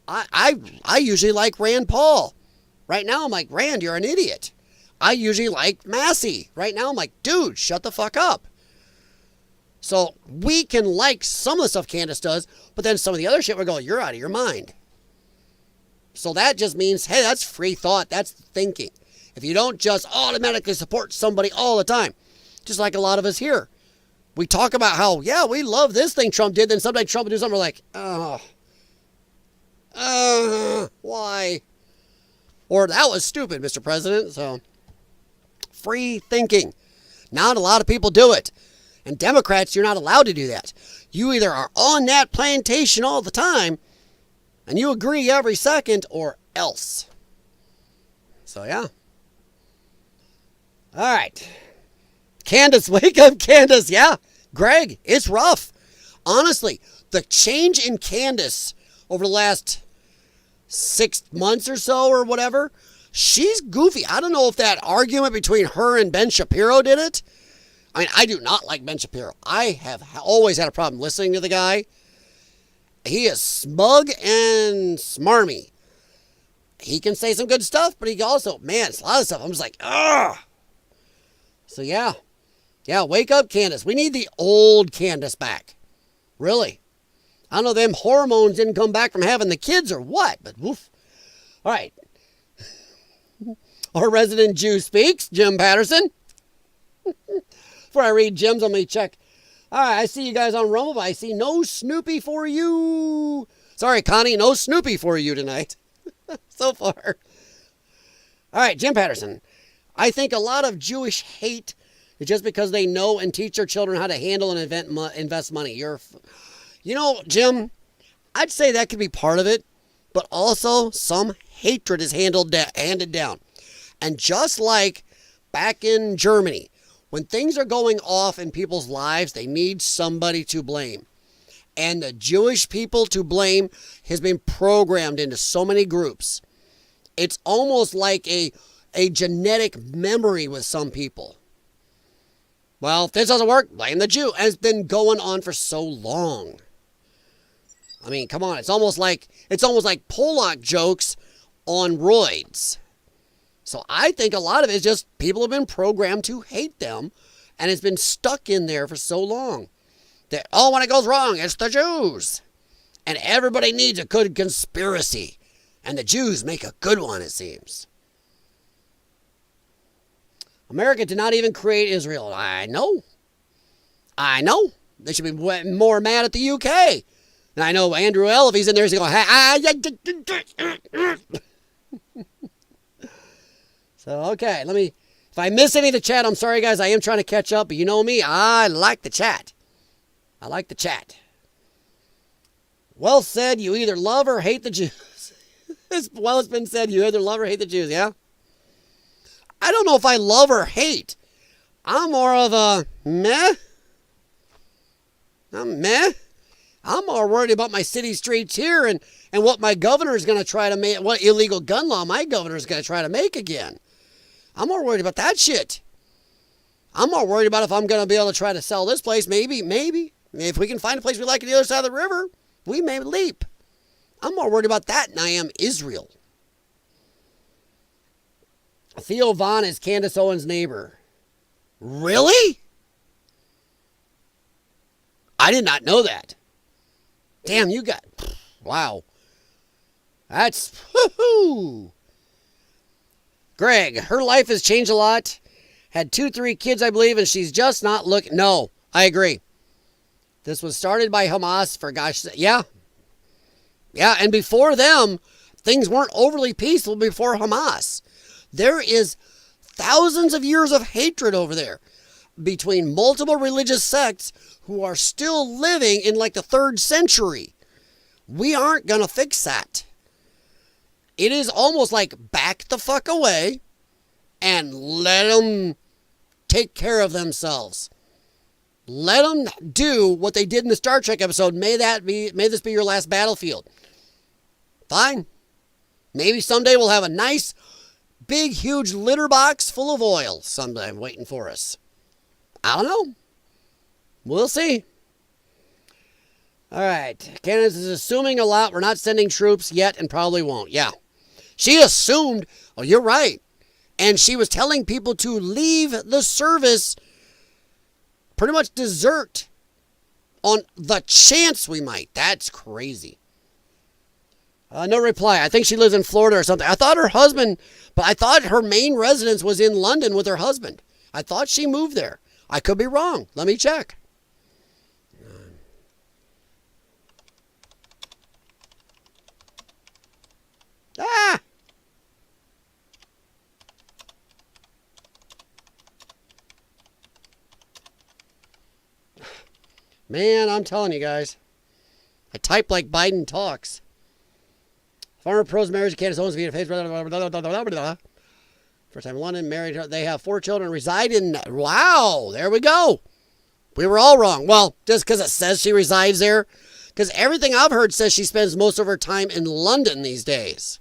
I usually like Rand Paul. Right now I'm like, Rand, you're an idiot. I usually like Massey. Right now I'm like, dude, shut the fuck up. So we can like some of the stuff Candace does, but then some of the other shit we're going, you're out of your mind. So that just means, hey, that's free thought. That's thinking. If you don't just automatically support somebody all the time, just like a lot of us here. We talk about how, yeah, we love this thing Trump did, then someday Trump would do something, we're like, why? Or that was stupid, Mr. President. So, free thinking. Not a lot of people do it. And Democrats, you're not allowed to do that. You either are on that plantation all the time, and you agree every second, or else. So, yeah. All right. Candace, wake up, Candace. Yeah. Greg, it's rough. Honestly, the change in Candace over the last 6 months or so or whatever, she's goofy. I don't know if that argument between her and Ben Shapiro did it. I mean, I do not like Ben Shapiro. I have always had a problem listening to the guy. He is smug and smarmy. He can say some good stuff, but he also, man, it's a lot of stuff. I'm just like, ugh. So, yeah. Yeah, wake up, Candace. We need the old Candace back. Really. I don't know, them hormones didn't come back from having the kids or what, but woof. All right. Our resident Jew speaks, Jim Patterson. Before I read Jim's, let me check. All right, I see you guys on Rumble, but I see no Snoopy for you. Sorry, Connie, no Snoopy for you tonight. So far. All right, Jim Patterson. I think a lot of Jewish hate is just because they know and teach their children how to handle and invest money. Jim, I'd say that could be part of it, but also some hatred is handed down. And just like back in Germany, when things are going off in people's lives, they need somebody to blame. And the Jewish people to blame has been programmed into so many groups. It's almost like a genetic memory with some people. Well, if this doesn't work, blame the Jew. And it's been going on for so long. I mean, come on. It's almost like Pollock jokes on roids. So I think a lot of it is just people have been programmed to hate them, and it's been stuck in there for so long that, when it goes wrong, it's the Jews. And everybody needs a good conspiracy. And the Jews make a good one, it seems. America did not even create Israel. I know. They should be more mad at the UK. And I know Andrew L., if he's in there, he's going, So, okay, if I miss any of the chat, I'm sorry, guys. I am trying to catch up, but you know me, I like the chat. Well said, you either love or hate the Jews. It's been said, you either love or hate the Jews, yeah? I don't know if I love or hate. I'm more of a meh. I'm more worried about my city streets here and what my governor is going to try to make, what illegal gun law my governor is going to try to make again. I'm more worried about that shit. I'm more worried about if I'm going to be able to try to sell this place. Maybe. If we can find a place we like on the other side of the river, we may leap. I'm more worried about that than I am Israel. Theo Vaughn is Candace Owens' neighbor. Really? I did not know that. Damn, wow. That's, whoo-hoo. Greg, her life has changed a lot. Had 2-3 kids, I believe, and she's just not looking. No, I agree. This was started by Hamas for gosh, yeah. Yeah, and before them, things weren't overly peaceful before Hamas. There is thousands of years of hatred over there between multiple religious sects who are still living in like the 3rd century. We aren't going to fix that. It is almost like back the fuck away and let them take care of themselves. Let them do what they did in the Star Trek episode. May this be your last battlefield. Fine. Maybe someday we'll have a nice, big, huge litter box full of oil someday waiting for us. I don't know. We'll see. All right. Candace is assuming a lot. We're not sending troops yet and probably won't. Yeah. She assumed, oh, you're right. And she was telling people to leave the service, pretty much desert on the chance we might. That's crazy. No reply. I think she lives in Florida or something. I thought her husband, but I thought her main residence was in London with her husband. I thought she moved there. I could be wrong. Let me check. Ah! Man, I'm telling you guys. I type like Biden talks. Former pros marriage, Candace Owens via face. First time in London, married her. They have 4 children, reside in. Wow, there we go. We were all wrong. Well, just because it says she resides there. Because everything I've heard says she spends most of her time in London these days.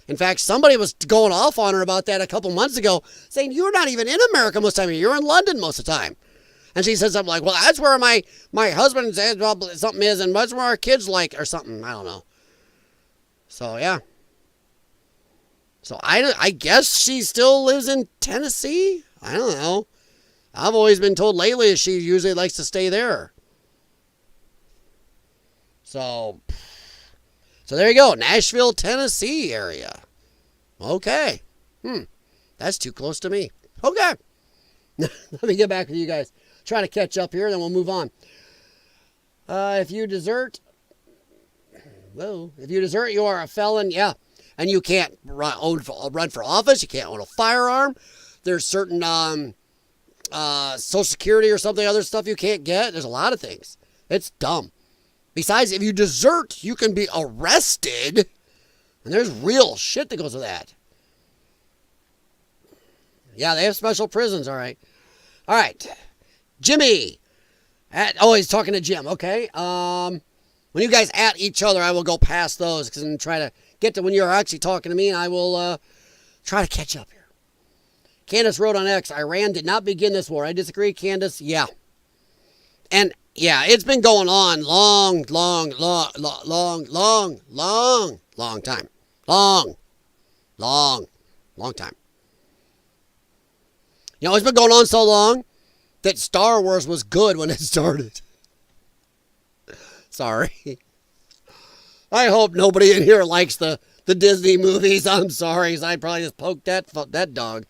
In fact, somebody was going off on her about that a couple months ago, saying, you're not even in America most of the time. You're in London most of the time. And she said something like, well, that's where my husband says something is, and that's where our kids like, or something. I don't know. So, yeah. So, I guess she still lives in Tennessee? I don't know. I've always been told lately she usually likes to stay there. So there you go. Nashville, Tennessee area. Okay. That's too close to me. Okay. Let me get back with you guys. Try to catch up here, then we'll move on. If you desert, you are a felon. Yeah. And you can't run for office. You can't own a firearm. There's certain Social Security or something, other stuff you can't get. There's a lot of things. It's dumb. Besides, if you desert, you can be arrested. And there's real shit that goes with that. Yeah, they have special prisons, all right. All right. Jimmy. He's talking to Jim. Okay. When you guys at each other, I will go past those because I'm going to try to get to when you're actually talking to me, and I will try to catch up here. Candace wrote on X, Iran did not begin this war. I disagree, Candace. Yeah. And, yeah, it's been going on long time. Long time. You know, it's been going on so long that Star Wars was good when it started. Sorry. I hope nobody in here likes the Disney movies. I'm sorry. I'd probably just poke that dog.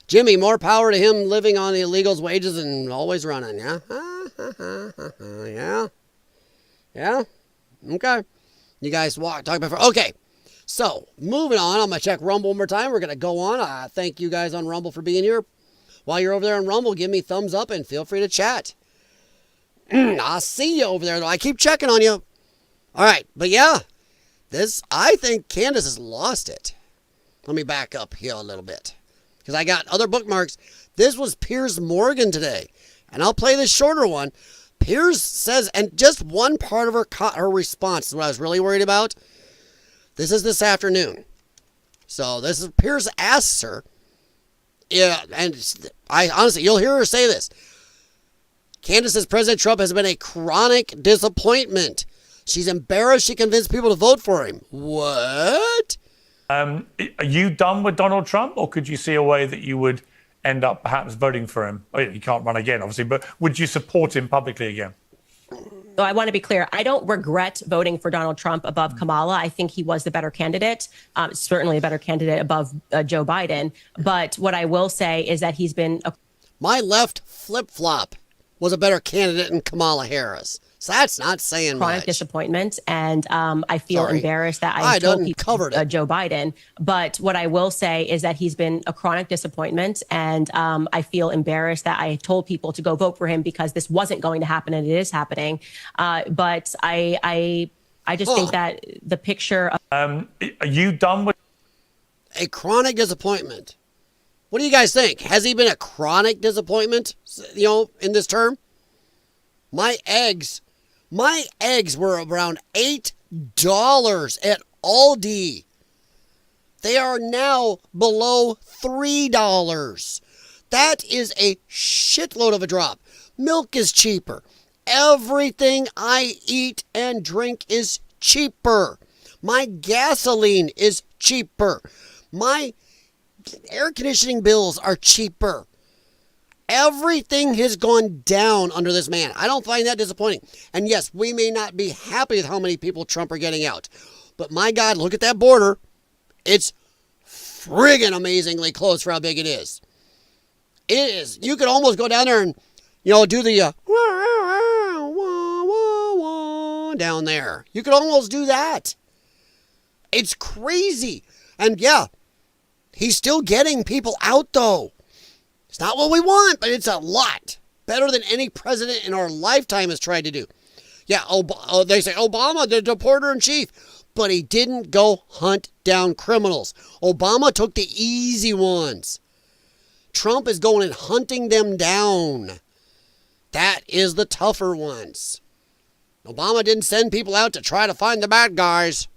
Jimmy, more power to him living on the illegals' wages and always running, yeah? Yeah? Okay. You guys talk about... Okay. So, moving on. I'm going to check Rumble one more time. We're going to go on. Thank you guys on Rumble for being here. While you're over there on Rumble, give me thumbs up and feel free to chat. I'll see you over there, though. I keep checking on you. All right. But, yeah. I think Candace has lost it. Let me back up here a little bit. Because I got other bookmarks. This was Piers Morgan today. And I'll play this shorter one. Piers says, and just one part of her response is what I was really worried about. This is this afternoon. So this is Piers asks her. Yeah, and I honestly, you'll hear her say this. Candace says President Trump has been a chronic disappointment. She's embarrassed she convinced people to vote for him. What? Are you done with Donald Trump, or could you see a way that you would end up perhaps voting for him? Oh, you can't run again, obviously, but would you support him publicly again? So I want to be clear. I don't regret voting for Donald Trump above Kamala. I think he was the better candidate, certainly a better candidate above Joe Biden. But what I will say is that he's been... My left flip-flop was a better candidate than Kamala Harris. So that's not saying chronic much. disappointment, and I feel Sorry. embarrassed that I I told done people covered it. Joe Biden. But what I will say is that he's been a chronic disappointment, and I feel embarrassed that I told people to go vote for him because this wasn't going to happen, and it is happening. But I just think that the picture of Are you done with A chronic disappointment. What do you guys think? Has he been a chronic disappointment, in this term? My eggs were around $8 at Aldi. They are now below $3. That is a shitload of a drop. Milk is cheaper. Everything I eat and drink is cheaper. My gasoline is cheaper. My air conditioning bills are cheaper. Everything has gone down under this man. I don't find that disappointing. And yes, we may not be happy with how many people Trump are getting out. But my God, look at that border. It's friggin' amazingly close for how big it is. It is. You could almost go down there and, do the down there. You could almost do that. It's crazy. And yeah, he's still getting people out though. It's not what we want, but it's a lot. Better than any president in our lifetime has tried to do. Yeah, they say Obama, the deporter in chief, but he didn't go hunt down criminals. Obama took the easy ones. Trump is going and hunting them down. That is the tougher ones. Obama didn't send people out to try to find the bad guys.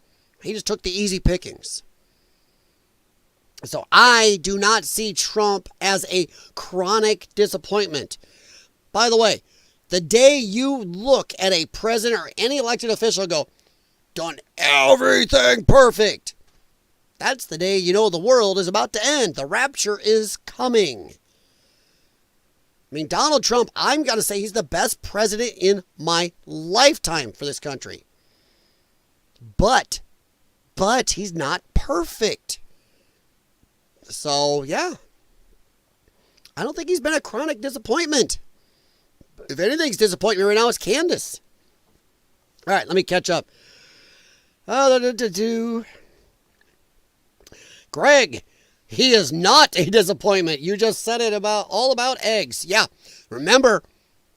He just took the easy pickings. So I do not see Trump as a chronic disappointment. By the way, the day you look at a president or any elected official and go, done everything perfect, that's the day you know the world is about to end. The rapture is coming. I mean, Donald Trump, I'm going to say he's the best president in my lifetime for this country. But he's not perfect. So, yeah. I don't think he's been a chronic disappointment. If anything's disappointing me right now, it's Candace. All right, let me catch up. Greg, he is not a disappointment. You just said it all about eggs. Yeah, remember,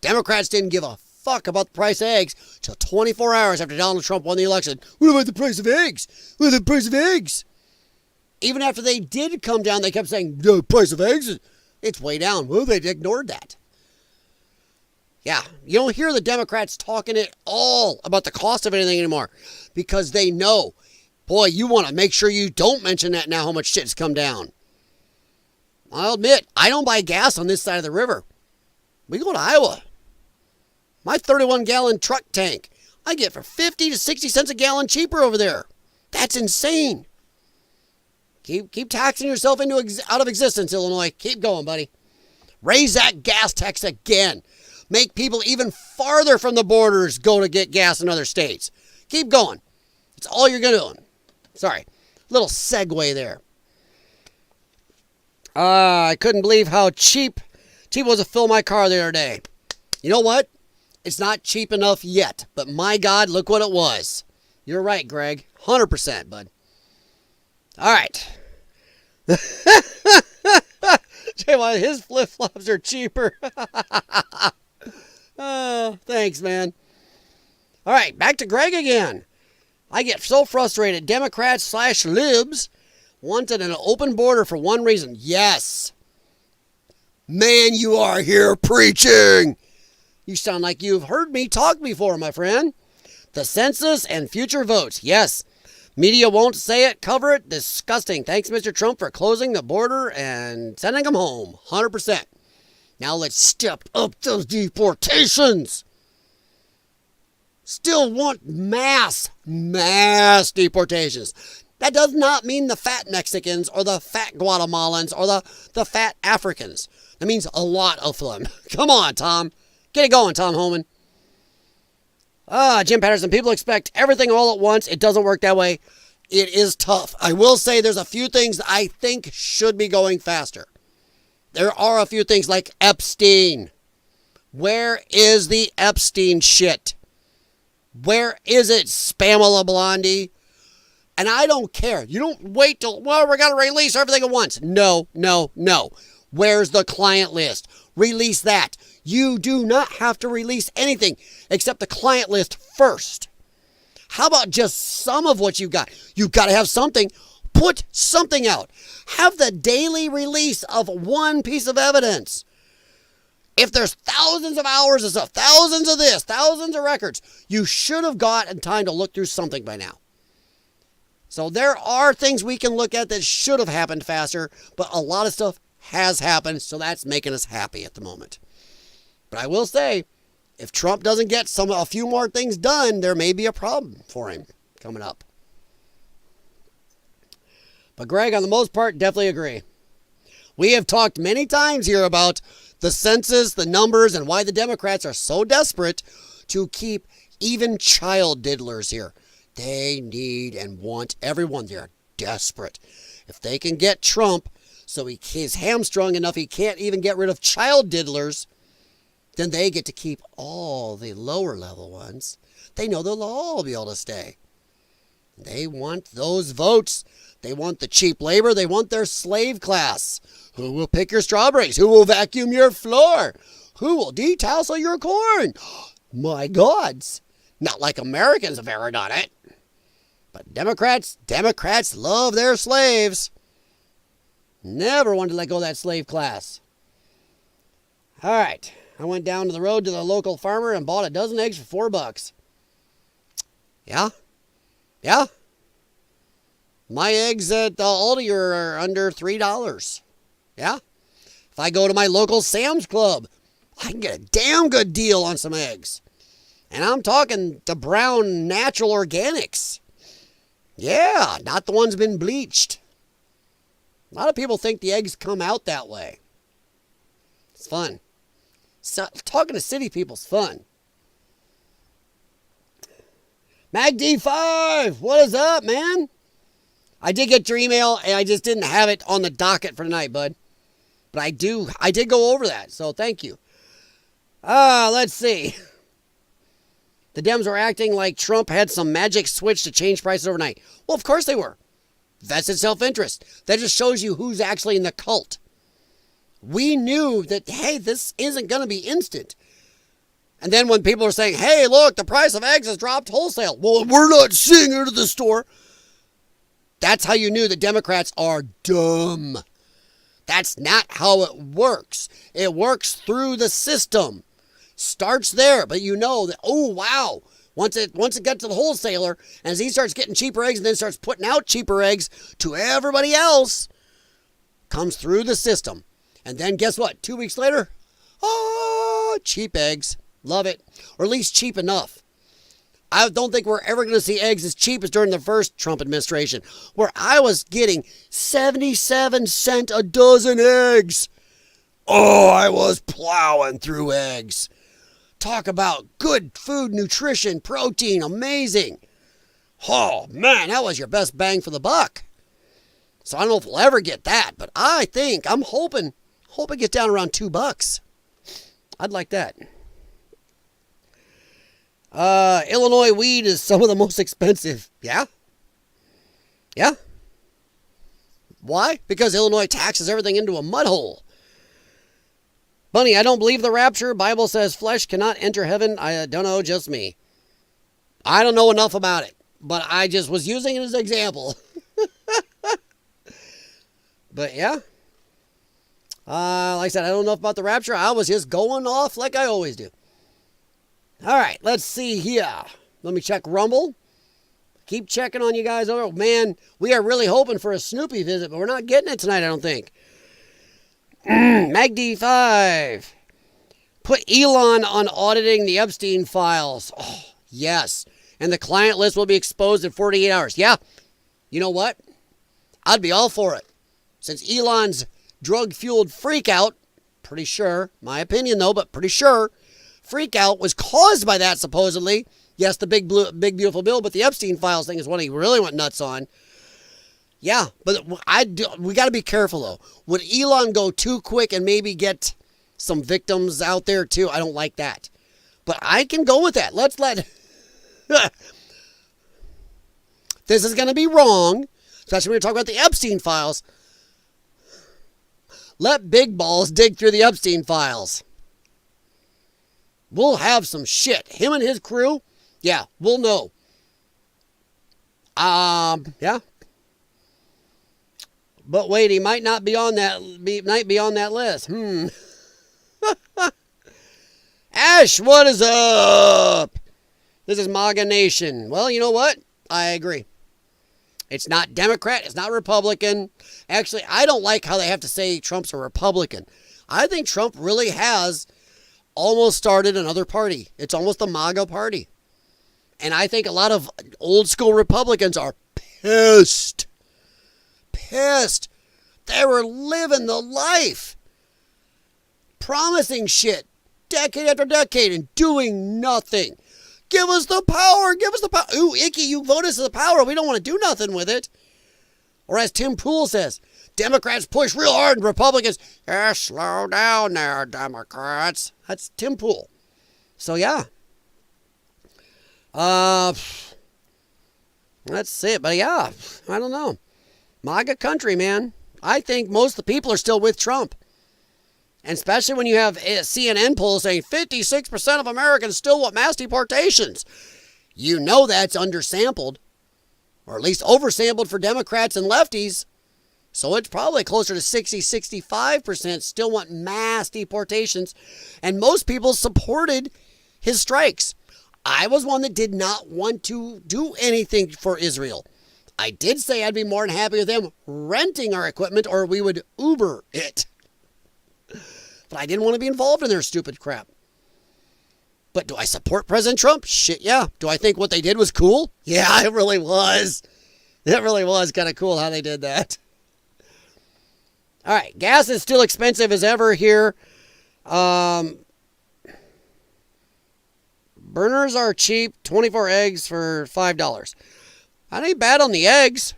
Democrats didn't give a fuck about the price of eggs till 24 hours after Donald Trump won the election. What about the price of eggs? What about the price of eggs? Even after they did come down, they kept saying, the price of eggs, it's way down. Well, they ignored that. Yeah, you don't hear the Democrats talking at all about the cost of anything anymore because they know, boy, you want to make sure you don't mention that now, how much shit's come down. I'll admit, I don't buy gas on this side of the river. We go to Iowa. My 31-gallon truck tank, I get for 50 to 60 cents a gallon cheaper over there. That's insane. Keep taxing yourself out of existence, Illinois. Keep going, buddy. Raise that gas tax again. Make people even farther from the borders go to get gas in other states. Keep going. It's all you're going to do. Sorry. Little segue there. I couldn't believe how cheap it was to fill my car the other day. You know what? It's not cheap enough yet. But my God, look what it was. You're right, Greg. 100%, bud. All right. His flip-flops are cheaper. Oh, thanks, man. All right, back to Greg again. I get so frustrated. Democrats/libs wanted an open border for one reason. Yes. Man, you are here preaching. You sound like you've heard me talk before, my friend. The census and future votes. Yes. Media won't say it, cover it. Disgusting. Thanks, Mr. Trump, for closing the border and sending them home. 100%. Now let's step up those deportations. Still want mass deportations. That does not mean the fat Mexicans or the fat Guatemalans or the fat Africans. That means a lot of them. Come on, Tom. Get it going, Tom Homan. Jim Patterson, people expect everything all at once. It doesn't work that way. It is tough. I will say there's a few things that I think should be going faster. There are a few things like Epstein. Where is the Epstein shit? Where is it, Spamela Blondie? And I don't care. You don't wait till, well, we're going to release everything at once. No, no, no. Where's the client list? Release that. You do not have to release anything except the client list first. How about just some of what you've got? You've got to have something. Put something out. Have the daily release of one piece of evidence. If there's thousands of hours of stuff, thousands of this, thousands of records, you should have gotten time to look through something by now. So there are things we can look at that should have happened faster, but a lot of stuff has happened, so that's making us happy at the moment. But I will say, if Trump doesn't get a few more things done, there may be a problem for him coming up. But Greg, on the most part, definitely agree. We have talked many times here about the census, the numbers, and why the Democrats are so desperate to keep even child diddlers here. They need and want everyone. They're desperate. If they can get Trump so he's hamstrung enough he can't even get rid of child diddlers, then they get to keep all the lower level ones. They know they'll all be able to stay. They want those votes. They want the cheap labor. They want their slave class. Who will pick your strawberries? Who will vacuum your floor? Who will detassel your corn? My gods. Not like Americans have ever done it. But Democrats love their slaves. Never wanted to let go of that slave class. All right. I went down to the road to the local farmer and bought a dozen eggs for $4. Yeah? Yeah? My eggs at Aldi are under $3. Yeah? If I go to my local Sam's Club, I can get a damn good deal on some eggs. And I'm talking the brown natural organics. Yeah, not the ones been bleached. A lot of people think the eggs come out that way. It's fun. So, talking to city people's fun. MagD5, what is up, man? I did get your email, and I just didn't have it on the docket for tonight, bud. But I did go over that, so thank you. Let's see. The Dems were acting like Trump had some magic switch to change prices overnight. Well, of course they were. Vested self-interest. That just shows you who's actually in the cult. We knew that, hey, this isn't going to be instant. And then when people are saying, hey, look, the price of eggs has dropped wholesale. Well, we're not seeing it at the store. That's how you knew the Democrats are dumb. That's not how it works. It works through the system. Starts there, but you know that, oh, wow. Once it got to the wholesaler, and as he starts getting cheaper eggs and then starts putting out cheaper eggs to everybody else, comes through the system. And then guess what? 2 weeks later, cheap eggs. Love it. Or at least cheap enough. I don't think we're ever going to see eggs as cheap as during the first Trump administration, where I was getting 77 cents a dozen eggs. Oh, I was plowing through eggs. Talk about good food, nutrition, protein, amazing. Oh, man, that was your best bang for the buck. So I don't know if we'll ever get that, but I'm hoping it gets down around $2. I'd like that. Illinois weed is some of the most expensive. Yeah? Yeah? Why? Because Illinois taxes everything into a mud hole. Bunny, I don't believe the rapture. Bible says flesh cannot enter heaven. I don't know, just me. I don't know enough about it, but I just was using it as an example. But yeah. Like I said, I don't know about the rapture. I was just going off like I always do. All right, let's see here. Let me check Rumble. Keep checking on you guys over. Oh, man, we are really hoping for a Snoopy visit, but we're not getting it tonight, I don't think. MagD5. Put Elon on auditing the Epstein files. Oh, yes. And the client list will be exposed in 48 hours. Yeah. You know what? I'd be all for it. Since Elon's drug-fueled freakout, pretty sure, my opinion though, but pretty sure, freakout was caused by that supposedly. Yes, the big beautiful bill, but the Epstein files thing is what he really went nuts on. Yeah, but we got to be careful though. Would Elon go too quick and maybe get some victims out there too. I don't like that. But I can go with that. Let's let... This is going to be wrong, especially when we talk about the Epstein files. Let Big Balls dig through the Epstein files. We'll have some shit. Him and his crew, yeah, we'll know. Yeah. But wait, he might not be on that. Might be on that list. Ash, what is up? This is MAGA Nation. Well, you know what? I agree. It's not Democrat. It's not Republican. Actually, I don't like how they have to say Trump's a Republican. I think Trump really has almost started another party. It's almost the MAGA party. And I think a lot of old school Republicans are pissed. Pissed. They were living the life. Promising shit. Decade after decade and doing nothing. Give us the power. Give us the power. Ooh, icky, you vote us the power. We don't want to do nothing with it. Or as Tim Pool says, Democrats push real hard and Republicans, slow down there, Democrats. That's Tim Pool. So, yeah. That's it. But, yeah, I don't know. MAGA country, man. I think most of the people are still with Trump. And especially when you have a CNN poll saying 56% of Americans still want mass deportations. You know that's undersampled. Or at least oversampled for Democrats and lefties. So it's probably closer to 65% still want mass deportations. And most people supported his strikes. I was one that did not want to do anything for Israel. I did say I'd be more than happy with them renting our equipment or we would Uber it. But I didn't want to be involved in their stupid crap. But do I support President Trump? Shit, yeah. Do I think what they did was cool? Yeah, it really was. It really was kind of cool how they did that. All right, gas is still expensive as ever here. Burners are cheap, 24 eggs for $5. That ain't bad on the eggs.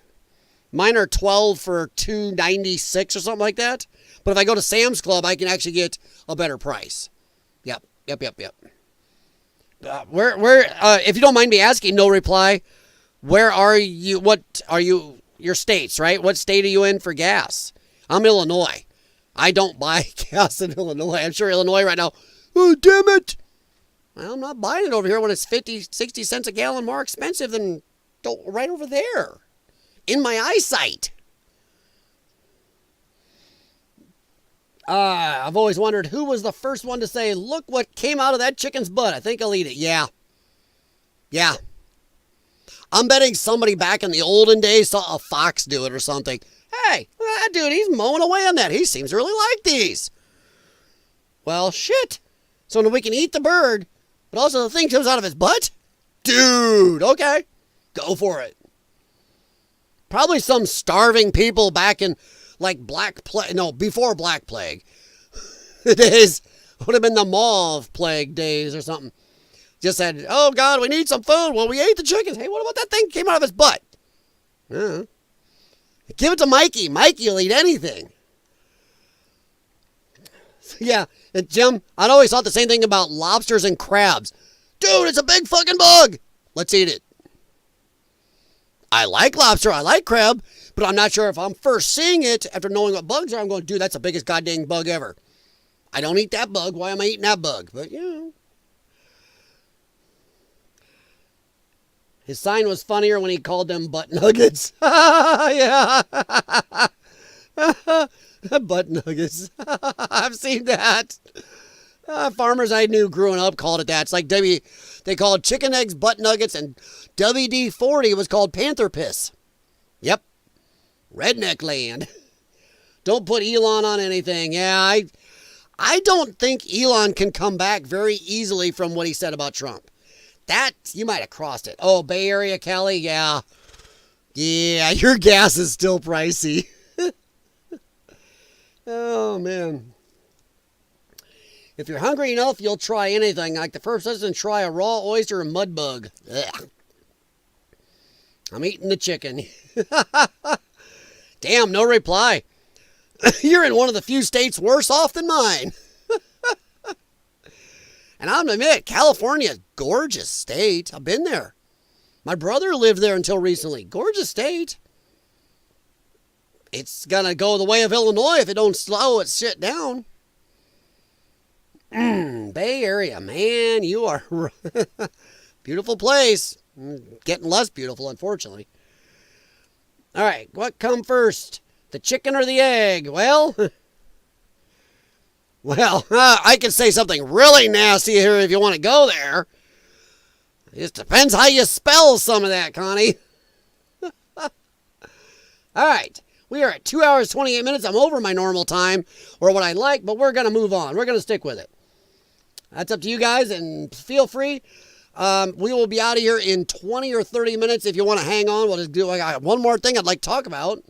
Mine are 12 for $2.96 or something like that. But if I go to Sam's Club, I can actually get a better price. Yep. If you don't mind me asking, no reply. Where are you? What are you? Your states, right? What state are you in for gas? I'm Illinois. I don't buy gas in Illinois. I'm sure Illinois right now. Oh, damn it. Well, I'm not buying it over here when it's 50, 60 cents a gallon more expensive than right over there. In my eyesight. I've always wondered who was the first one to say, look what came out of that chicken's butt. I think I'll eat it. Yeah. I'm betting somebody back in the olden days saw a fox do it or something. Hey, look at that dude. He's mowing away on that. He seems to really like these. Well, shit. So now we can eat the bird, but also the thing comes out of his butt? Dude, okay. Go for it. Probably some starving people back in before Black Plague. The days would have been the Mauve Plague days or something. Just said, oh God, we need some food. Well, we ate the chickens. Hey, what about that thing came out of his butt? Give it to Mikey. Mikey will eat anything. Yeah, and Jim, I'd always thought the same thing about lobsters and crabs. Dude, it's a big fucking bug. Let's eat it. I like lobster, I like crab, but I'm not sure if I'm first seeing it after knowing what bugs are, I'm going, dude, that's the biggest goddamn bug ever. I don't eat that bug. Why am I eating that bug? But, His sign was funnier when he called them butt nuggets. Yeah. Butt nuggets. I've seen that. Farmers I knew growing up called it that. It's like they called chicken eggs butt nuggets, and WD-40 was called panther piss. Yep. Redneck land. Don't put Elon on anything. Yeah, I don't think Elon can come back very easily from what he said about Trump. That, you might have crossed it. Oh, Bay Area, Cali? Yeah. Yeah, your gas is still pricey. Oh, man. If you're hungry enough, you'll try anything. Like the first person, try a raw oyster and mud bug. Ugh. I'm eating the chicken. Damn, no reply. You're in one of the few states worse off than mine. And I'm going to admit, California, gorgeous state. I've been there. My brother lived there until recently. Gorgeous state. It's going to go the way of Illinois if it don't slow its shit down. Bay Area, man, you are beautiful place. Getting less beautiful, unfortunately. All right, what come first? The chicken or the egg? Well, I can say something really nasty here if you want to go there. It just depends how you spell some of that, Connie. All right. We are at 2 hours, 28 minutes. I'm over my normal time, or what I like, but we're going to move on. We're going to stick with it. That's up to you guys, and feel free. We will be out of here in 20 or 30 minutes. If you want to hang on, we'll just do. I got one more thing I'd like to talk about.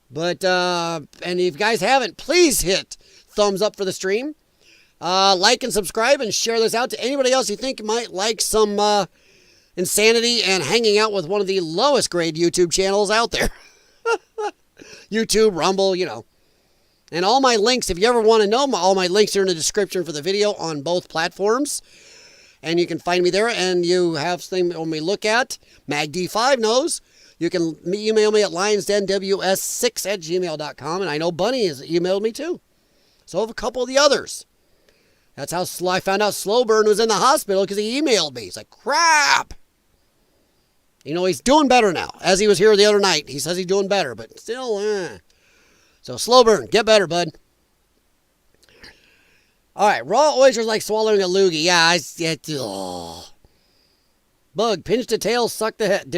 But, and if you guys haven't, please hit thumbs up for the stream. Like and subscribe and share this out to anybody else you think might like some insanity and hanging out with one of the lowest grade YouTube channels out there. YouTube, Rumble, you know. And all my links, if you ever want to know, all my links are in the description for the video on both platforms. And you can find me there, and you have something when we look at. MagD5 knows. You can email me at lionsdenws6@gmail.com, and I know Bunny has emailed me too. So have a couple of the others. That's how I found out Slowburn was in the hospital, because he emailed me. He's like, crap. You know, he's doing better now. As he was here the other night, he says he's doing better, but still, So Slowburn, get better, bud. All right, raw oysters like swallowing a loogie. Yeah, Bug, pinch the tail, suck the head.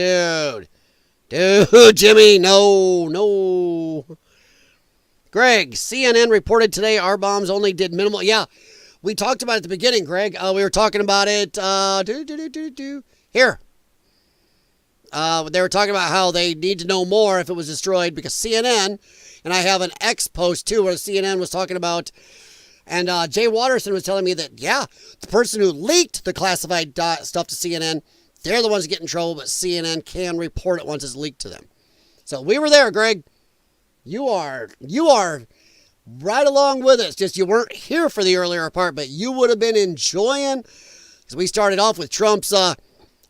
Dude, Jimmy, no. Greg, CNN reported today our bombs only did minimal. Yeah, we talked about it at the beginning, Greg. We were talking about it. Here. They were talking about how they need to know more if it was destroyed, because CNN, and I have an X post too where CNN was talking about, and Jay Watterson was telling me that, yeah, the person who leaked the classified stuff to CNN, they're the ones that get in trouble, but CNN can report it once it's leaked to them. So we were there, Greg. You are right along with us. Just you weren't here for the earlier part, but you would have been enjoying, because we started off with Trump's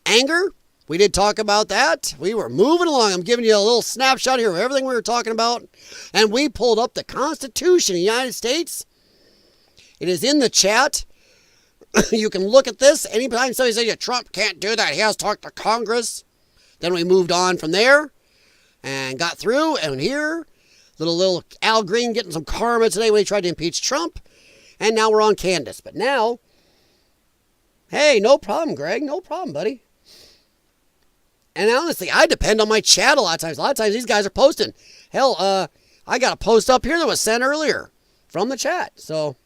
anger. We did talk about that. We were moving along. I'm giving you a little snapshot here of everything we were talking about. And we pulled up the Constitution of the United States. It is in the chat. You can look at this. Anytime somebody says, Trump can't do that, he has to talk to Congress. Then we moved on from there and got through. And here, little Al Greene getting some karma today when he tried to impeach Trump. And now we're on Candace. But now, hey, no problem, Greg. No problem, buddy. And honestly, I depend on my chat a lot of times. A lot of times these guys are posting. Hell, I got a post up here that was sent earlier from the chat. So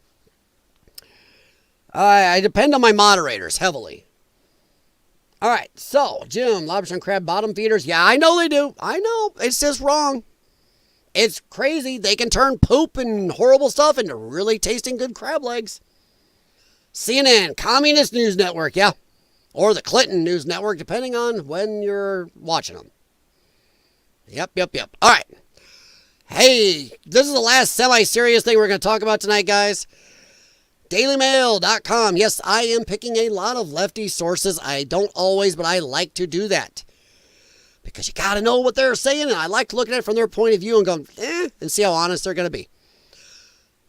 I depend on my moderators heavily. All right, so Jim, lobster and crab bottom feeders. Yeah, I know they do. I know. It's just wrong. It's crazy. They can turn poop and horrible stuff into really tasting good crab legs. CNN, Communist News Network, yeah. Or the Clinton News Network, depending on when you're watching them. Yep. All right. Hey, this is the last semi-serious thing we're going to talk about tonight, guys. DailyMail.com. Yes, I am picking a lot of lefty sources. I don't always, but I like to do that. Because you got to know what they're saying, and I like to look at it from their point of view and go, and see how honest they're going to be.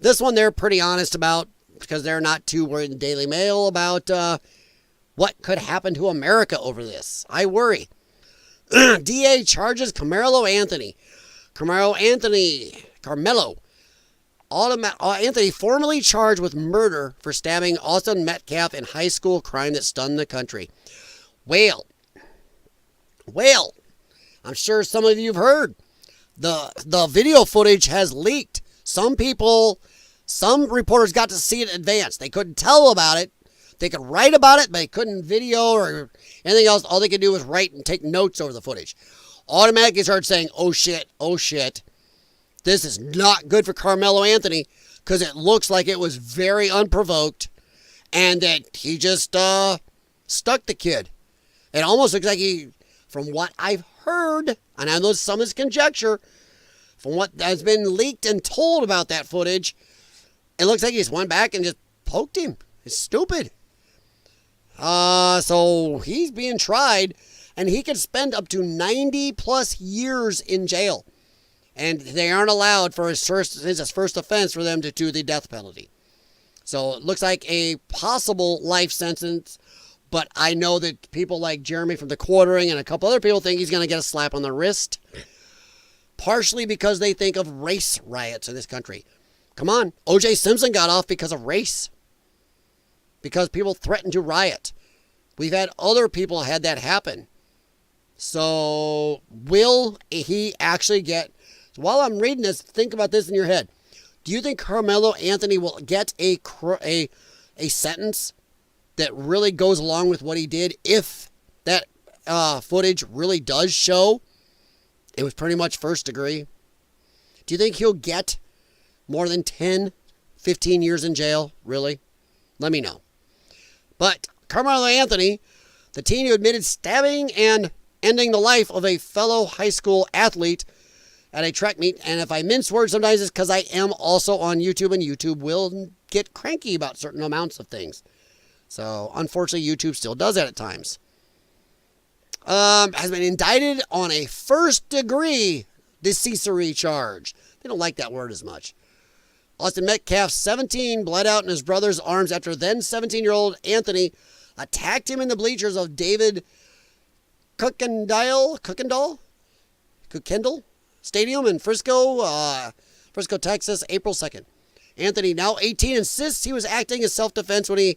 This one they're pretty honest about, because they're not too worried in Daily Mail about what could happen to America over this. I worry. DA charges Karmelo Anthony. Karmelo Anthony, formerly charged with murder for stabbing Austin Metcalf in high school, crime that stunned the country. Well, I'm sure some of you have heard. The video footage has leaked. Some reporters got to see it in advance. They couldn't tell about it. They could write about it, but they couldn't video or anything else. All they could do was write and take notes over the footage. Automatically started saying, oh shit. This is not good for Karmelo Anthony, because it looks like it was very unprovoked and that he just stuck the kid. It almost looks like he, from what I've heard, and I know some is conjecture, from what has been leaked and told about that footage, it looks like he just went back and just poked him. It's stupid. So he's being tried, and he could spend up to 90 plus years in jail. And they aren't allowed for his first offense for them to do the death penalty. So it looks like a possible life sentence, but I know that people like Jeremy from the Quartering and a couple other people think he's going to get a slap on the wrist, partially because they think of race riots in this country. Come on, O.J. Simpson got off because of race, because people threatened to riot. We've had other people had that happen. So will he actually get... While I'm reading this, think about this in your head. Do you think Karmelo Anthony will get a sentence that really goes along with what he did if that footage really does show it was pretty much first degree? Do you think he'll get more than 10, 15 years in jail? Really? Let me know. But Karmelo Anthony, the teen who admitted stabbing and ending the life of a fellow high school athlete at a track meet, and if I mince words sometimes it's because I am also on YouTube, and YouTube will get cranky about certain amounts of things. So, unfortunately, YouTube still does that at times. Has been indicted on a first-degree deceicery charge. They don't like that word as much. Austin Metcalf, 17, bled out in his brother's arms after then 17-year-old Anthony attacked him in the bleachers of David Kuykendall Stadium in Frisco, Texas, April 2nd. Anthony, now 18, insists he was acting in self-defense when he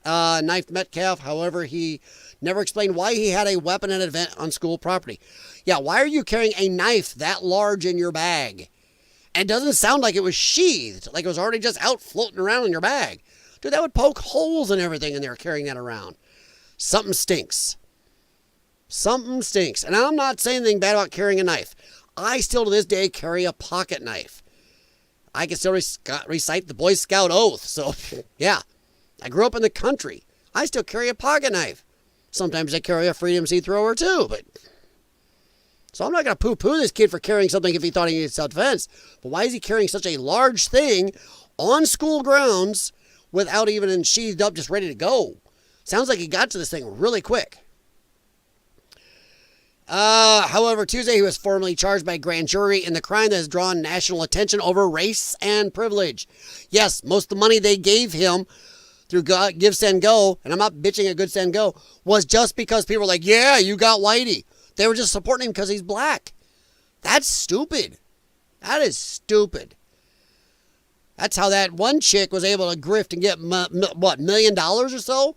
knifed Metcalf. However, he never explained why he had a weapon at an event on school property. Yeah, why are you carrying a knife that large in your bag? And it doesn't sound like it was sheathed, like it was already just out floating around in your bag. Dude, that would poke holes and everything in there carrying that around. Something stinks. Something stinks. And I'm not saying anything bad about carrying a knife. I still to this day carry a pocket knife. I can still recite the Boy Scout oath. So, yeah, I grew up in the country. I still carry a pocket knife. Sometimes I carry a Freedom Sea thrower too, but... So I'm not going to poo-poo this kid for carrying something if he thought he needed self-defense. But why is he carrying such a large thing on school grounds without even sheathed up, just ready to go? Sounds like he got to this thing really quick. However, Tuesday he was formally charged by a grand jury in the crime that has drawn national attention over race and privilege. Yes, most of the money they gave him through Give, Send, Go, and I'm not bitching at Good, Send, Go, was just because people were like, yeah, you got Whitey. They were just supporting him because he's black. That's stupid. That is stupid. That's how that one chick was able to grift and get, $1 million or so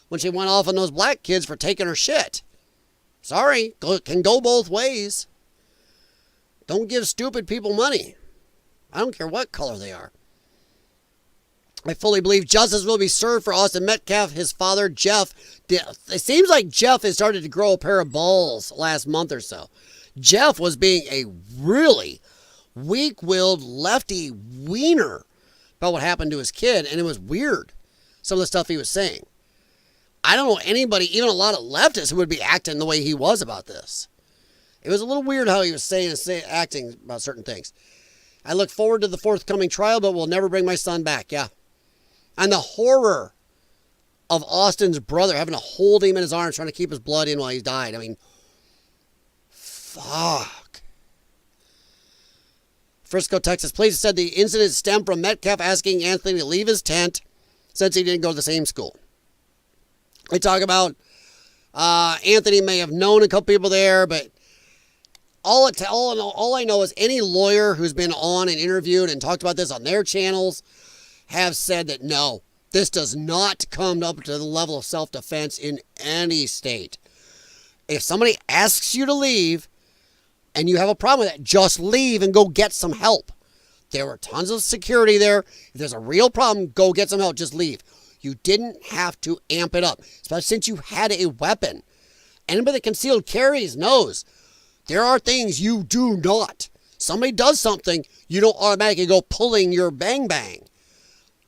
when she went off on those black kids for taking her shit. Sorry, can go both ways. Don't give stupid people money. I don't care what color they are. I fully believe justice will be served for Austin Metcalf. His father, Jeff, it seems like Jeff has started to grow a pair of balls last month or so. Jeff was being a really weak-willed lefty wiener about what happened to his kid, and it was weird, some of the stuff he was saying. I don't know anybody, even a lot of leftists, who would be acting the way he was about this. It was a little weird how he was acting about certain things. I look forward to the forthcoming trial, but will never bring my son back. Yeah. And the horror of Austin's brother having to hold him in his arms, trying to keep his blood in while he died. I mean, fuck. Frisco, Texas. Police said the incident stemmed from Metcalf asking Anthony to leave his tent since he didn't go to the same school. They talk about Anthony may have known a couple people there, but all I know is any lawyer who's been on and interviewed and talked about this on their channels have said that no, this does not come up to the level of self-defense in any state. If somebody asks you to leave and you have a problem with that, just leave and go get some help. There were tons of security there. If there's a real problem, go get some help. Just leave. You didn't have to amp it up, especially since you had a weapon. Anybody that concealed carries knows there are things you do not. Somebody does something, you don't automatically go pulling your bang bang.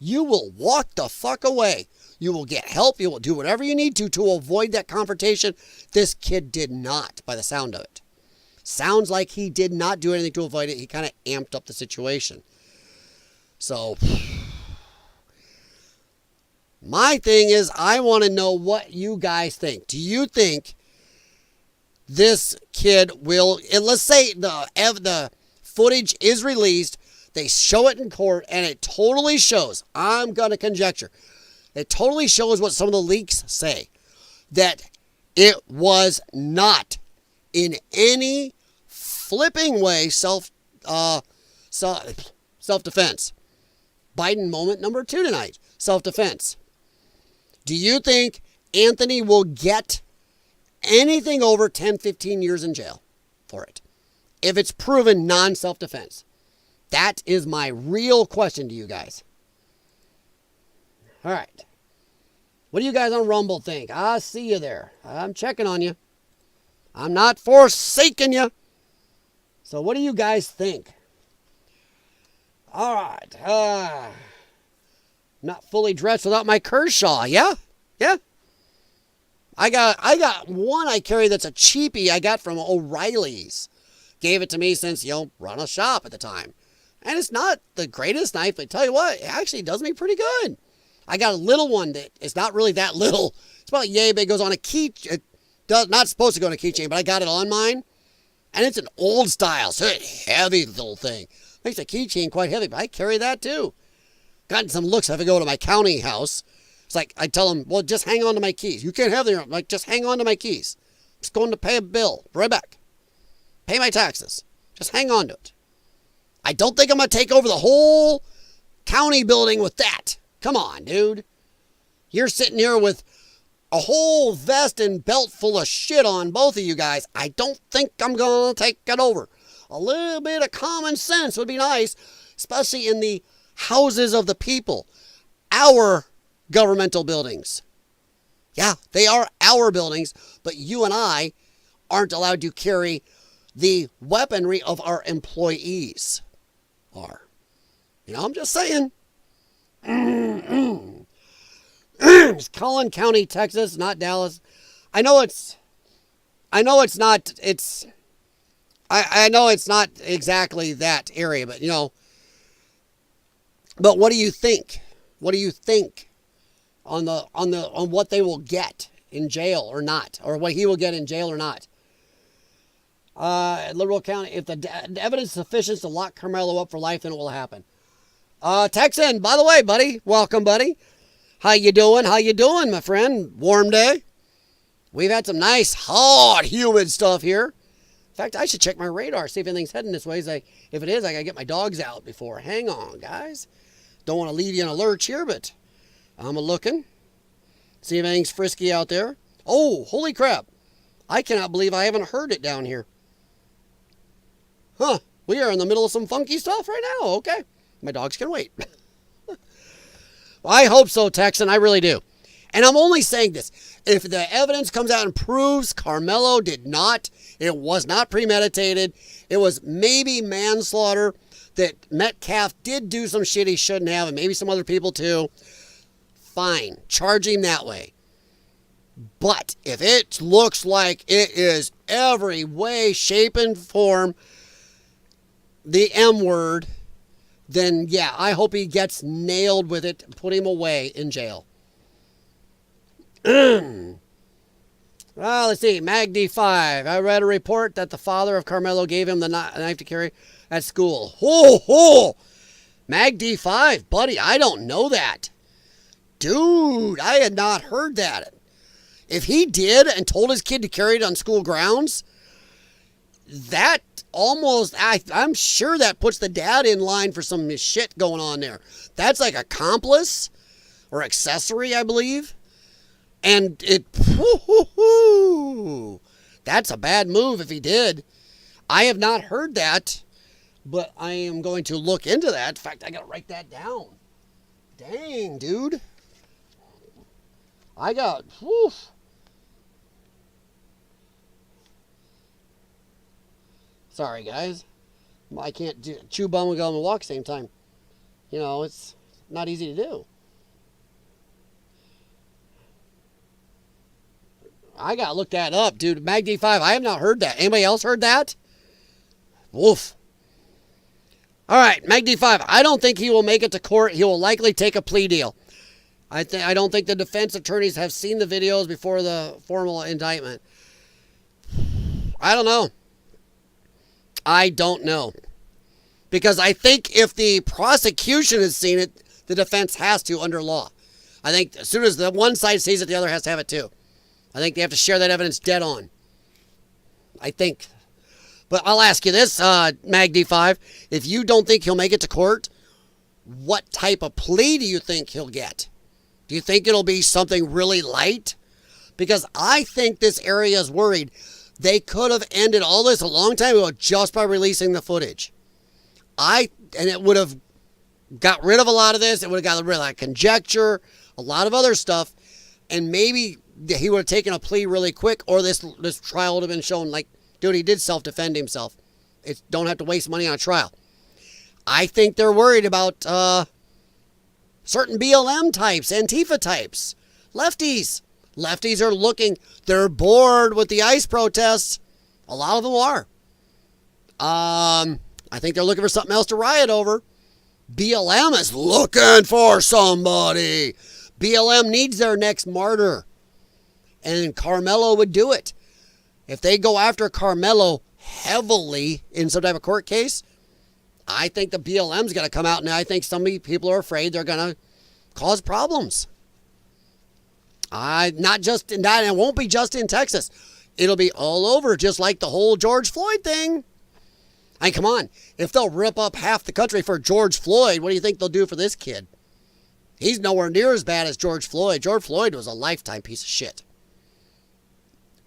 You will walk the fuck away. You will get help. You will do whatever you need to avoid that confrontation. This kid did not, by the sound of it. Sounds like he did not do anything to avoid it. He kind of amped up the situation. So, My thing is, I want to know what you guys think. Do you think this kid will, and let's say the footage is released, they show it in court, and it totally shows, I'm going to conjecture, it totally shows what some of the leaks say, that it was not in any flipping way self-defense. Biden moment number 2 tonight, self-defense. Do you think Anthony will get anything over 10, 15 years in jail for it if it's proven non-self-defense? That is my real question to you guys. All right. What do you guys on Rumble think? I see you there. I'm checking on you. I'm not forsaking you. So what do you guys think? All right. Not fully dressed without my Kershaw. Yeah? Yeah? I got one I carry that's a cheapie I got from O'Reilly's. Gave it to me since, run a shop at the time. And it's not the greatest knife, but tell you what, it actually does me pretty good. I got a little one that is not really that little. It's about yay big. It goes on a key. It does not supposed to go on a keychain, but I got it on mine. And it's an old style, so it's a heavy little thing. Makes the keychain quite heavy, but I carry that too. Gotten some looks if I go to my county house. It's like I tell them, well, just hang on to my keys. You can't have them. I'm like, just hang on to my keys. Just going to pay a bill. Right back. Pay my taxes. Just hang on to it. I don't think I'm going to take over the whole county building with that. Come on, dude. You're sitting here with a whole vest and belt full of shit on, both of you guys. I don't think I'm going to take it over. A little bit of common sense would be nice, especially in the houses of the people. Our governmental buildings. Yeah, they are our buildings, but you and I aren't allowed to carry the weaponry of our employees are. I'm just saying. It's Collin County, Texas, not Dallas. I know it's not exactly that area, but but what do you think? What do you think on what they will get in jail or not, or what he will get in jail or not? Liberal County, if the evidence is sufficient to lock Karmelo up for life, then it will happen. Texan, by the way, buddy, welcome, buddy. How you doing? How you doing, my friend? Warm day. We've had some nice, hot, humid stuff here. In fact, I should check my radar, see if anything's heading this way. If it is, I gotta get my dogs out before. Hang on, guys. Don't want to leave you in a lurch here, but I'm a-looking. See if anything's frisky out there. Oh, holy crap. I cannot believe I haven't heard it down here. Huh. We are in the middle of some funky stuff right now. Okay. My dogs can wait. Well, I hope so, Texan. I really do. And I'm only saying this. If the evidence comes out and proves Karmelo it was not premeditated, it was maybe manslaughter, that Metcalf did do some shit he shouldn't have, and maybe some other people too, fine. Charge him that way. But if it looks like it is every way, shape, and form the M word, then yeah, I hope he gets nailed with it, put him away in jail. Well, let's see. MAGD5. I read a report that the father of Karmelo gave him the knife to carry at school. Ho! MAGD5, buddy, I don't know that. Dude, I had not heard that. If he did and told his kid to carry it on school grounds, that almost, I'm sure that puts the dad in line for some shit going on there. That's like accomplice or accessory, I believe. And that's a bad move if he did. I have not heard that, but I am going to look into that. In fact, I got to write that down. Dang, dude. Sorry, guys. I can't chew bum and gum and walk at the same time. It's not easy to do. I got to look that up, dude. MAGD5, I have not heard that. Anybody else heard that? Woof. All right, MAGD5, I don't think he will make it to court. He will likely take a plea deal. I don't think the defense attorneys have seen the videos before the formal indictment. I don't know. Because I think if the prosecution has seen it, the defense has to under law. I think as soon as the one side sees it, the other has to have it too. I think they have to share that evidence dead on. I think. But I'll ask you this, Mag D5. If you don't think he'll make it to court, what type of plea do you think he'll get? Do you think it'll be something really light? Because I think this area is worried. They could have ended all this a long time ago just by releasing the footage. And it would have got rid of a lot of this. It would have got rid of that conjecture, a lot of other stuff. And maybe he would have taken a plea really quick, or this trial would have been shown like, dude, he did self-defend himself. Don't have to waste money on a trial. I think they're worried about certain BLM types, Antifa types, lefties. Lefties are looking. They're bored with the ICE protests. A lot of them are. I think they're looking for something else to riot over. BLM is looking for somebody. BLM needs their next martyr. And Karmelo would do it. If they go after Karmelo heavily in some type of court case, I think the BLM's going to come out, and I think some people are afraid they're going to cause problems. Not just in that, it won't be just in Texas. It'll be all over, just like the whole George Floyd thing. I mean, come on. If they'll rip up half the country for George Floyd, what do you think they'll do for this kid? He's nowhere near as bad as George Floyd. George Floyd was a lifetime piece of shit.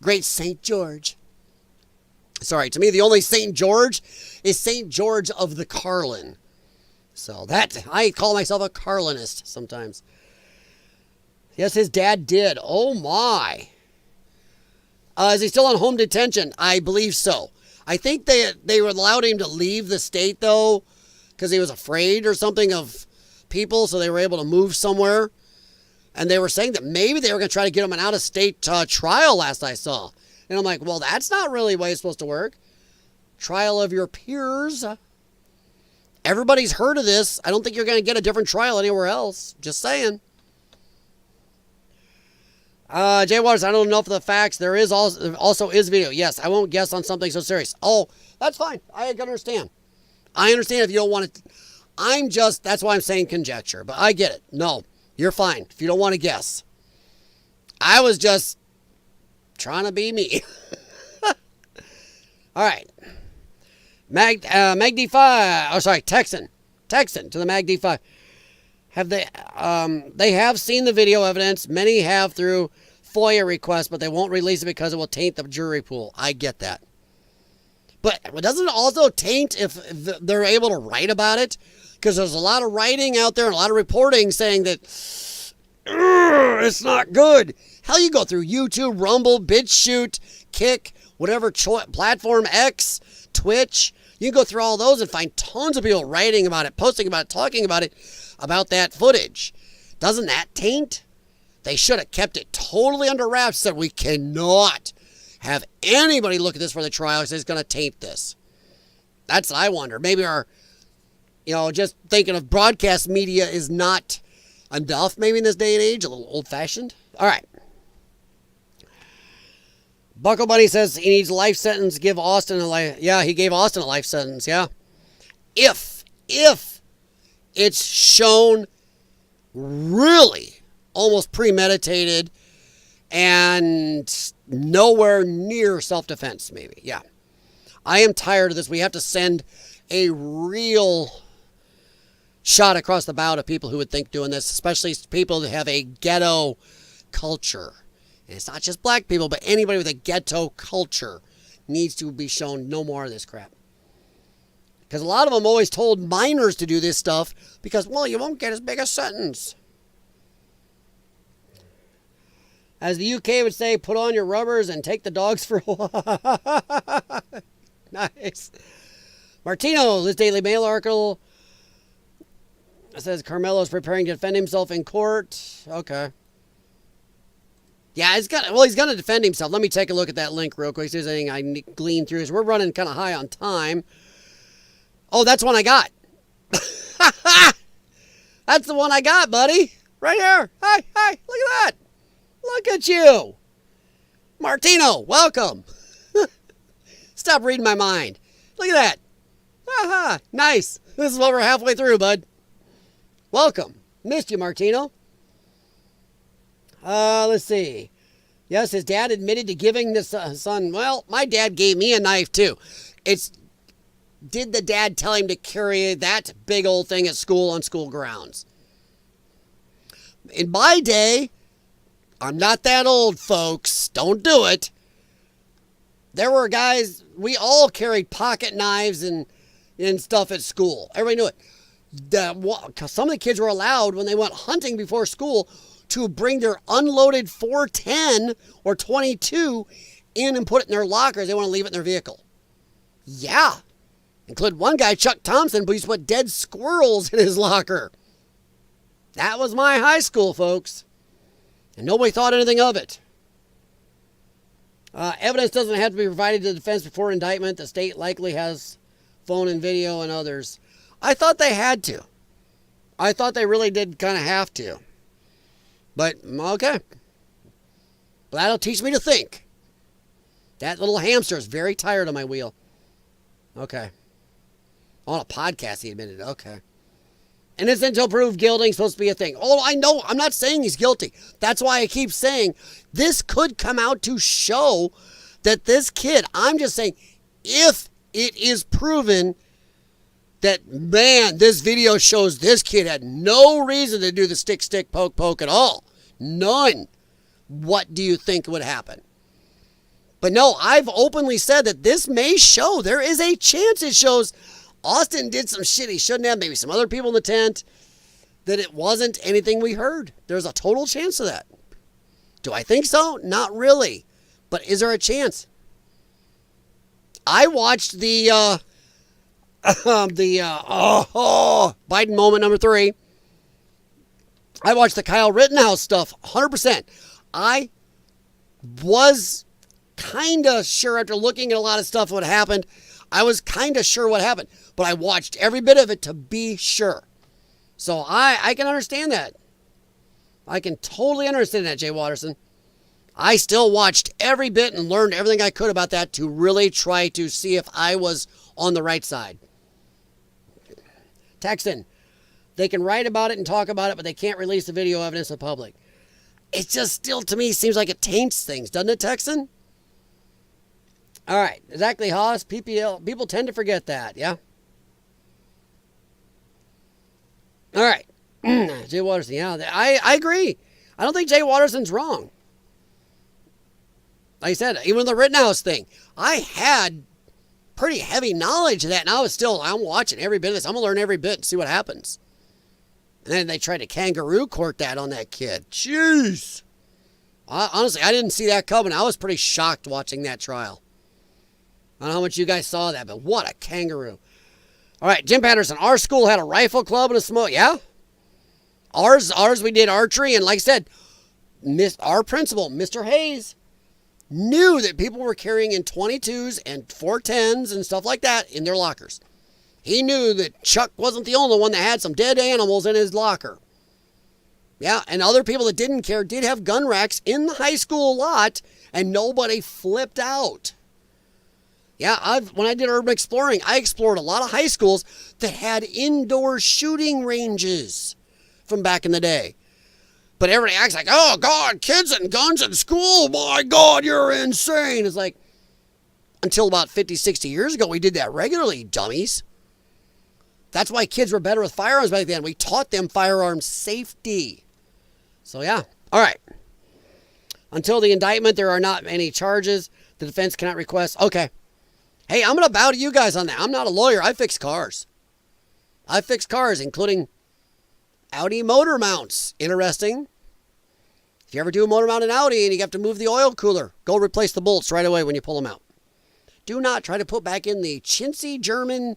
Great St. George. Sorry, to me, the only St. George is St. George of the Carlin. So I call myself a Carlinist sometimes. Yes, his dad did. Oh, my. Is he still on home detention? I believe so. I think they allowed him to leave the state, though, because he was afraid or something of people, so they were able to move somewhere. And they were saying that maybe they were going to try to get him an out-of-state trial last I saw. And I'm like, well, that's not really the way it's supposed to work. Trial of your peers. Everybody's heard of this. I don't think you're going to get a different trial anywhere else. Just saying. Jay Waters, I don't know for the facts. There is also is video. Yes, I won't guess on something so serious. Oh, that's fine. I can understand. I understand if you don't want to. That's why I'm saying conjecture. But I get it. No, you're fine if you don't want to guess. I was just trying to be me. All right. Mag D5. Oh, sorry, Texan to the Mag D5. They have seen the video evidence. Many have through FOIA requests, but they won't release it because it will taint the jury pool. I get that. But doesn't it also taint if they're able to write about it? Because there's a lot of writing out there and a lot of reporting saying that it's not good. Hell, you go through YouTube, Rumble, BitChute, Kick, whatever platform, X, Twitch. You can go through all those and find tons of people writing about it, posting about it, talking about it, about that footage. Doesn't that taint? They should have kept it totally under wraps, said we cannot have anybody look at this for the trial because it's going to taint this. That's what I wonder. Maybe just thinking of broadcast media is not enough maybe in this day and age, a little old-fashioned. All right. Buckle Bunny says he needs a life sentence. Give Austin a life. Yeah, he gave Austin a life sentence. Yeah. If it's shown really almost premeditated and nowhere near self-defense, maybe. Yeah. I am tired of this. We have to send a real shot across the bow to people who would think doing this, especially people that have a ghetto culture. And it's not just black people, but anybody with a ghetto culture needs to be shown no more of this crap. Because a lot of them always told minors to do this stuff because, well, you won't get as big a sentence. As the UK would say, put on your rubbers and take the dogs for a walk. Nice. Martino, this Daily Mail article says Karmelo is preparing to defend himself in court. Okay. Yeah, he's going to defend himself. Let me take a look at that link real quick. See if there's anything I glean through. So we're running kind of high on time. Oh, that's one I got. That's the one I got, buddy. Right here. Hi, look at that. Look at you. Martino, welcome. Stop reading my mind. Look at that. Aha, nice. This is what we're halfway through, bud. Welcome. Missed you, Martino. Let's see. Yes, his dad admitted to giving this son. Well, my dad gave me a knife, too. Did the dad tell him to carry that big old thing at school on school grounds? In my day, I'm not that old, folks. Don't do it. There were guys, we all carried pocket knives and stuff at school. Everybody knew it. Some of the kids were allowed, when they went hunting before school, to bring their unloaded 410 or 22 in and put it in their lockers. They want to leave it in their vehicle. Yeah. Including one guy, Chuck Thompson, who used to put dead squirrels in his locker. That was my high school, folks. And nobody thought anything of it. Evidence doesn't have to be provided to the defense before indictment. The state likely has phone and video and others. I thought they had to. I thought they really did kind of have to. But, okay. But that'll teach me to think. That little hamster is very tired of my wheel. Okay. On a podcast, he admitted. Okay. Innocent until proved guilty, supposed to be a thing. Oh, I know. I'm not saying he's guilty. That's why I keep saying this could come out to show that this kid, I'm just saying, if it is proven that, man, this video shows this kid had no reason to do the stick, poke at all. None. What do you think would happen? But no, I've openly said that this may show, there is a chance it shows Austin did some shit he shouldn't have, maybe some other people in the tent, that it wasn't anything we heard. There's a total chance of that. Do I think so? Not really. But is there a chance? I watched the Biden moment number 3. I watched the Kyle Rittenhouse stuff 100%. I was kind of sure after looking at a lot of stuff what happened. I was kind of sure what happened. But I watched every bit of it to be sure. So I can understand that. I can totally understand that, Jay Watterson. I still watched every bit and learned everything I could about that to really try to see if I was on the right side. Texan, they can write about it and talk about it, but they can't release the video evidence to the public. It just still, to me, seems like it taints things, doesn't it, Texan? All right, exactly, Haas. PPL, people tend to forget that, yeah? All right, Jay Watterson, yeah, I agree. I don't think Jay Watterson's wrong. Like I said, even the Rittenhouse thing, I had pretty heavy knowledge of that, and I'm watching every bit of this. I'm going to learn every bit and see what happens. And then they tried to kangaroo court that on that kid. Jeez. Honestly, I didn't see that coming. I was pretty shocked watching that trial. I don't know how much you guys saw that, but what a kangaroo. All right, Jim Patterson, our school had a rifle club and a smoke. Yeah? Ours, we did archery, and like I said, our principal, Mr. Hayes, knew that people were carrying in 22s and 410s and stuff like that in their lockers. He knew that Chuck wasn't the only one that had some dead animals in his locker. Yeah, and other people that didn't care did have gun racks in the high school lot, and nobody flipped out. Yeah, when I did urban exploring, I explored a lot of high schools that had indoor shooting ranges from back in the day. But everybody acts like, oh, God, kids and guns in school. My God, you're insane. It's like, until about 50, 60 years ago, we did that regularly, dummies. That's why kids were better with firearms back then. We taught them firearm safety. So, yeah. All right. Until the indictment, there are not any charges. The defense cannot request. Okay. Hey, I'm going to bow to you guys on that. I'm not a lawyer. I fix cars. I fix cars, including Audi motor mounts. Interesting. If you ever do a motor mount in Audi and you have to move the oil cooler, go replace the bolts right away when you pull them out. Do not try to put back in the chintzy German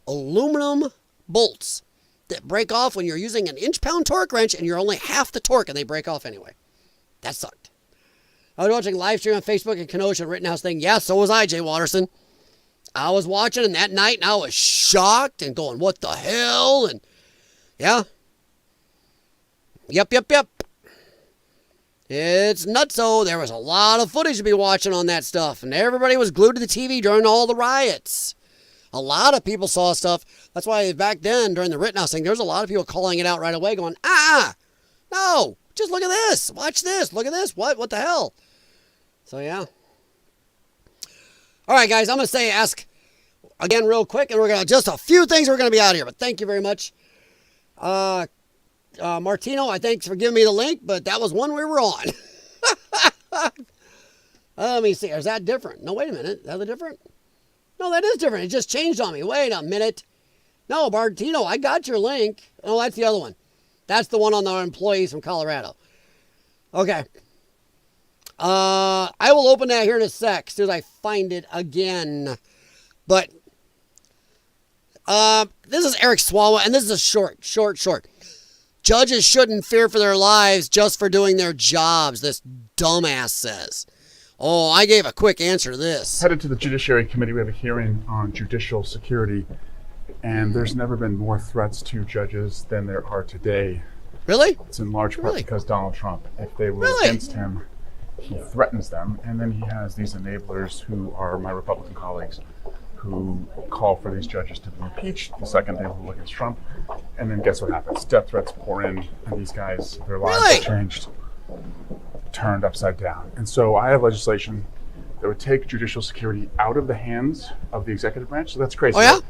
aluminum bolts that break off when you're using an inch-pound torque wrench and you're only half the torque and they break off anyway. That sucked. I was watching a live stream on Facebook and Kenosha Rittenhouse thing. Yeah, so was I, Jay Watterson. I was watching and that night and I was shocked and going, what the hell? And yeah. Yep. It's nutso. There was a lot of footage to be watching on that stuff, and everybody was glued to the TV during all the riots. A lot of people saw stuff. That's why back then, during the Rittenhouse thing, there was a lot of people calling it out right away, going, no, just look at this. Watch this. Look at this. What the hell? So, yeah. All right, guys, I'm going to ask again real quick, and we're going to, just a few things, we're going to be out of here, but thank you very much. Martino, I thanks for giving me the link, but that was one we were on. Let me see. Is that different? No, wait a minute. Is that different? No, that is different. It just changed on me. Wait a minute. No, Martino, I got your link. Oh, that's the other one. That's the one on the employees from Colorado. Okay. I will open that here in a sec, as soon as I find it again. But this is Eric Swalwell, and this is a short. Judges shouldn't fear for their lives just for doing their jobs, this dumbass says. Oh, I gave a quick answer to this. Headed to the Judiciary Committee, we have a hearing on judicial security, and there's never been more threats to judges than there are today. Really? It's in large part because Donald Trump, if they were against him, he threatens them, and then he has these enablers who are my Republican colleagues who call for these judges to be impeached the second they rule against Trump, and then guess what happens? Death threats pour in, and these guys, their lives are changed, turned upside down. And so I have legislation that would take judicial security out of the hands of the executive branch. So that's crazy. Oh, yeah?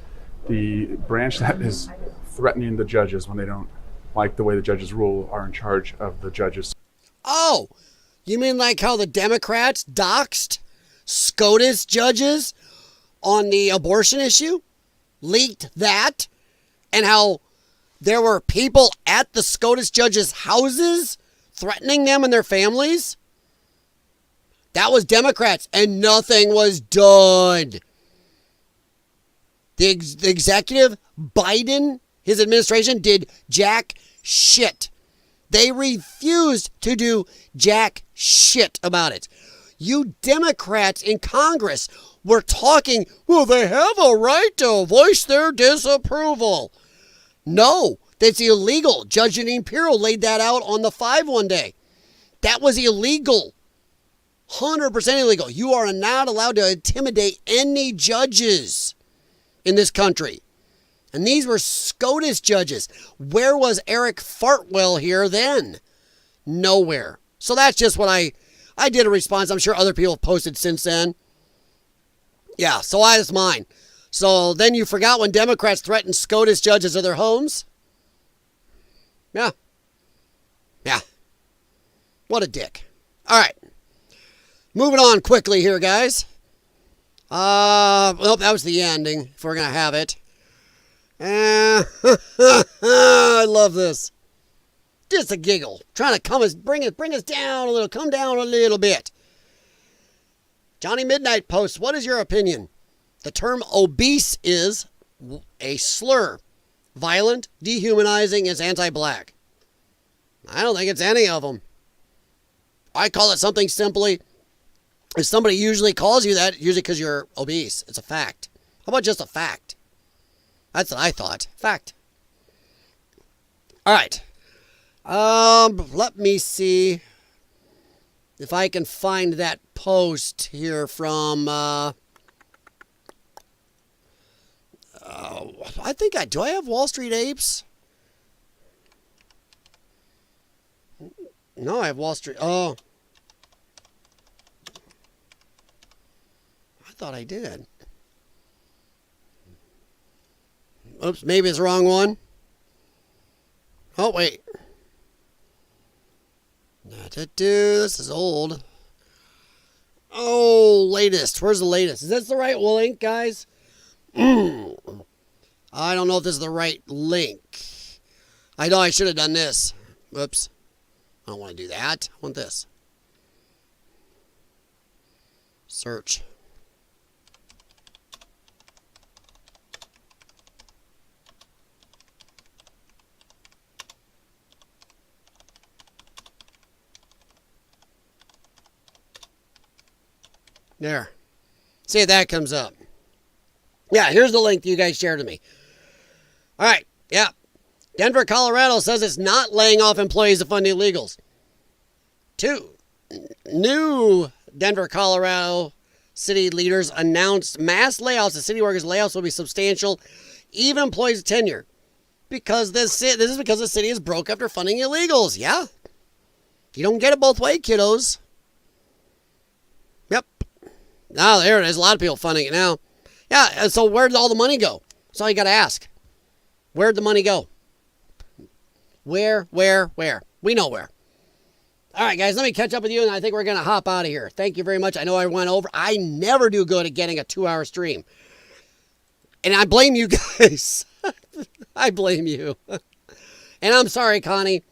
The branch that is threatening the judges when they don't like the way the judges rule are in charge of the judges. Oh, you mean like how the Democrats doxed SCOTUS judges on the abortion issue? Leaked that? And how there were people at the SCOTUS judges' houses threatening them and their families? That was Democrats, and nothing was done. The executive, Biden, his administration, did jack shit. They refused to do jack shit about it. You Democrats in Congress were talking, well, they have a right to voice their disapproval. No, that's illegal. Judge Jeanine Pirro laid that out on the 5 one day. That was illegal. 100% illegal. You are not allowed to intimidate any judges in this country. And these were SCOTUS judges. Where was Eric Fartwell here then? Nowhere. So that's just what I did a response. I'm sure other people have posted since then. Yeah, so that's mine. So then you forgot when Democrats threatened SCOTUS judges of their homes? Yeah. What a dick. All right. Moving on quickly here, guys. Well, that was the ending, if we're going to have it. I love this. Just a giggle. Trying to bring us down a little. Come down a little bit. Johnny Midnight posts, what is your opinion? The term obese is a slur. Violent, dehumanizing, is anti-black. I don't think it's any of them. I call it something simply. If somebody usually calls you that, usually because you're obese. It's a fact. How about just a fact? That's what I thought. Fact. All right. Let me see if I can find that post here from, I think do I have Wall Street Apes? No, I have Wall Street. Oh. I thought I did. Oops, maybe it's the wrong one. Oh, wait. This is old. Oh, latest. Where's the latest? Is this the right link, guys? I don't know if this is the right link. I know I should have done this. Whoops. I don't want to do that. I want this. Search. There. See if that comes up. Yeah, here's the link you guys shared to me. All right. Yeah. Denver, Colorado says it's not laying off employees to fund illegals. 2. New Denver, Colorado city leaders announced mass layoffs. The city workers' layoffs will be substantial, even employees with tenure. Because this is because the city is broke after funding illegals. Yeah. You don't get it both ways, kiddos. Yep. Now, there it is. A lot of people funding it now. Yeah, so where did all the money go? That's all you got to ask. Where'd the money go? Where? We know where. All right, guys, let me catch up with you, and I think we're going to hop out of here. Thank you very much. I know I went over. I never do good at getting a 2-hour stream. And I blame you guys. I blame you. And I'm sorry, Connie.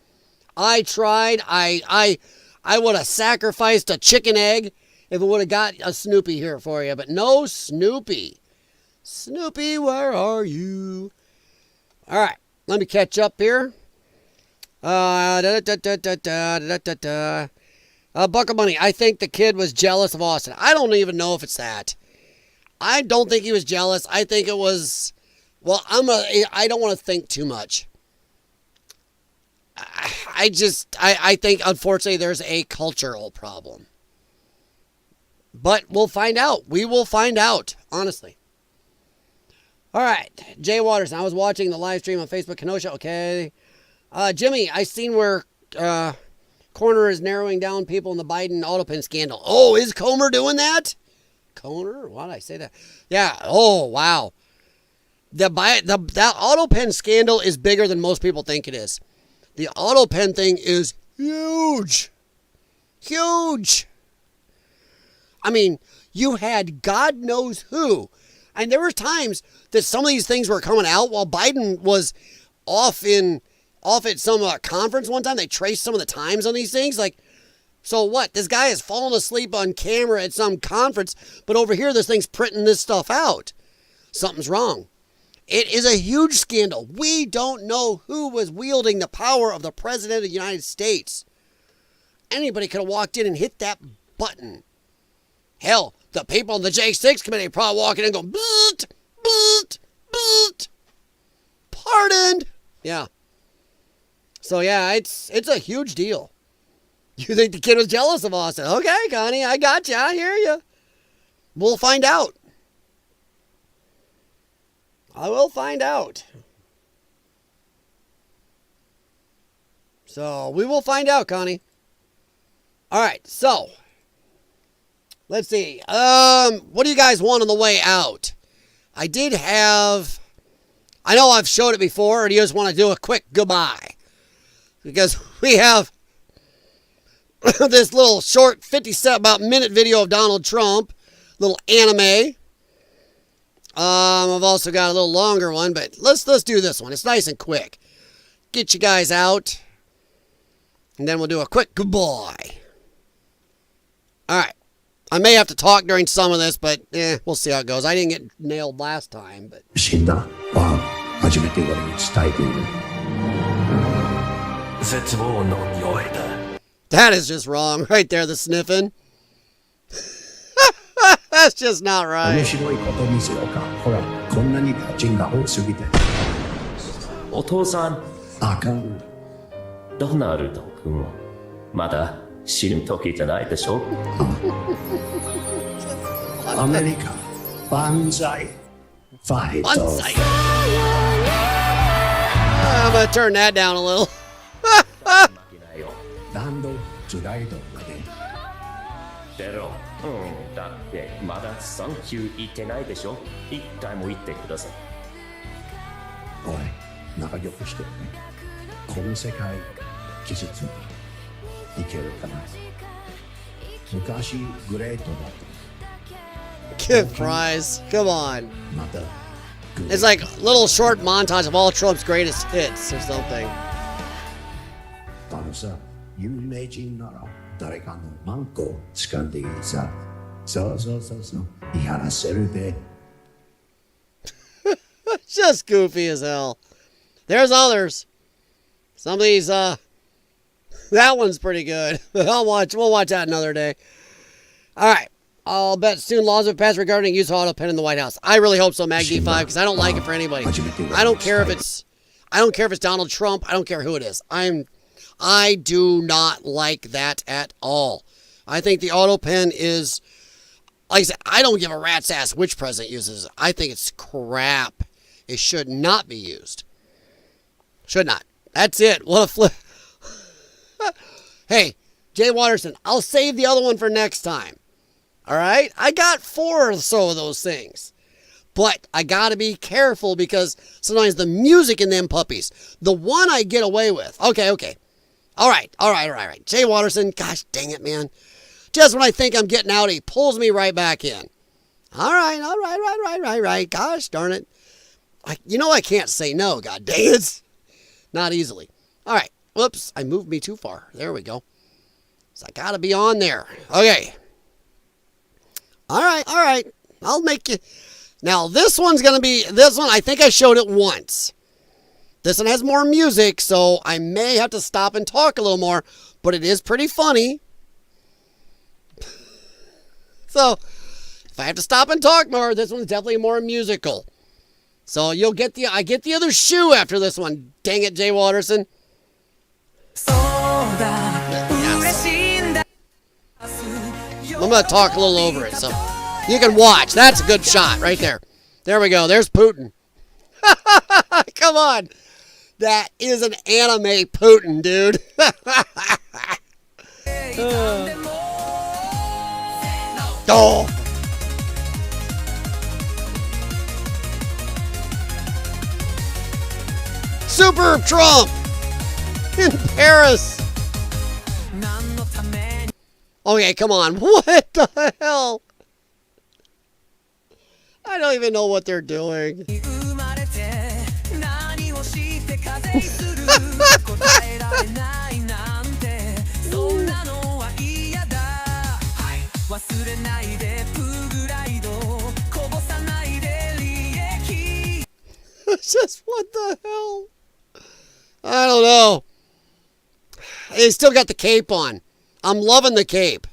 I tried. I would have sacrificed a chicken egg if it would have got a Snoopy here for you. But no Snoopy. Snoopy, where are you? All right, let me catch up here. Bucket Money. I think the kid was jealous of Austin. I don't even know if it's that. I don't think he was jealous. I think it was, well, I don't want to think too much. I think, unfortunately, there's a cultural problem. But we'll find out. We will find out, honestly. All right, Jay Waters. I was watching the live stream on Facebook. Kenosha, okay. Jimmy, I seen where Corner is narrowing down people in the Biden autopin scandal. Oh, is Comer doing that? Comer? Why did I say that? Yeah. Oh, wow. That autopin scandal is bigger than most people think it is. The autopin thing is huge. Huge. I mean, you had God knows who. And there were times that some of these things were coming out while Biden was off at some conference one time. They traced some of the times on these things. Like, so what? This guy has fallen asleep on camera at some conference, but over here this thing's printing this stuff out. Something's wrong. It is a huge scandal. We don't know who was wielding the power of the President of the United States. Anybody could have walked in and hit that button. Hell, the people in the J6 committee probably walking in and going, "Boot, boot, boot." Pardoned. Yeah. So, yeah, it's a huge deal. You think the kid was jealous of Austin? Okay, Connie, I got you. I hear you. We'll find out. I will find out. So, we will find out, Connie. All right, so, let's see. What do you guys want on the way out? I know I've showed it before, or do you just want to do a quick goodbye? Because we have this little short 57-minute video of Donald Trump, little anime. I've also got a little longer one, but let's do this one. It's nice and quick. Get you guys out, and then we'll do a quick goodbye. All right. I may have to talk during some of this, but we'll see how it goes. I didn't get nailed last time, but. That is just wrong right there, the sniffing. That's just not right. America, Banzai, fight. Banzai. I'm going to turn that down a little. Give prize. Come on. It's like a little short montage of all Trump's greatest hits or something. Just goofy as hell. There's others. Some of these, that one's pretty good. We'll watch that another day. All right. I'll bet soon laws will pass regarding use of auto pen in the White House. I really hope so, Mag D5, because I don't like it for anybody. I don't care if it's I don't care if it's Donald Trump. I don't care who it is. I do not like that at all. I think the auto pen is, like I said, I don't give a rat's ass which president uses it. I think it's crap. It should not be used. Should not. That's it. What a flip. Hey, Jay Watterson, I'll save the other one for next time. All right? I got 4 or so of those things. But I got to be careful because sometimes the music in them puppies, the one I get away with. Okay. All right. Jay Watterson, gosh dang it, man. Just when I think I'm getting out, he pulls me right back in. All right. Gosh darn it. I can't say no, god dang it. Not easily. All right. Whoops, I moved me too far. There we go. So I got to be on there. Okay. All right. I'll make you. Now, this one, I think I showed it once. This one has more music, so I may have to stop and talk a little more, but it is pretty funny. So, if I have to stop and talk more, this one's definitely more musical. So, I get the other shoe after this one. Dang it, Jay Watterson. Yes. I'm going to talk a little over it, so you can watch. That's a good shot right there. There we go. There's Putin. Come on. That is an anime Putin, dude. Oh. Super Trump in Paris. Okay, come on. What the hell? I don't even know what they're doing. It's just, what the hell? I don't know. They still got the cape on. I'm loving the cape.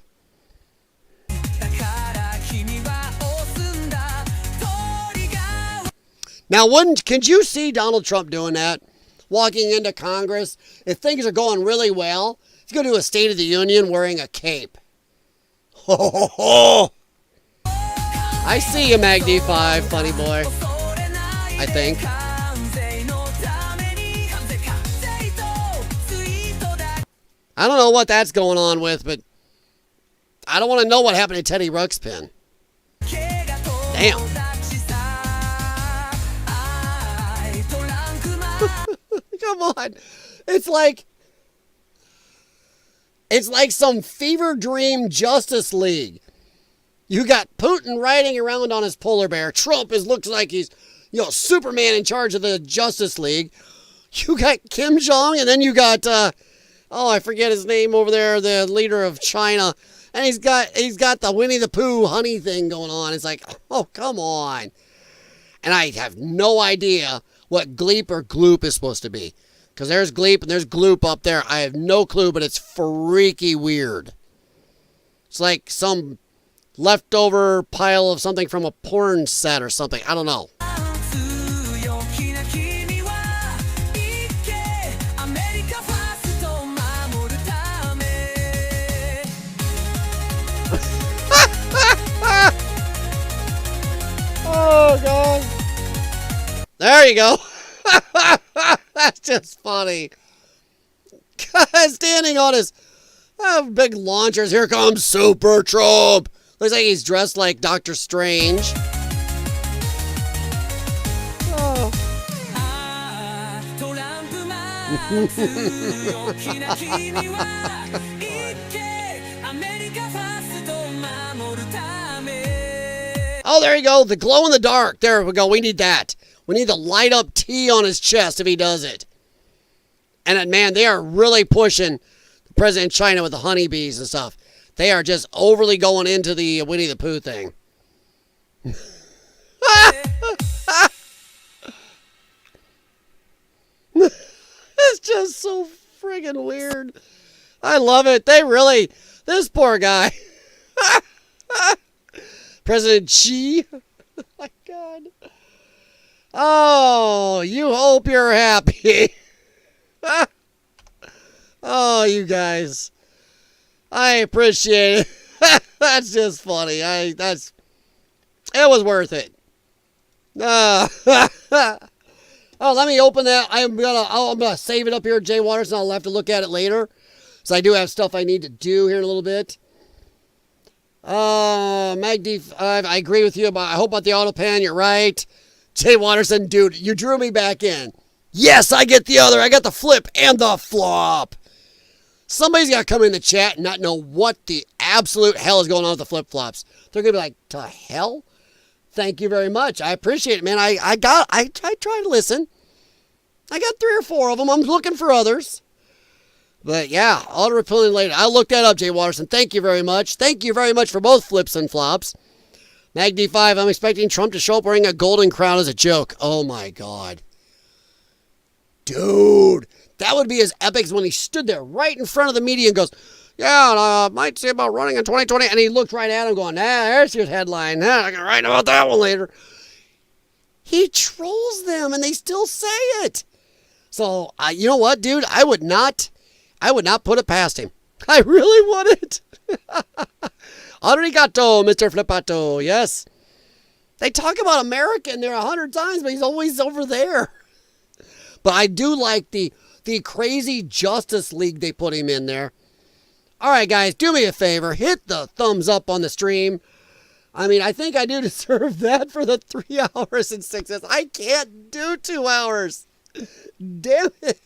Now, could you see Donald Trump doing that? Walking into Congress? If things are going really well, he's going to do a State of the Union wearing a cape. I see you, Mag D5, funny boy. I think. I don't know what that's going on with, but I don't want to know what happened to Teddy Ruxpin. Damn. Come on. It's like some fever dream Justice League. You got Putin riding around on his polar bear. Trump looks like he's, Superman in charge of the Justice League. You got Kim Jong, and then you got, I forget his name over there, the leader of China. And he's got the Winnie the Pooh honey thing going on. It's like, oh, come on. And I have no idea what Gleep or Gloop is supposed to be. Because there's Gleep and there's Gloop up there. I have no clue, but it's freaky weird. It's like some leftover pile of something from a porn set or something. I don't know. Oh, God. There you go. That's just funny. Standing on his big launchers. Here comes Super Trump. Looks like he's dressed like Doctor Strange. Oh. Oh, there you go. The glow in the dark. There we go. We need that. We need the light up T on his chest if he does it. And man, they are really pushing the president of China with the honeybees and stuff. They are just overly going into the Winnie the Pooh thing. It's just so friggin' weird. I love it. This poor guy. President Xi. Oh my God. Oh, you hope you're happy. Oh, you guys. I appreciate it. That's just funny. It was worth it. Oh, let me open that. I'm gonna save it up here, Jay Waters, and I'll have to look at it later. So I do have stuff I need to do here in a little bit. MagD5, I agree with you I hope about the auto pan. You're right. Jay Watterson, dude, you drew me back in. Yes, I get the other. I got the flip and the flop. Somebody's got to come in the chat and not know what the absolute hell is going on with the flip-flops. They're going to be like, to hell? Thank you very much. I appreciate it, man. I try to listen. I got 3 or 4 of them. I'm looking for others. But yeah, auto repelling later. I'll look that up, Jay Watterson. Thank you very much. Thank you very much for both flips and flops. MagD5, I'm expecting Trump to show up wearing a golden crown as a joke. Oh my God. Dude, that would be as epic as when he stood there right in front of the media and goes, yeah, I might say about running in 2020. And he looked right at him going, there's your headline. I can write about that one later. He trolls them and they still say it. So, you know what, dude? I would not put it past him. I really wouldn't. Arigato, Mr. Flippato. Yes. They talk about America in there 100 times, but he's always over there. But I do like the crazy Justice League they put him in there. All right, guys, do me a favor. Hit the thumbs up on the stream. I mean, I think I do deserve that for the 3 hours and 6 minutes. I can't do 2 hours. Damn it.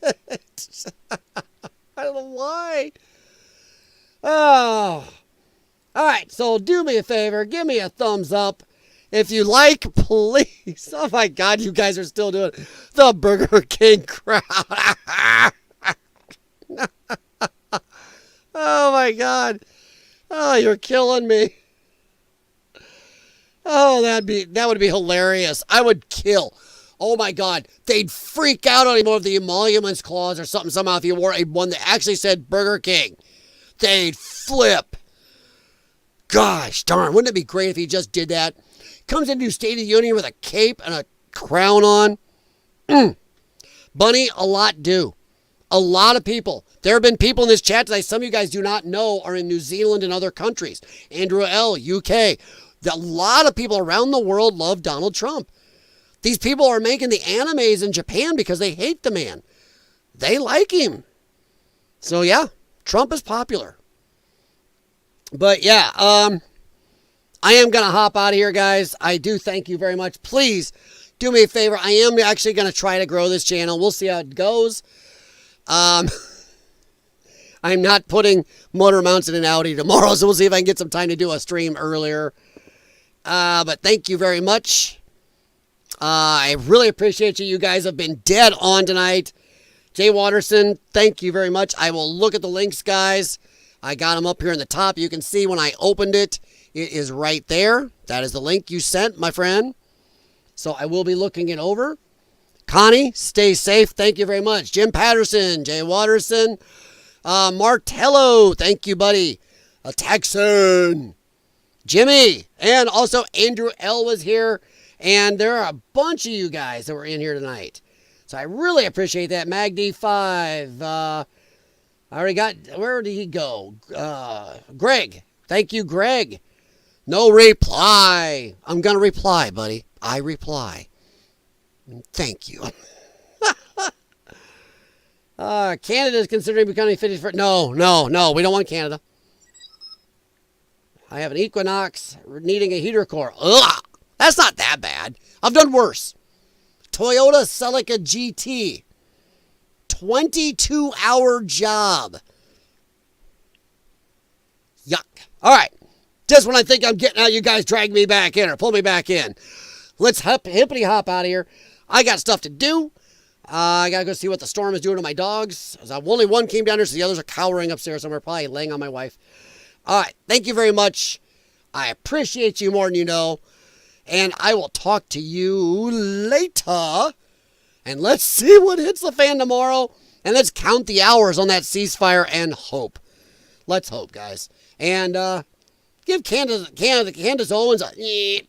I don't know why. Oh. All right, so do me a favor. Give me a thumbs up. If you like, please. Oh, my God, you guys are still doing it. The Burger King crowd. Oh, my God. Oh, you're killing me. Oh, that would be hilarious. I would kill. Oh, my God. They'd freak out on him over the emoluments clause or something somehow if he wore a one that actually said Burger King. They'd flip. Gosh darn, wouldn't it be great if he just did that? Comes into State of the Union with a cape and a crown on. Bunny, a lot do. A lot of people. There have been people in this chat today, some of you guys do not know, are in New Zealand and other countries. Andrew L., UK. A lot of people around the world love Donald Trump. These people are making the animes in Japan because they hate the man. They like him. So yeah, Trump is popular. But yeah, I am going to hop out of here, guys. I do thank you very much. Please do me a favor. I am actually going to try to grow this channel. We'll see how it goes. I'm not putting motor mounts in an Audi tomorrow, so we'll see if I can get some time to do a stream earlier. But thank you very much. I really appreciate you. You guys have been dead on tonight. Jay Watterson, thank you very much. I will look at the links, guys. I got them up here in the top. You can see when I opened it, it is right there. That is the link you sent, my friend. So I will be looking it over. Connie, stay safe. Thank you very much. Jim Patterson, Jay Watterson, Martello, thank you, buddy. A Texan, Jimmy, and also Andrew L. was here. And there are a bunch of you guys that were in here tonight. So I really appreciate that. MagD5, I already got, where did he go? Greg. Thank you, Greg. No reply. I'm going to reply, buddy. I reply. Thank you. Canada is considering becoming 51st. No. We don't want Canada. I have an Equinox needing a heater core. Ugh. That's not that bad. I've done worse. Toyota Celica GT. 22-hour job. Yuck. All right. Just when I think I'm getting out, you guys drag me back in or pull me back in. Let's hippity hop out of here. I got stuff to do. I got to go see what the storm is doing to my dogs. Only one came down here, so the others are cowering upstairs somewhere, probably laying on my wife. All right. Thank you very much. I appreciate you more than you know. And I will talk to you later. And let's see what hits the fan tomorrow. And let's count the hours on that ceasefire and hope. Let's hope, guys. And give Candace Owens a